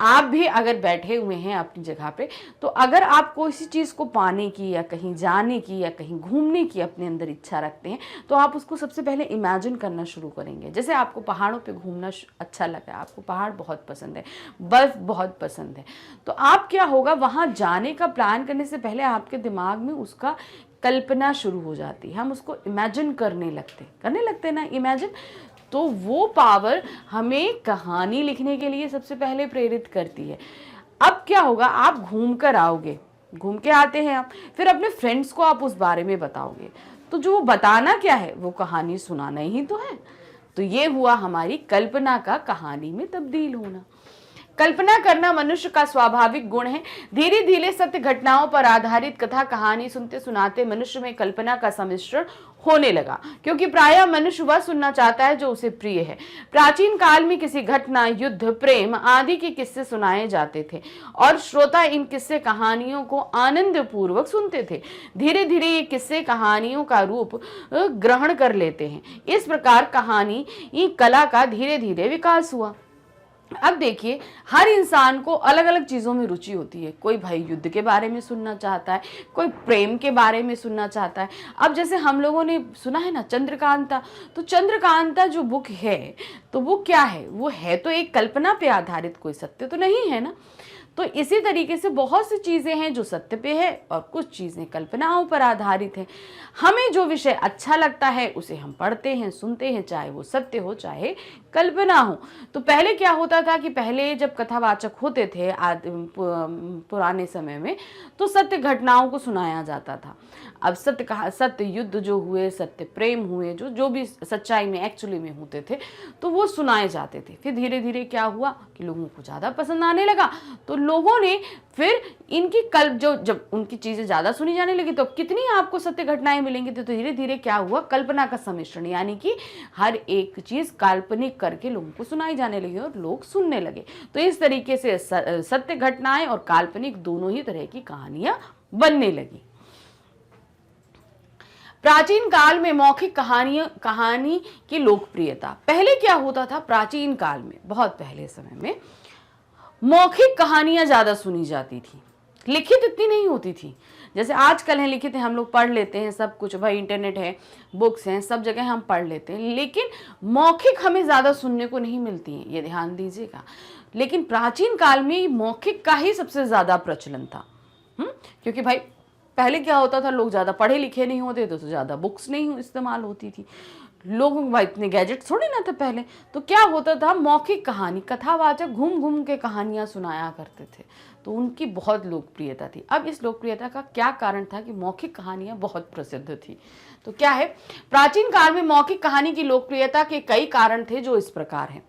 B: आप भी अगर बैठे हुए हैं अपनी जगह पे, तो अगर आप कोई सी चीज़ को पाने की या कहीं जाने की या कहीं घूमने की अपने अंदर इच्छा रखते हैं तो आप उसको सबसे पहले इमेजिन करना शुरू करेंगे। जैसे आपको पहाड़ों पे घूमना अच्छा लगा, आपको पहाड़ बहुत पसंद है, बर्फ़ बहुत पसंद है, तो आप क्या होगा, वहाँ जाने का प्लान करने से पहले आपके दिमाग में उसका कल्पना शुरू हो जाती है। हम उसको इमेजिन करने लगते ना इमेजिन। तो वो पावर हमें कहानी लिखने के लिए सबसे पहले प्रेरित करती है। अब क्या होगा, आप घूम कर आओगे, घूम के आते हैं आप, फिर अपने फ्रेंड्स को आप उस बारे में बताओगे। तो जो वो बताना क्या है, वो कहानी सुनाना ही तो है। तो ये हुआ हमारी कल्पना का कहानी में तब्दील होना। कल्पना करना मनुष्य का स्वाभाविक गुण है। धीरे धीरे सत्य घटनाओं पर आधारित कथा कहानी सुनते सुनाते मनुष्य में कल्पना का सम्मिश्रण होने लगा, क्योंकि प्रायः मनुष्य वह सुनना चाहता है जो उसे प्रिय है। प्राचीन काल में किसी घटना, युद्ध, प्रेम आदि के किस्से सुनाए जाते थे और श्रोता इन किस्से कहानियों को आनंद पूर्वक सुनते थे। धीरे धीरे ये किस्से कहानियों का रूप ग्रहण कर लेते हैं। इस प्रकार कहानी कला का धीरे धीरे विकास हुआ। अब देखिए, हर इंसान को अलग अलग चीज़ों में रुचि होती है। कोई भाई युद्ध के बारे में सुनना चाहता है, कोई प्रेम के बारे में सुनना चाहता है। अब जैसे हम लोगों ने सुना है ना चंद्रकांता, तो चंद्रकांता जो बुक है तो वो क्या है, वो है तो एक कल्पना पे आधारित, कोई सत्य तो नहीं है ना। तो इसी तरीके से बहुत सी चीज़ें हैं जो सत्य पे है और कुछ चीज़ें कल्पनाओं पर आधारित हैं। हमें जो विषय अच्छा लगता है उसे हम पढ़ते हैं, सुनते हैं, चाहे वो सत्य हो चाहे कल्पना हो। तो पहले क्या होता था कि पहले जब कथावाचक होते थे पुराने समय में, तो सत्य घटनाओं को सुनाया जाता था। अब सत्य युद्ध जो हुए, सत्य प्रेम हुए, जो भी सच्चाई में एक्चुअली में होते थे, तो वो सुनाए जाते थे। फिर धीरे धीरे क्या हुआ कि लोगों को ज़्यादा पसंद आने लगा, तो लोगों ने फिर इनकी जब उनकी चीज़ें ज़्यादा सुनी जाने लगी, तो कितनी आपको सत्य घटनाएं मिलेंगी। तो धीरे धीरे क्या हुआ, कल्पना का सम्मिश्रण, यानी कि हर एक चीज़ काल्पनिक करके लोगों को सुनाई जाने लगी और लोग सुनने लगे। तो इस तरीके से सत्य घटनाएं और काल्पनिक दोनों ही तरह की कहानियां बनने लगी। प्राचीन काल में मौखिक कहानी की लोकप्रियता। पहले क्या होता था, प्राचीन काल में, बहुत पहले समय में मौखिक कहानियां ज्यादा सुनी जाती थी, लिखित इतनी नहीं होती थी। जैसे आजकल है लिखित है, हम लोग पढ़ लेते हैं सब कुछ, भाई इंटरनेट है, बुक्स हैं, सब जगह हम पढ़ लेते हैं, लेकिन मौखिक हमें ज़्यादा सुनने को नहीं मिलती हैं, ये ध्यान दीजिएगा। लेकिन प्राचीन काल में मौखिक का ही सबसे ज़्यादा प्रचलन था। क्योंकि भाई पहले क्या होता था, लोग ज़्यादा पढ़े लिखे नहीं होते तो ज़्यादा बुक्स नहीं इस्तेमाल होती थी, लोगों के भाई इतने गैजेट थोड़े ना थे पहले। तो क्या होता था, मौखिक कहानी, कथावाचक घूम घूम के कहानियाँ सुनाया करते थे, तो उनकी बहुत लोकप्रियता थी। अब इस लोकप्रियता का क्या कारण था कि मौखिक कहानियाँ बहुत प्रसिद्ध थी। तो क्या है, प्राचीन काल में मौखिक कहानी की लोकप्रियता के कई कारण थे जो इस प्रकार हैं।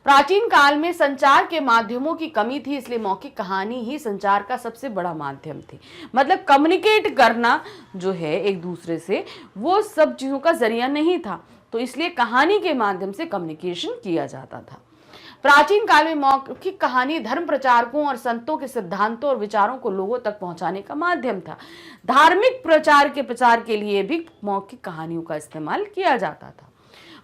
B: प्राचीन काल में संचार के माध्यमों की कमी थी, इसलिए मौखिक कहानी ही संचार का सबसे बड़ा माध्यम थी। मतलब कम्युनिकेट करना जो है एक दूसरे से, वो सब चीज़ों का जरिया नहीं था, तो इसलिए कहानी के माध्यम से कम्युनिकेशन किया जाता था। प्राचीन काल में मौखिक कहानी धर्म प्रचारकों और संतों के सिद्धांतों और विचारों को लोगों तक पहुंचाने का माध्यम था। धार्मिक प्रचार के लिए भी मौखिक कहानियों का इस्तेमाल किया जाता था।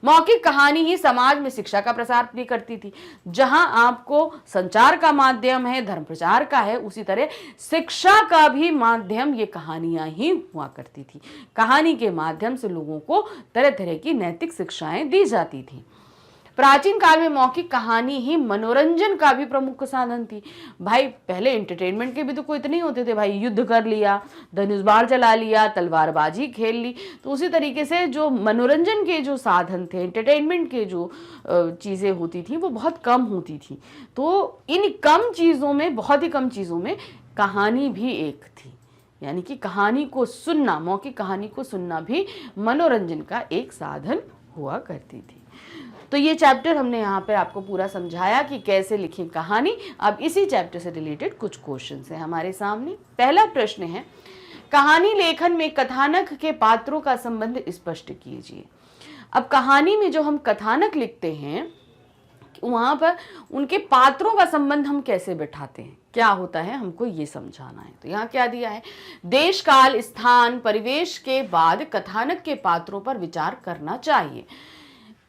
B: मौखिक कहानी ही समाज में शिक्षा का प्रसार भी करती थी। जहां आपको संचार का माध्यम है, धर्म प्रचार का है, उसी तरह शिक्षा का भी माध्यम ये कहानियां ही हुआ करती थी। कहानी के माध्यम से लोगों को तरह तरह की नैतिक शिक्षाएं दी जाती थी। प्राचीन काल में मौखिक कहानी ही मनोरंजन का भी प्रमुख साधन थी। भाई पहले एंटरटेनमेंट के भी तो कोई इतने नहीं होते थे, भाई युद्ध कर लिया, धनुष बाण चला लिया, तलवारबाजी खेल ली, तो उसी तरीके से जो मनोरंजन के जो साधन थे, एंटरटेनमेंट के जो चीज़ें होती थी वो बहुत कम होती थी। तो इन कम चीज़ों में, बहुत ही कम चीज़ों में कहानी भी एक थी, यानी कि कहानी को सुनना, मौखिक कहानी को सुनना भी मनोरंजन का एक साधन हुआ करती थी। तो ये चैप्टर हमने यहाँ पर आपको पूरा समझाया कि कैसे लिखें कहानी। अब इसी चैप्टर से रिलेटेड कुछ क्वेश्चंस हैं हमारे सामने। पहला प्रश्न है, कहानी लेखन में कथानक के पात्रों का संबंध स्पष्ट कीजिए। अब कहानी में जो हम कथानक लिखते हैं, वहाँ पर उनके पात्रों का संबंध हम कैसे बैठाते हैं, क्या होता है, हमको ये समझाना है। तो यहाँ क्या दिया है, देश, काल, स्थान, परिवेश के बाद कथानक के पात्रों पर विचार करना चाहिए।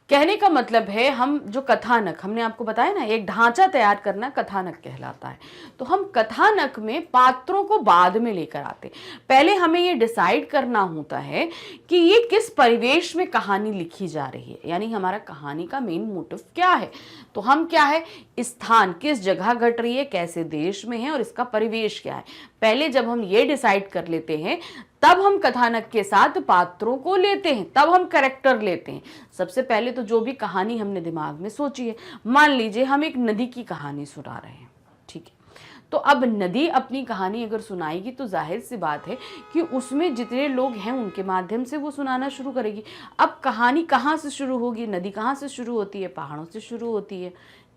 B: कहने का मतलब है, हम जो कथानक, हमने आपको बताया ना, एक ढांचा तैयार करना कथानक कहलाता है। तो हम कथानक में पात्रों को बाद में लेकर आते, पहले हमें ये डिसाइड करना होता है कि ये किस परिवेश में कहानी लिखी जा रही है, यानी हमारा कहानी का मेन मोटिव क्या है। तो हम क्या है, स्थान, किस जगह घट रही है, कैसे देश में है, और इसका परिवेश क्या है। पहले जब हम ये डिसाइड कर लेते हैं, तब हम कथानक के साथ पात्रों को लेते हैं, तब हम कैरेक्टर लेते हैं। सबसे पहले तो जो भी कहानी हमने दिमाग में सोची है, मान लीजिए हम एक नदी की कहानी सुना रहे हैं, ठीक है, तो अब नदी अपनी कहानी अगर सुनाएगी तो जाहिर सी बात है कि उसमें जितने लोग हैं उनके माध्यम से वो सुनाना शुरू करेगी। अब कहानी कहाँ से शुरू होगी, नदी कहाँ से शुरू होती है, पहाड़ों से शुरू होती है,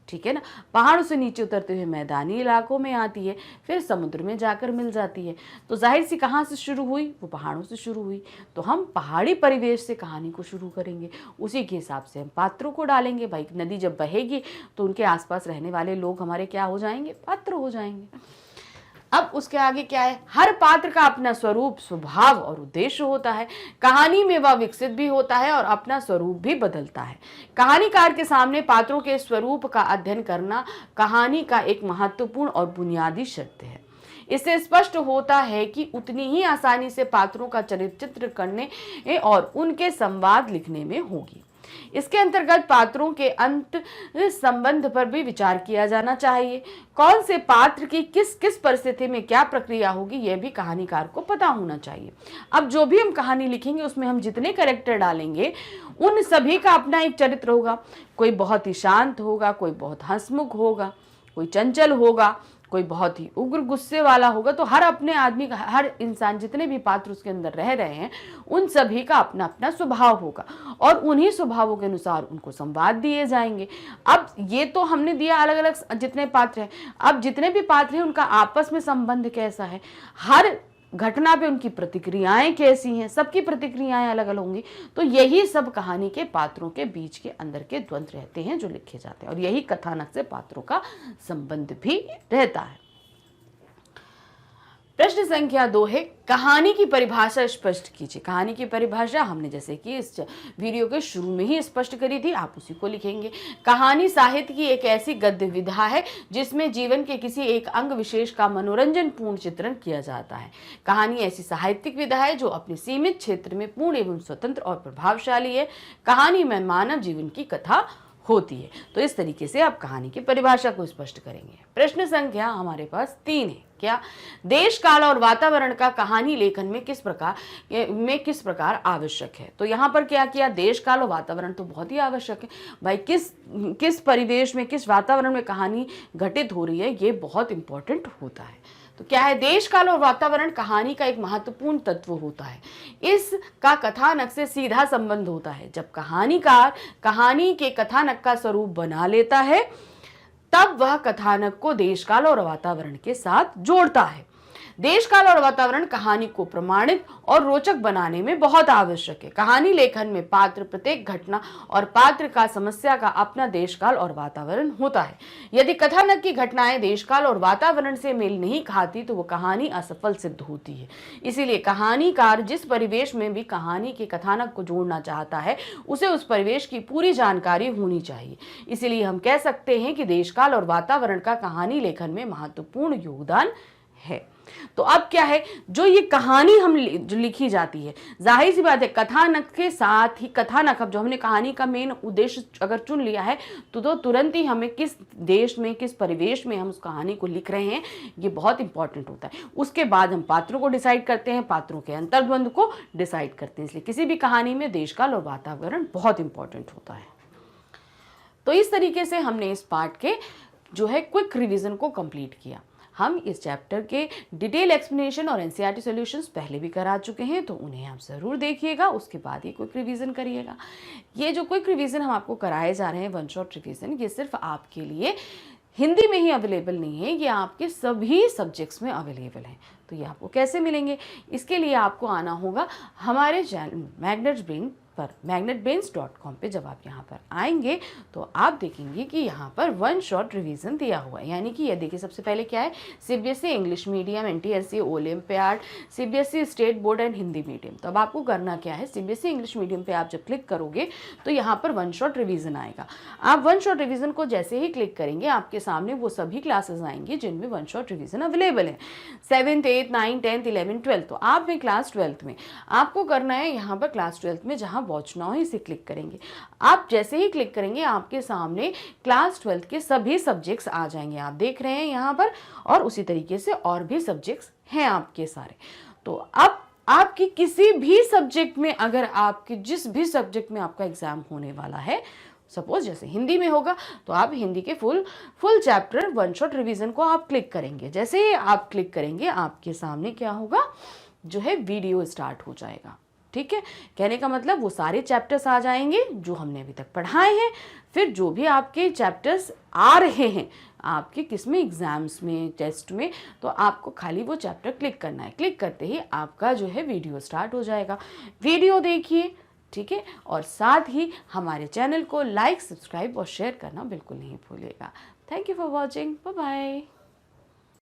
B: ठीक है ना। पहाड़ों से नीचे उतरते हुए मैदानी इलाकों में आती है, फिर समुद्र में जाकर मिल जाती है। तो जाहिर सी कहाँ से शुरू हुई, वो पहाड़ों से शुरू हुई। तो हम पहाड़ी परिवेश से कहानी को शुरू करेंगे, उसी के हिसाब से हम पात्रों को डालेंगे। भाई नदी जब बहेगी तो उनके आसपास रहने वाले लोग हमारे क्या हो जाएंगे, पात्र हो जाएंगे। अब उसके आगे क्या है, हर पात्र का अपना स्वरूप, स्वभाव और उद्देश्य होता है। कहानी में वह विकसित भी होता है और अपना स्वरूप भी बदलता है। कहानीकार के सामने पात्रों के स्वरूप का अध्ययन करना कहानी का एक महत्वपूर्ण और बुनियादी शर्त है। इससे स्पष्ट होता है कि उतनी ही आसानी से पात्रों का चरित्र करने और उनके संवाद लिखने में होगी। इसके अंतर्गत पात्रों के अंत संबंध पर भी विचार किया जाना चाहिए। कौन से पात्र की किस किस परिस्थिति में क्या प्रक्रिया होगी यह भी कहानीकार को पता होना चाहिए। अब जो भी हम कहानी लिखेंगे उसमें हम जितने कैरेक्टर डालेंगे उन सभी का अपना एक चरित्र होगा। कोई बहुत ही शांत होगा, कोई बहुत हंसमुख होगा, कोई चंचल होगा, कोई बहुत ही उग्र गुस्से वाला होगा। तो हर अपने आदमी का, हर इंसान, जितने भी पात्र उसके अंदर रह रहे हैं उन सभी का अपना अपना स्वभाव होगा और उन्हीं स्वभावों के अनुसार उनको संवाद दिए जाएंगे। अब ये तो हमने दिया अलग अलग जितने पात्र हैं, अब जितने भी पात्र हैं उनका आपस में संबंध कैसा है, हर घटना पे उनकी प्रतिक्रियाएं कैसी हैं, सबकी प्रतिक्रियाएं अलग अलग होंगी। तो यही सब कहानी के पात्रों के बीच के अंदर के द्वंद्व रहते हैं जो लिखे जाते हैं और यही कथानक से पात्रों का संबंध भी रहता है। प्रश्न संख्या 2 है, कहानी की परिभाषा स्पष्ट कीजिए। कहानी की परिभाषा हमने जैसे कि इस वीडियो के शुरू में ही स्पष्ट करी थी, आप उसी को लिखेंगे। कहानी साहित्य की एक ऐसी गद्य विधा है जिसमें जीवन के किसी एक अंग विशेष का मनोरंजन पूर्ण चित्रण किया जाता है। कहानी ऐसी साहित्यिक विधा है जो अपने सीमित क्षेत्र में पूर्ण एवं स्वतंत्र और प्रभावशाली है। कहानी में मानव जीवन की कथा होती है। तो इस तरीके से आप कहानी की परिभाषा को स्पष्ट करेंगे। प्रश्न संख्या हमारे पास 3 है। क्या देश, काल और वातावरण का कहानी लेखन में किस प्रकार आवश्यक है। तो यहाँ पर क्या किया, देश, काल और वातावरण तो बहुत ही आवश्यक है भाई। किस परिवेश में, किस वातावरण में कहानी घटित हो रही है ये बहुत इंपॉर्टेंट होता है। तो क्या है, देश, काल और वातावरण कहानी का एक महत्वपूर्ण तत्व होता है। इसका कथानक से सीधा संबंध होता है। जब कहानीकार कहानी के कथानक का स्वरूप बना लेता है तब वह कथानक को देश, काल और वातावरण के साथ जोड़ता है। देश, काल और वातावरण कहानी को प्रमाणित और रोचक बनाने में बहुत आवश्यक है। कहानी लेखन में पात्र, प्रत्येक घटना और पात्र का समस्या का अपना देश, काल और वातावरण होता है। यदि कथानक की घटनाएं देश, काल और वातावरण से मेल नहीं खाती तो वो कहानी असफल सिद्ध होती है। इसीलिए कहानीकार जिस परिवेश में भी कहानी के कथानक को जोड़ना चाहता है उसे उस परिवेश की पूरी जानकारी होनी चाहिए। इसीलिए हम कह सकते हैं कि देश, काल और वातावरण का कहानी लेखन में महत्वपूर्ण योगदान है। तो अब क्या है, जो ये कहानी जो लिखी जाती है, जाहिर सी बात है कथानक के साथ ही कथानक, अब जो हमने कहानी का मेन उद्देश्य अगर चुन लिया है तो तुरंत ही हमें किस देश में, किस परिवेश में हम उस कहानी को लिख रहे हैं ये बहुत इंपॉर्टेंट होता है। उसके बाद हम पात्रों को डिसाइड करते हैं, पात्रों के अंतर्द्वंद को डिसाइड करते हैं। इसलिए किसी भी कहानी में देश, काल और वातावरण बहुत इंपॉर्टेंट होता है। तो इस तरीके से हमने इस पार्ट के जो है क्विक रिविजन को कंप्लीट किया। हम इस चैप्टर के डिटेल एक्सप्लेनेशन और एनसीईआरटी सॉल्यूशंस पहले भी करा चुके हैं तो उन्हें आप ज़रूर देखिएगा, उसके बाद ही क्विक रिवीजन करिएगा। ये जो क्विक रिवीजन हम आपको कराए जा रहे हैं, वन शॉट रिवीजन, ये सिर्फ आपके लिए हिंदी में ही अवेलेबल नहीं है, ये आपके सभी सब्जेक्ट्स में अवेलेबल है। तो ये आपको कैसे मिलेंगे, इसके लिए आपको आना होगा हमारे चैनल मैग्नेट्स ब्रेन पर, magnetbrains.com पे। जब आप यहाँ पर आएंगे तो आप देखेंगे कि यहाँ पर वन शॉट रिवीजन दिया हुआ है। यानी कि ये देखिए, सबसे पहले क्या है, CBSE English medium, NTSC, olympiad, CBSE state board and Hindi medium. तो अब आपको करना क्या है, सीबीएसई इंग्लिश मीडियम पे आप जब क्लिक करोगे तो यहाँ पर वन शॉट रिवीजन आएगा। आप वन शॉट रिवीजन को जैसे ही क्लिक करेंगे आपके सामने वो सभी क्लासेस आएंगी जिनमें वन शॉट रिवीजन अवेलेबल है। 7th, 8th, 9th, 10th, 11th, 12th। तो आप में क्लास 12th में आपको करना है, यहाँ पर क्लास 12th में जहाँ वॉच नाउ इसे क्लिक करेंगे। आप जैसे ही क्लिक करेंगे आपके सामने क्लास 12th के सभी सब्जेक्ट्स आ जाएंगे, आप देख रहे हैं यहाँ पर, और उसी तरीके से और भी सब्जेक्ट्स हैं आपके सारे। तो अब आपकी किसी भी सब्जेक्ट में, अगर आपके जिस भी सब्जेक्ट में आपका एग्जाम होने वाला है, सपोज जैसे हिंदी में होगा तो आप हिंदी के full chapter one shot revision को आप क्लिक करेंगे। जैसे ही आप क्लिक करेंगे आपके सामने क्या होगा, जो है वीडियो स्टार्ट हो जाएगा। ठीक है, कहने का मतलब वो सारे चैप्टर्स आ जाएंगे जो हमने अभी तक पढ़ाए हैं। फिर जो भी आपके चैप्टर्स आ रहे हैं आपके किसमें, एग्जाम्स में, टेस्ट में, तो आपको खाली वो चैप्टर क्लिक करना है। क्लिक करते ही आपका जो है वीडियो स्टार्ट हो जाएगा। वीडियो देखिए, ठीक है, और साथ ही हमारे चैनल को लाइक, सब्सक्राइब और शेयर करना बिल्कुल नहीं भूलिएगा। Thank you for watching, bye bye.